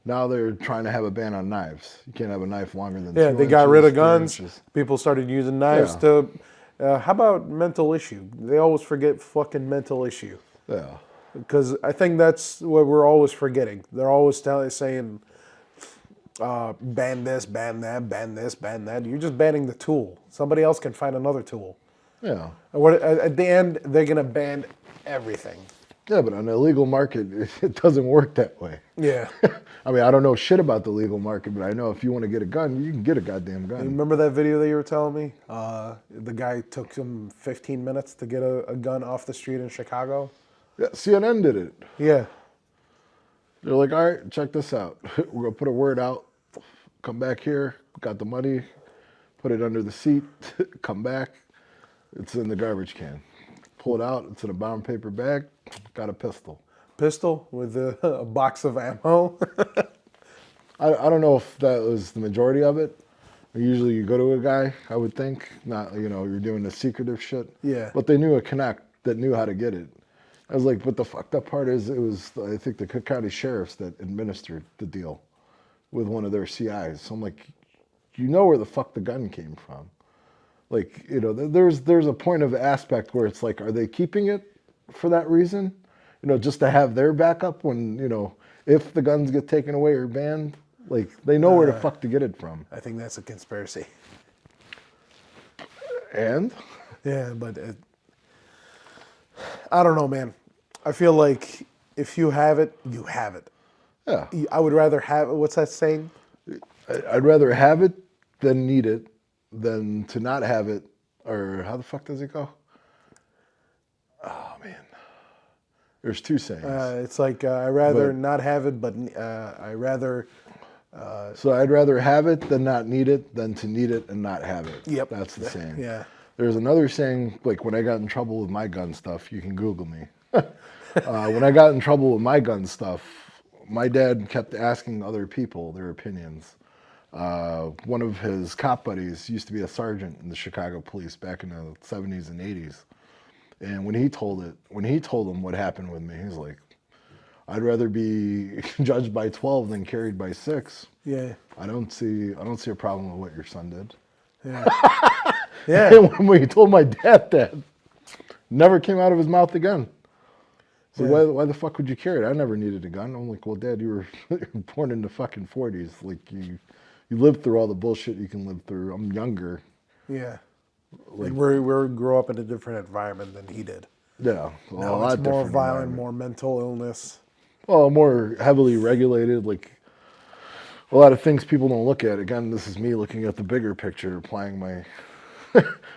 [SPEAKER 2] now they're trying to have a ban on knives. You can't have a knife longer than 2
[SPEAKER 3] yeah, they got rid of
[SPEAKER 2] inches, 3
[SPEAKER 3] guns.
[SPEAKER 2] inches.
[SPEAKER 3] People started using knives
[SPEAKER 2] Yeah.
[SPEAKER 3] to. How about mental issue? They always forget fucking mental issue.
[SPEAKER 2] Yeah.
[SPEAKER 3] Because I think that's what we're always forgetting. They're always saying, ban this, ban that, ban this, ban that. You're just banning the tool. Somebody else can find another tool.
[SPEAKER 2] Yeah.
[SPEAKER 3] And what, at the end, they're going to ban everything.
[SPEAKER 2] Yeah, but on the illegal market, it doesn't work that way.
[SPEAKER 3] Yeah.
[SPEAKER 2] I mean, I don't know shit about the legal market, but I know if you want to get a gun, you can get a goddamn gun.
[SPEAKER 3] Remember that video that you were telling me? The guy took him 15 minutes to get a gun off the street in Chicago?
[SPEAKER 2] Yeah, CNN did it.
[SPEAKER 3] Yeah.
[SPEAKER 2] They're like, all right, check this out. We're gonna put a word out. Come back here. Got the money. Put it under the seat. Come back. It's in the garbage can. Pull it out. It's in a brown paper bag. Got a pistol.
[SPEAKER 3] Pistol with a box of ammo.
[SPEAKER 2] I don't know if that was the majority of it. Usually you go to a guy, I would think, not, you're doing the secretive shit.
[SPEAKER 3] Yeah.
[SPEAKER 2] But they knew a connect that knew how to get it. I was like, but the fucked up part is it was, I think, the Cook County sheriffs that administered the deal with one of their CIs. So I'm like, you know where the fuck the gun came from. Like, there's a point of aspect where it's like, are they keeping it for that reason? Just to have their backup when, if the guns get taken away or banned, like, they know where the fuck to get it from.
[SPEAKER 3] I think that's a conspiracy.
[SPEAKER 2] And?
[SPEAKER 3] Yeah, but I don't know, man. I feel like if you have it, you have it.
[SPEAKER 2] Yeah.
[SPEAKER 3] I would rather have, what's that saying?
[SPEAKER 2] I'd rather have it than need it than to not have it, or how the fuck does it go? Oh, man. There's two sayings.
[SPEAKER 3] It's like, I'd rather not have it, but I rather...
[SPEAKER 2] So I'd rather have it than not need it than to need it and not have it.
[SPEAKER 3] Yep.
[SPEAKER 2] That's the saying.
[SPEAKER 3] Yeah.
[SPEAKER 2] There's another saying, like when I got in trouble with my gun stuff, you can Google me. When I got in trouble with my gun stuff, my dad kept asking other people their opinions. One of his cop buddies used to be a sergeant in the Chicago police back in the 70s and 80s. And when he told him what happened with me, he's like, I'd rather be judged by 12 than carried by 6.
[SPEAKER 3] Yeah.
[SPEAKER 2] I don't see a problem with what your son did.
[SPEAKER 3] Yeah. Yeah.
[SPEAKER 2] And when he told my dad that, never came out of his mouth again. So why the fuck would you carry it? I never needed a gun. I'm like, well, Dad, you were born in the fucking 40s. Like you lived through all the bullshit you can live through. I'm younger.
[SPEAKER 3] Yeah. Like we grew up in a different environment than he did.
[SPEAKER 2] Yeah.
[SPEAKER 3] No, it's more violent, more mental illness.
[SPEAKER 2] Well, more heavily regulated. Like a lot of things people don't look at. Again, this is me looking at the bigger picture, applying my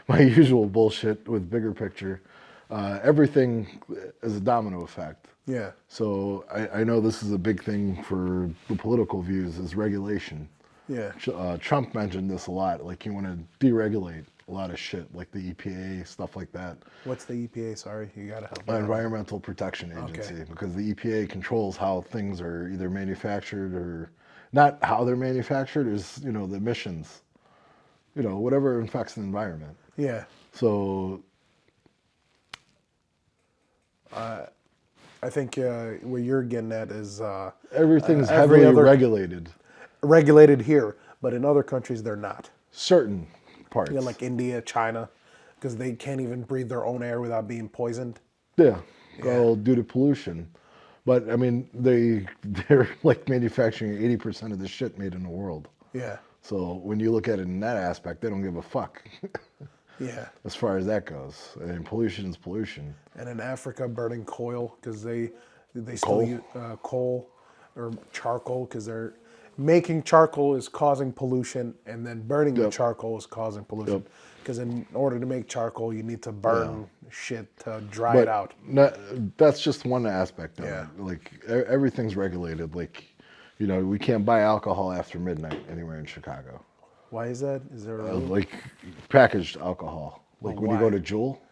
[SPEAKER 2] my usual bullshit with bigger picture. Everything is a domino effect.
[SPEAKER 3] Yeah.
[SPEAKER 2] So I know this is a big thing for the political views is regulation.
[SPEAKER 3] Yeah.
[SPEAKER 2] Trump mentioned this a lot. Like you want to deregulate a lot of shit, like the EPA, stuff like that.
[SPEAKER 3] What's the EPA? Sorry, you gotta help me.
[SPEAKER 2] Environmental Protection Agency, because the EPA controls how things are either manufactured or not how they're manufactured, is the emissions, whatever affects the environment.
[SPEAKER 3] Yeah.
[SPEAKER 2] So
[SPEAKER 3] I think what you're getting at is
[SPEAKER 2] everything's heavily regulated.
[SPEAKER 3] Regulated here, but in other countries they're not.
[SPEAKER 2] Certain parts.
[SPEAKER 3] Yeah, like India, China, because they can't even breathe their own air without being poisoned.
[SPEAKER 2] Yeah, all due to pollution. But I mean, they're like manufacturing 80% of the shit made in the world.
[SPEAKER 3] Yeah.
[SPEAKER 2] So when you look at it in that aspect, they don't give a fuck.
[SPEAKER 3] Yeah.
[SPEAKER 2] As far as that goes, I mean, pollution is pollution.
[SPEAKER 3] And in Africa, burning coal because they still use coal or charcoal because they're making charcoal is causing pollution, and then burning the charcoal is causing pollution. Because in order to make charcoal, you need to burn shit to dry it out.
[SPEAKER 2] That's just one aspect of
[SPEAKER 3] Yeah.
[SPEAKER 2] it. Like everything's regulated. Like, we can't buy alcohol after midnight anywhere in Chicago.
[SPEAKER 3] Why is that? Is there a rule?
[SPEAKER 2] Like packaged alcohol. Like when you
[SPEAKER 3] why?
[SPEAKER 2] go to Jewel,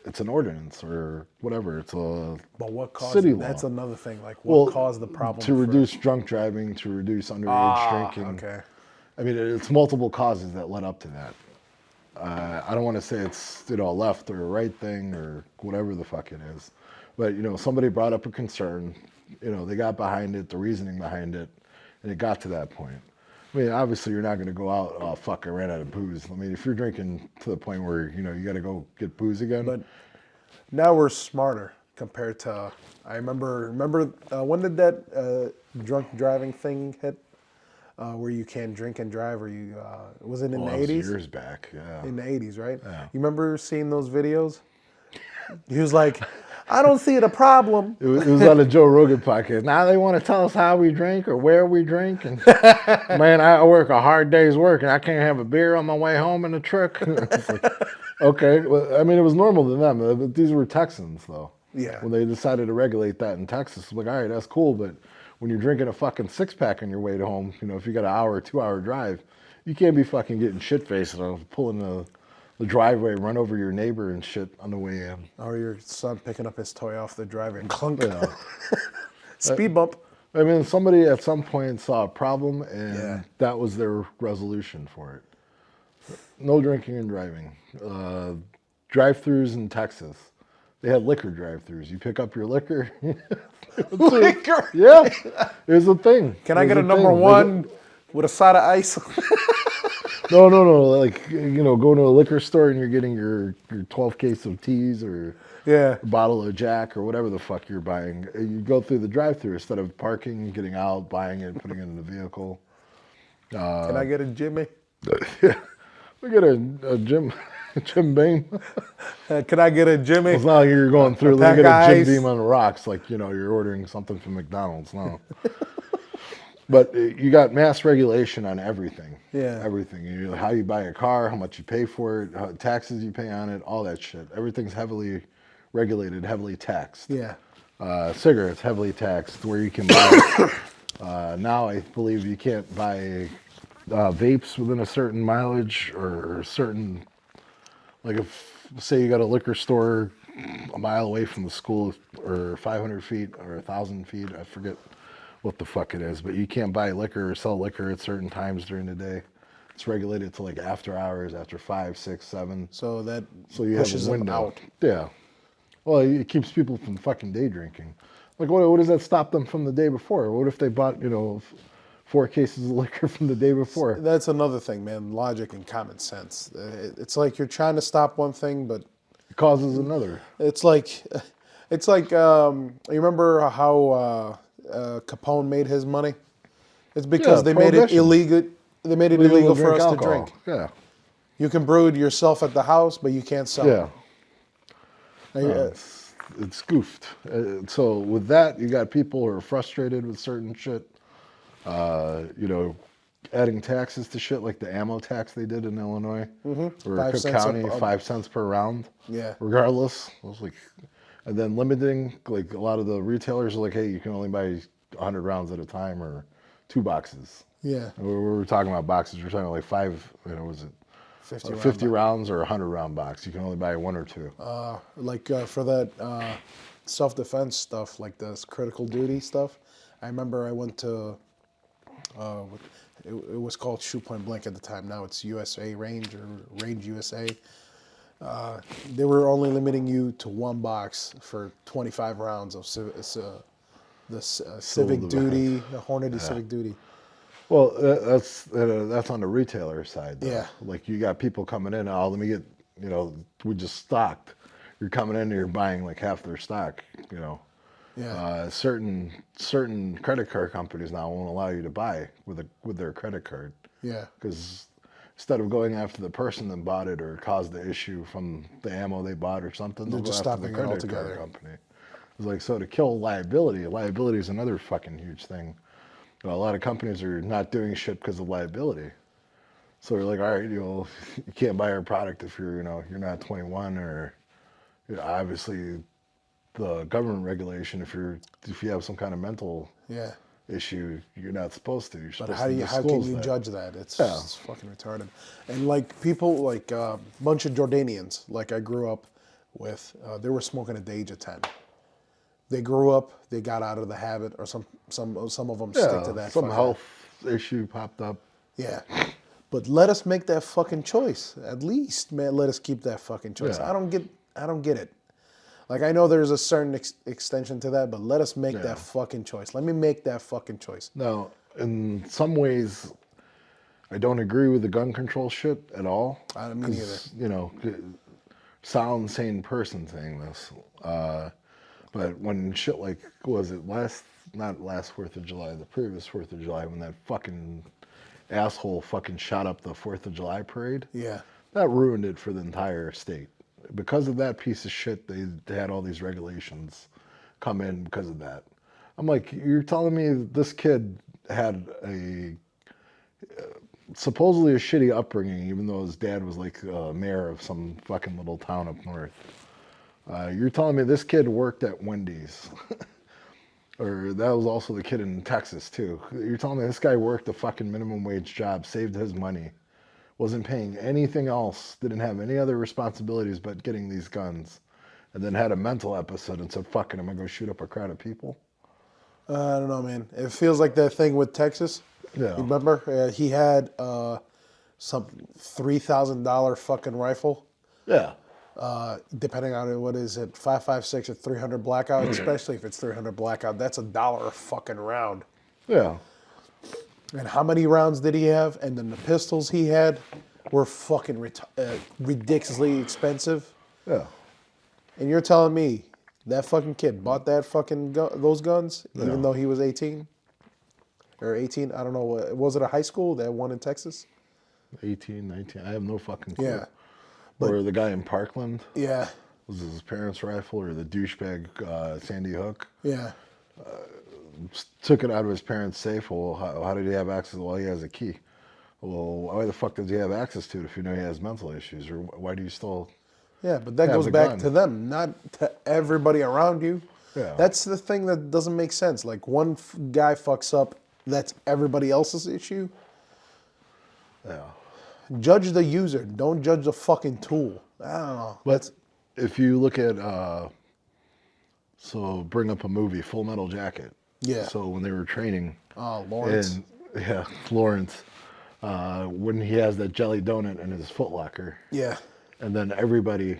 [SPEAKER 2] it's an ordinance or whatever. It's a
[SPEAKER 3] But what caused
[SPEAKER 2] city
[SPEAKER 3] it?
[SPEAKER 2] law.
[SPEAKER 3] That's another thing. Like what caused the problem?
[SPEAKER 2] To reduce drunk driving, to reduce underage drinking.
[SPEAKER 3] Okay.
[SPEAKER 2] I mean, it's multiple causes that led up to that. I don't want to say it's a left or a right thing or whatever the fuck it is, but somebody brought up a concern. They got behind it, the reasoning behind it, and it got to that point. I mean, obviously, you're not going to go out, oh, fuck, I ran out of booze. I mean, if you're drinking to the point where, you got to go get booze again.
[SPEAKER 3] But now we're smarter compared to, I remember when did that drunk driving thing hit? Where you can't drink and drive, or was it in the 80s?
[SPEAKER 2] Years back, yeah.
[SPEAKER 3] In the 80s, right?
[SPEAKER 2] Yeah.
[SPEAKER 3] You remember seeing those videos? He was like, I don't see the problem.
[SPEAKER 2] It was on a Joe Rogan podcast. Now they want to tell us how we drink or where we drink. And man, I work a hard day's work and I can't have a beer on my way home in the truck. It's like, okay, well, I mean, it was normal to them. But these were Texans, though.
[SPEAKER 3] Yeah.
[SPEAKER 2] When they decided to regulate that in Texas, I'm like, all right, that's cool, but when you're drinking a fucking 6-pack on your way to home, if you got an hour or 2 hour drive, you can't be fucking getting shit faced and pulling the driveway, run over your neighbor and shit on the way in.
[SPEAKER 3] Or your son picking up his toy off the driveway and clunk.
[SPEAKER 2] Yeah.
[SPEAKER 3] Speed bump.
[SPEAKER 2] I mean, somebody at some point saw a problem, and
[SPEAKER 3] Yeah.
[SPEAKER 2] that was their resolution for it. No drinking and driving. Drive-throughs in Texas, they had liquor drive-throughs. You pick up your liquor.
[SPEAKER 3] Liquor.
[SPEAKER 2] Yeah, it's a thing.
[SPEAKER 3] Can I
[SPEAKER 2] It's
[SPEAKER 3] get a
[SPEAKER 2] thing.
[SPEAKER 3] number one with a side of ice?
[SPEAKER 2] No. Like, going to a liquor store and you're getting your 12 case of teas or
[SPEAKER 3] Yeah.
[SPEAKER 2] a bottle of Jack or whatever the fuck you're buying. You go through the drive-through instead of parking, getting out, buying it, putting it in the vehicle.
[SPEAKER 3] Can I get a Jimmy?
[SPEAKER 2] Yeah, we get a Jim Beam.
[SPEAKER 3] Can I get a Jimmy?
[SPEAKER 2] It's not like you're going through,
[SPEAKER 3] pack
[SPEAKER 2] look at a
[SPEAKER 3] of
[SPEAKER 2] Jim
[SPEAKER 3] ice.
[SPEAKER 2] Beam on the rocks, like, you're ordering something from McDonald's. No. But you got mass regulation on everything.
[SPEAKER 3] Yeah.
[SPEAKER 2] Everything. How you buy a car, how much you pay for it, how, taxes you pay on it, all that shit. Everything's heavily regulated, heavily taxed.
[SPEAKER 3] Yeah.
[SPEAKER 2] Cigarettes, heavily taxed, where you can buy. Now I believe you can't buy vapes within a certain mileage or certain, like if, say you got a liquor store a mile away from the school or 500 feet or 1,000 feet, I forget what the fuck it is, but you can't buy liquor or sell liquor at certain times during the day. It's regulated to like after hours, after 5, 6, 7.
[SPEAKER 3] So that
[SPEAKER 2] So you
[SPEAKER 3] pushes
[SPEAKER 2] have a
[SPEAKER 3] them
[SPEAKER 2] window.
[SPEAKER 3] out.
[SPEAKER 2] Yeah. Well, it keeps people from fucking day drinking. Like, what does that stop them from the day before? What if they bought, 4 cases of liquor from the day before?
[SPEAKER 3] That's another thing, man. Logic and common sense. It's like you're trying to stop one thing, but
[SPEAKER 2] It causes another.
[SPEAKER 3] it's like you remember how Capone made his money? It's because
[SPEAKER 2] Yeah,
[SPEAKER 3] they made it
[SPEAKER 2] prohibition.
[SPEAKER 3] illegal. They made it illegal for us to
[SPEAKER 2] alcohol.
[SPEAKER 3] drink.
[SPEAKER 2] Yeah.
[SPEAKER 3] You can brew it yourself at the house, but you can't sell
[SPEAKER 2] Yeah.
[SPEAKER 3] it.
[SPEAKER 2] It's goofed. So with that, you got people who are frustrated with certain shit. Adding taxes to shit like the ammo tax they did in Illinois or
[SPEAKER 3] 5
[SPEAKER 2] Cook
[SPEAKER 3] cents
[SPEAKER 2] County,
[SPEAKER 3] a-
[SPEAKER 2] 5 cents per round.
[SPEAKER 3] Yeah.
[SPEAKER 2] Regardless, I was like, and then limiting, like a lot of the retailers are like, hey, you can only buy 100 rounds at a time or 2 boxes.
[SPEAKER 3] Yeah.
[SPEAKER 2] And we were talking about boxes. We're talking like 5. Was it
[SPEAKER 3] 50
[SPEAKER 2] 50 rounds or a 100-round box? You can only buy 1 or 2.
[SPEAKER 3] For that self-defense stuff, like this critical duty stuff. I remember I went to, it was called Shoot Point Blank at the time. Now it's USA Range or Range USA. They were only limiting you to 1 box for 25 rounds of civic duty, the Hornady civic duty.
[SPEAKER 2] Well, that's on the retailer side, though.
[SPEAKER 3] Yeah.
[SPEAKER 2] Like you got people coming in. Oh, let me get. We just stocked. You're coming in and you're buying like half their stock.
[SPEAKER 3] Yeah.
[SPEAKER 2] Certain credit card companies now won't allow you to buy with their credit card.
[SPEAKER 3] Yeah.
[SPEAKER 2] Because instead of going after the person that bought it or caused the issue from the ammo they bought or something,
[SPEAKER 3] They're
[SPEAKER 2] they'll
[SPEAKER 3] just
[SPEAKER 2] go after
[SPEAKER 3] stopping
[SPEAKER 2] the
[SPEAKER 3] it
[SPEAKER 2] credit card
[SPEAKER 3] altogether.
[SPEAKER 2] company. It's like, so to kill liability is another fucking huge thing. A lot of companies are not doing shit because of liability. So they're like, all right, you can't buy our product if you're not 21 or obviously the government regulation if you have some kind of mental
[SPEAKER 3] Yeah.
[SPEAKER 2] issue, you're not supposed to. You're
[SPEAKER 3] But
[SPEAKER 2] supposed
[SPEAKER 3] how
[SPEAKER 2] to
[SPEAKER 3] can
[SPEAKER 2] disclose
[SPEAKER 3] you
[SPEAKER 2] that.
[SPEAKER 3] judge that? It's
[SPEAKER 2] Yeah.
[SPEAKER 3] fucking retarded. And like people, like a bunch of Jordanians, like I grew up with, they were smoking at the age of 10. They grew up, they got out of the habit, or some of them stick to that.
[SPEAKER 2] Some
[SPEAKER 3] fucking-
[SPEAKER 2] health issue popped up.
[SPEAKER 3] Yeah. But let us make that fucking choice. At least, man, let us keep that fucking choice.
[SPEAKER 2] Yeah.
[SPEAKER 3] I don't get it. Like I know there's a certain extension to that, but let us make that fucking choice. Let me make that fucking choice.
[SPEAKER 2] Now, in some ways, I don't agree with the gun control shit at all.
[SPEAKER 3] I don't mean
[SPEAKER 2] 'Cause, sound sane person saying this. But when shit like, was it not last 4th of July, the previous 4th of July, when that fucking asshole fucking shot up the 4th of July parade?
[SPEAKER 3] Yeah.
[SPEAKER 2] That ruined it for the entire state. Because of that piece of shit, they had all these regulations come in because of that. I'm like, you're telling me this kid had supposedly a shitty upbringing, even though his dad was like mayor of some fucking little town up north. You're telling me this kid worked at Wendy's, or that was also the kid in Texas too. You're telling me this guy worked a fucking minimum wage job, saved his money, wasn't paying anything else, didn't have any other responsibilities but getting these guns, and then had a mental episode and said, "Fucking, I'm gonna go shoot up a crowd of people."
[SPEAKER 3] I don't know, man. It feels like that thing with Texas.
[SPEAKER 2] Yeah.
[SPEAKER 3] You remember? He had some $3,000 fucking rifle.
[SPEAKER 2] Yeah.
[SPEAKER 3] Depending on what is it, 5.56 or 300 blackout, especially if it's 300 blackout, that's $1 a fucking round.
[SPEAKER 2] Yeah.
[SPEAKER 3] And how many rounds did he have? And then the pistols he had were fucking ridiculously expensive.
[SPEAKER 2] Yeah.
[SPEAKER 3] And you're telling me that fucking kid bought that fucking those guns, even though he was 18 or 18? I don't know. Was it a high school, that one in Texas?
[SPEAKER 2] 18, 19. I have no fucking clue.
[SPEAKER 3] Yeah.
[SPEAKER 2] Or the guy in Parkland.
[SPEAKER 3] Yeah.
[SPEAKER 2] Was it his parents' rifle, or the douchebag Sandy Hook?
[SPEAKER 3] Yeah.
[SPEAKER 2] Took it out of his parents' safe. Well, how did he have access? Well, he has a key. Well, why the fuck does he have access to it if you know he has mental issues? Or why do you still...
[SPEAKER 3] Yeah, but that
[SPEAKER 2] have
[SPEAKER 3] goes
[SPEAKER 2] the
[SPEAKER 3] back
[SPEAKER 2] gun?
[SPEAKER 3] to them, not to everybody around you.
[SPEAKER 2] Yeah.
[SPEAKER 3] That's the thing that doesn't make sense. Like, one guy fucks up, that's everybody else's issue.
[SPEAKER 2] Yeah.
[SPEAKER 3] Judge the user. Don't judge the fucking tool. I don't know.
[SPEAKER 2] But if you look at... so bring up a movie, Full Metal Jacket.
[SPEAKER 3] Yeah.
[SPEAKER 2] So when they were training...
[SPEAKER 3] Oh, Lawrence.
[SPEAKER 2] Lawrence. When he has that jelly donut in his footlocker.
[SPEAKER 3] Yeah.
[SPEAKER 2] And then everybody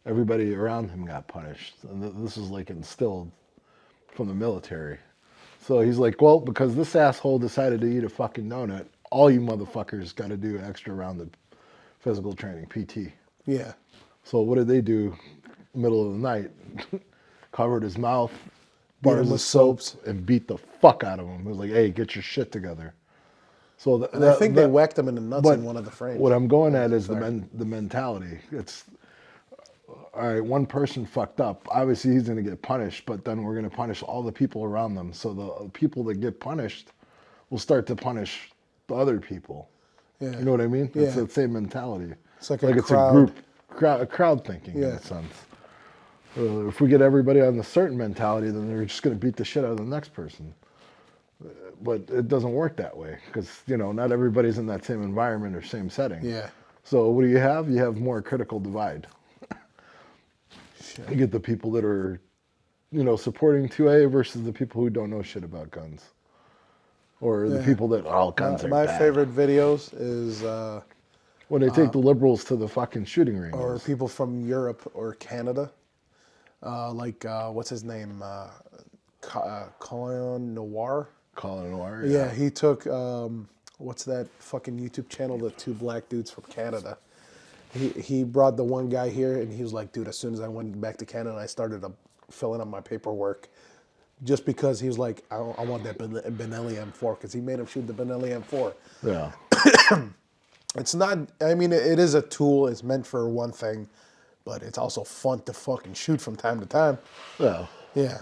[SPEAKER 2] around him got punished. And this is like instilled from the military. So he's like, well, because this asshole decided to eat a fucking donut, all you motherfuckers got to do an extra round of physical training, PT.
[SPEAKER 3] Yeah.
[SPEAKER 2] So what did they do? Middle of the night, covered his mouth,
[SPEAKER 3] Beat him
[SPEAKER 2] bars
[SPEAKER 3] with
[SPEAKER 2] of soaps,
[SPEAKER 3] soaps.
[SPEAKER 2] and beat the fuck out of him. It was like, hey, get your shit together. So
[SPEAKER 3] And I think they whacked him in the nuts in one of the frames.
[SPEAKER 2] What I'm going at is the mentality. It's all right. One person fucked up. Obviously, he's going to get punished, but then we're going to punish all the people around them. So the people that get punished will start to punish the other people.
[SPEAKER 3] Yeah.
[SPEAKER 2] You know what I mean? It's
[SPEAKER 3] Yeah.
[SPEAKER 2] the same mentality.
[SPEAKER 3] It's like
[SPEAKER 2] it's
[SPEAKER 3] crowd.
[SPEAKER 2] a crowd thinking in
[SPEAKER 3] Yeah.
[SPEAKER 2] a sense. If we get everybody on a certain mentality, then they're just going to beat the shit out of the next person. But it doesn't work that way because, not everybody's in that same environment or same setting.
[SPEAKER 3] Yeah.
[SPEAKER 2] So what do you have? You have more critical divide.
[SPEAKER 3] Shit.
[SPEAKER 2] You get the people that are, supporting 2A versus the people who don't know shit about guns. Or the people that, guns are
[SPEAKER 3] My
[SPEAKER 2] bad.
[SPEAKER 3] favorite videos is...
[SPEAKER 2] When they take the liberals to the fucking shooting range.
[SPEAKER 3] or people from Europe or Canada. What's his name? Colin Noir.
[SPEAKER 2] Colin Noir.
[SPEAKER 3] Yeah, he took, what's that fucking YouTube channel, the two black dudes from Canada. He brought the one guy here, and he was like, dude, as soon as I went back to Canada, I started filling out my paperwork. Just because he was like, I want that Benelli M4, because he made him shoot the Benelli M4.
[SPEAKER 2] Yeah.
[SPEAKER 3] It's not, I mean, it is a tool, it's meant for one thing, but it's also fun to fucking shoot from time to time.
[SPEAKER 2] Yeah.
[SPEAKER 3] Yeah.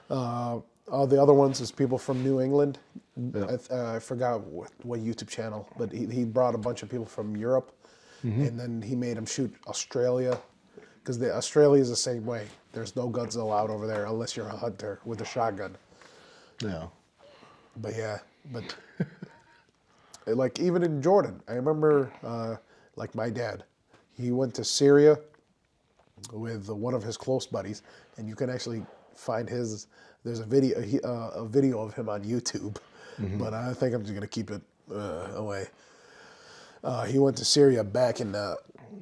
[SPEAKER 3] All the other ones is people from New England.
[SPEAKER 2] Yeah.
[SPEAKER 3] I forgot what YouTube channel, but he brought a bunch of people from Europe, and then he made them shoot Australia, because Australia is the same way. There's no guns allowed over there unless you're a hunter with a shotgun.
[SPEAKER 2] Yeah.
[SPEAKER 3] But yeah, like even in Jordan, I remember like my dad, he went to Syria with one of his close buddies, and you can actually find there's a video of him on YouTube, but I think I'm just gonna keep it away. He went to Syria back in the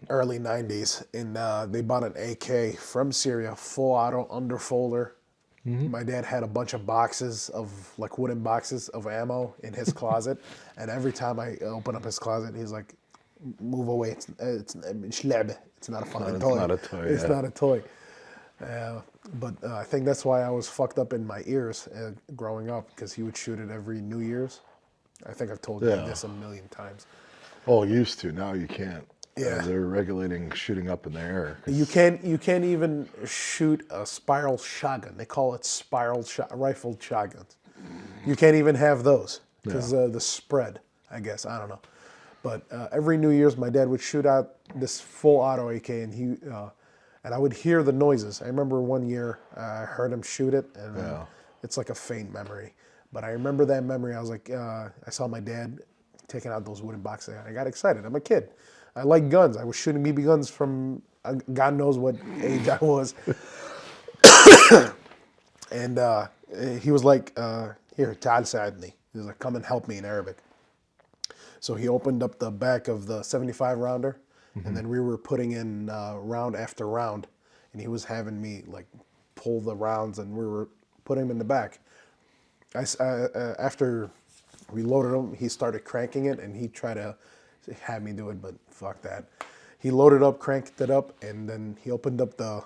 [SPEAKER 3] early 90s, and they bought an AK from Syria, full auto underfolder. My dad had a bunch of boxes of like wooden boxes of ammo in his closet, and every time I open up his closet, he's like, "Move away! It's schleb. It's not a fucking toy.
[SPEAKER 2] It's not a toy.
[SPEAKER 3] It's not a toy." But I think that's why I was fucked up in my ears growing up, because he would shoot it every New Year's. I think I've told you this a million times.
[SPEAKER 2] Oh, used to. Now you can't.
[SPEAKER 3] Yeah.
[SPEAKER 2] They're regulating shooting up in the air.
[SPEAKER 3] You can't even shoot a spiral shotgun. They call it rifled shotguns. You can't even have those because the spread, I guess. I don't know. But every New Year's, my dad would shoot out this full auto AK, and and I would hear the noises. I remember one year I heard him shoot it, and
[SPEAKER 2] Yeah.
[SPEAKER 3] it's like a faint memory. But I remember that memory. I was like, I saw my dad taking out those wooden boxes. I got excited. I'm a kid. I like guns. I was shooting BB guns from God knows what age I was. And he was like, here, Tal Saadni. He was like, come and help me in Arabic. So he opened up the back of the 75 rounder, and then we were putting in round after round, and he was having me like pull the rounds, and we were putting them in the back. After we loaded them, he started cranking it, and he tried to have me do it, but fuck that. He loaded up, cranked it up, and then he opened up the,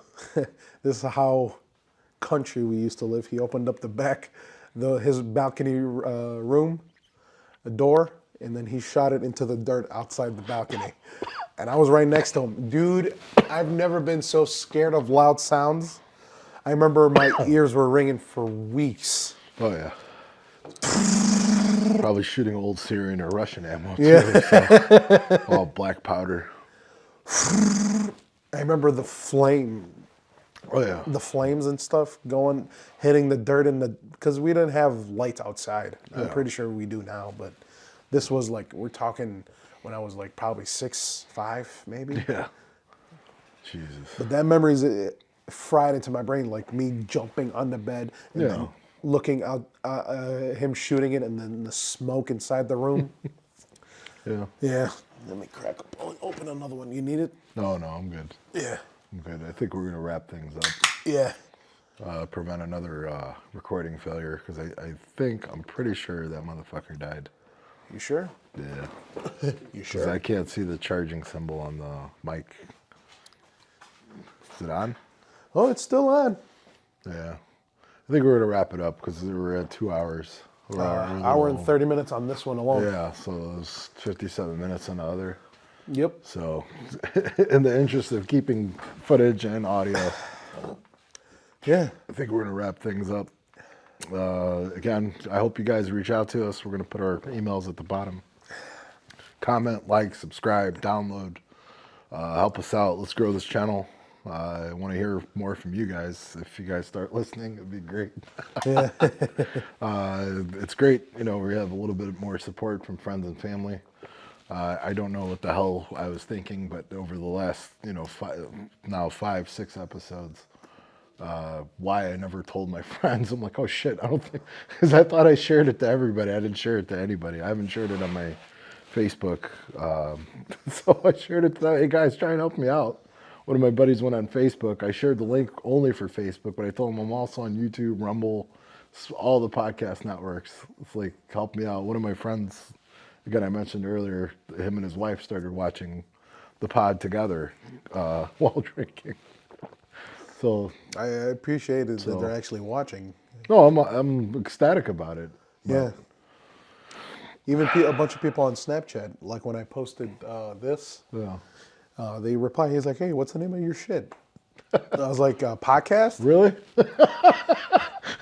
[SPEAKER 3] this is how country we used to live. He opened up the back, his balcony room, a door, and then he shot it into the dirt outside the balcony. And I was right next to him. Dude, I've never been so scared of loud sounds. I remember my ears were ringing for weeks.
[SPEAKER 2] Oh yeah. Probably shooting old Syrian or Russian ammo too.
[SPEAKER 3] Yeah.
[SPEAKER 2] So, all black powder.
[SPEAKER 3] I remember the flame.
[SPEAKER 2] Oh yeah.
[SPEAKER 3] The flames and stuff going, hitting the dirt in the, because we didn't have lights outside. I'm pretty sure we do now, but this was like, we're talking when I was like probably 6'5", maybe.
[SPEAKER 2] Yeah. Jesus.
[SPEAKER 3] But that memory's fried into my brain, like me jumping on the bed and then looking out, him shooting it, and then the smoke inside the room.
[SPEAKER 2] Yeah.
[SPEAKER 3] Yeah. Let me crack open another one. You need it?
[SPEAKER 2] No, I'm good.
[SPEAKER 3] Yeah.
[SPEAKER 2] I'm good. I think we're gonna wrap things up.
[SPEAKER 3] Yeah.
[SPEAKER 2] Prevent another recording failure because I'm pretty sure that motherfucker died.
[SPEAKER 3] You sure?
[SPEAKER 2] Yeah.
[SPEAKER 3] You
[SPEAKER 2] Because
[SPEAKER 3] sure?
[SPEAKER 2] I can't see the charging symbol on the mic. Is it on?
[SPEAKER 3] Oh, it's still on.
[SPEAKER 2] Yeah. I think we're gonna wrap it up because we're at 2 hours.
[SPEAKER 3] Hour and 30 minutes on this one alone.
[SPEAKER 2] Yeah, so it was 57 minutes on the other.
[SPEAKER 3] Yep.
[SPEAKER 2] So, in the interest of keeping footage and audio,
[SPEAKER 3] Yeah.
[SPEAKER 2] I think we're going to wrap things up. Again, I hope you guys reach out to us. We're going to put our emails at the bottom. Comment, like, subscribe, download. Help us out. Let's grow this channel. I want to hear more from you guys. If you guys start listening, it'd be great.
[SPEAKER 3] Yeah.
[SPEAKER 2] It's great. You know, we have a little bit more support from friends and family. I don't know what the hell I was thinking, but over the last, 5, 6 episodes, why I never told my friends. I'm like, oh shit, I don't think, because I thought I shared it to everybody. I didn't share it to anybody. I haven't shared it on my Facebook. So I shared it to them. Hey guys, try and help me out. One of my buddies went on Facebook. I shared the link only for Facebook, but I told him I'm also on YouTube, Rumble, all the podcast networks. It's like, help me out. One of my friends, again, I mentioned earlier, him and his wife started watching the pod together while drinking. So
[SPEAKER 3] I appreciate it that they're actually watching.
[SPEAKER 2] no, I'm ecstatic about it.
[SPEAKER 3] Yeah. Even a bunch of people on Snapchat, like when I posted this,
[SPEAKER 2] Yeah.
[SPEAKER 3] they reply. He's like, "Hey, what's the name of your shit?" I was like, "Podcast."
[SPEAKER 2] Really?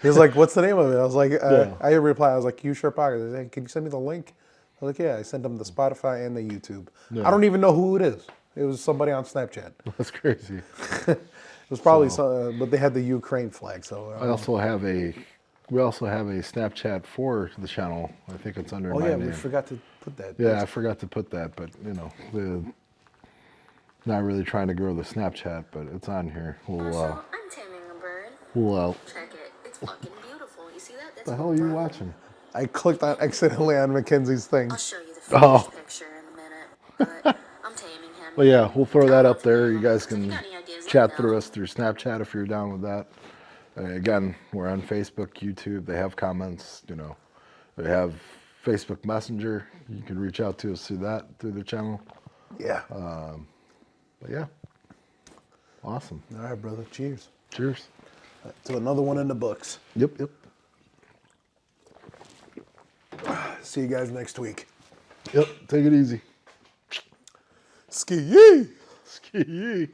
[SPEAKER 3] He was like, "What's the name of it?" I was like,
[SPEAKER 2] Yeah.
[SPEAKER 3] I replied, I was like, "YouSure podcast." He said, "Hey, can you send me the link?" I was like, "Yeah." I sent him the Spotify and the YouTube.
[SPEAKER 2] Yeah.
[SPEAKER 3] I don't even know who it is. It was somebody on Snapchat.
[SPEAKER 2] That's crazy.
[SPEAKER 3] It was probably some, but they had the Ukraine flag. So
[SPEAKER 2] We also have a Snapchat for the channel. I think it's under
[SPEAKER 3] oh
[SPEAKER 2] my
[SPEAKER 3] yeah,
[SPEAKER 2] name.
[SPEAKER 3] we forgot to put that.
[SPEAKER 2] Yeah, I forgot to put that, but not really trying to grow the Snapchat, but it's on here.
[SPEAKER 4] I'm taming a bird.
[SPEAKER 2] We'll
[SPEAKER 4] Check it. It's fucking beautiful. You see that? That's
[SPEAKER 2] the hell are you watching?
[SPEAKER 3] I clicked on accidentally on Mackenzie's thing.
[SPEAKER 4] I'll show you the finished picture in a minute. But I'm taming him.
[SPEAKER 2] Well, yeah, we'll throw that up there. You guys
[SPEAKER 4] If you
[SPEAKER 2] can
[SPEAKER 4] got any ideas, let
[SPEAKER 2] chat
[SPEAKER 4] me
[SPEAKER 2] through
[SPEAKER 4] know.
[SPEAKER 2] us through Snapchat if you're down with that. Again, we're on Facebook, YouTube. They have comments, They have Facebook Messenger. You can reach out to us through that, through the channel.
[SPEAKER 3] Yeah.
[SPEAKER 2] But yeah, awesome.
[SPEAKER 3] All right, brother. Cheers.
[SPEAKER 2] Cheers.
[SPEAKER 3] To another one in the books.
[SPEAKER 2] Yep.
[SPEAKER 3] See you guys next week.
[SPEAKER 2] Yep, take it easy.
[SPEAKER 3] Ski yee!
[SPEAKER 2] Ski.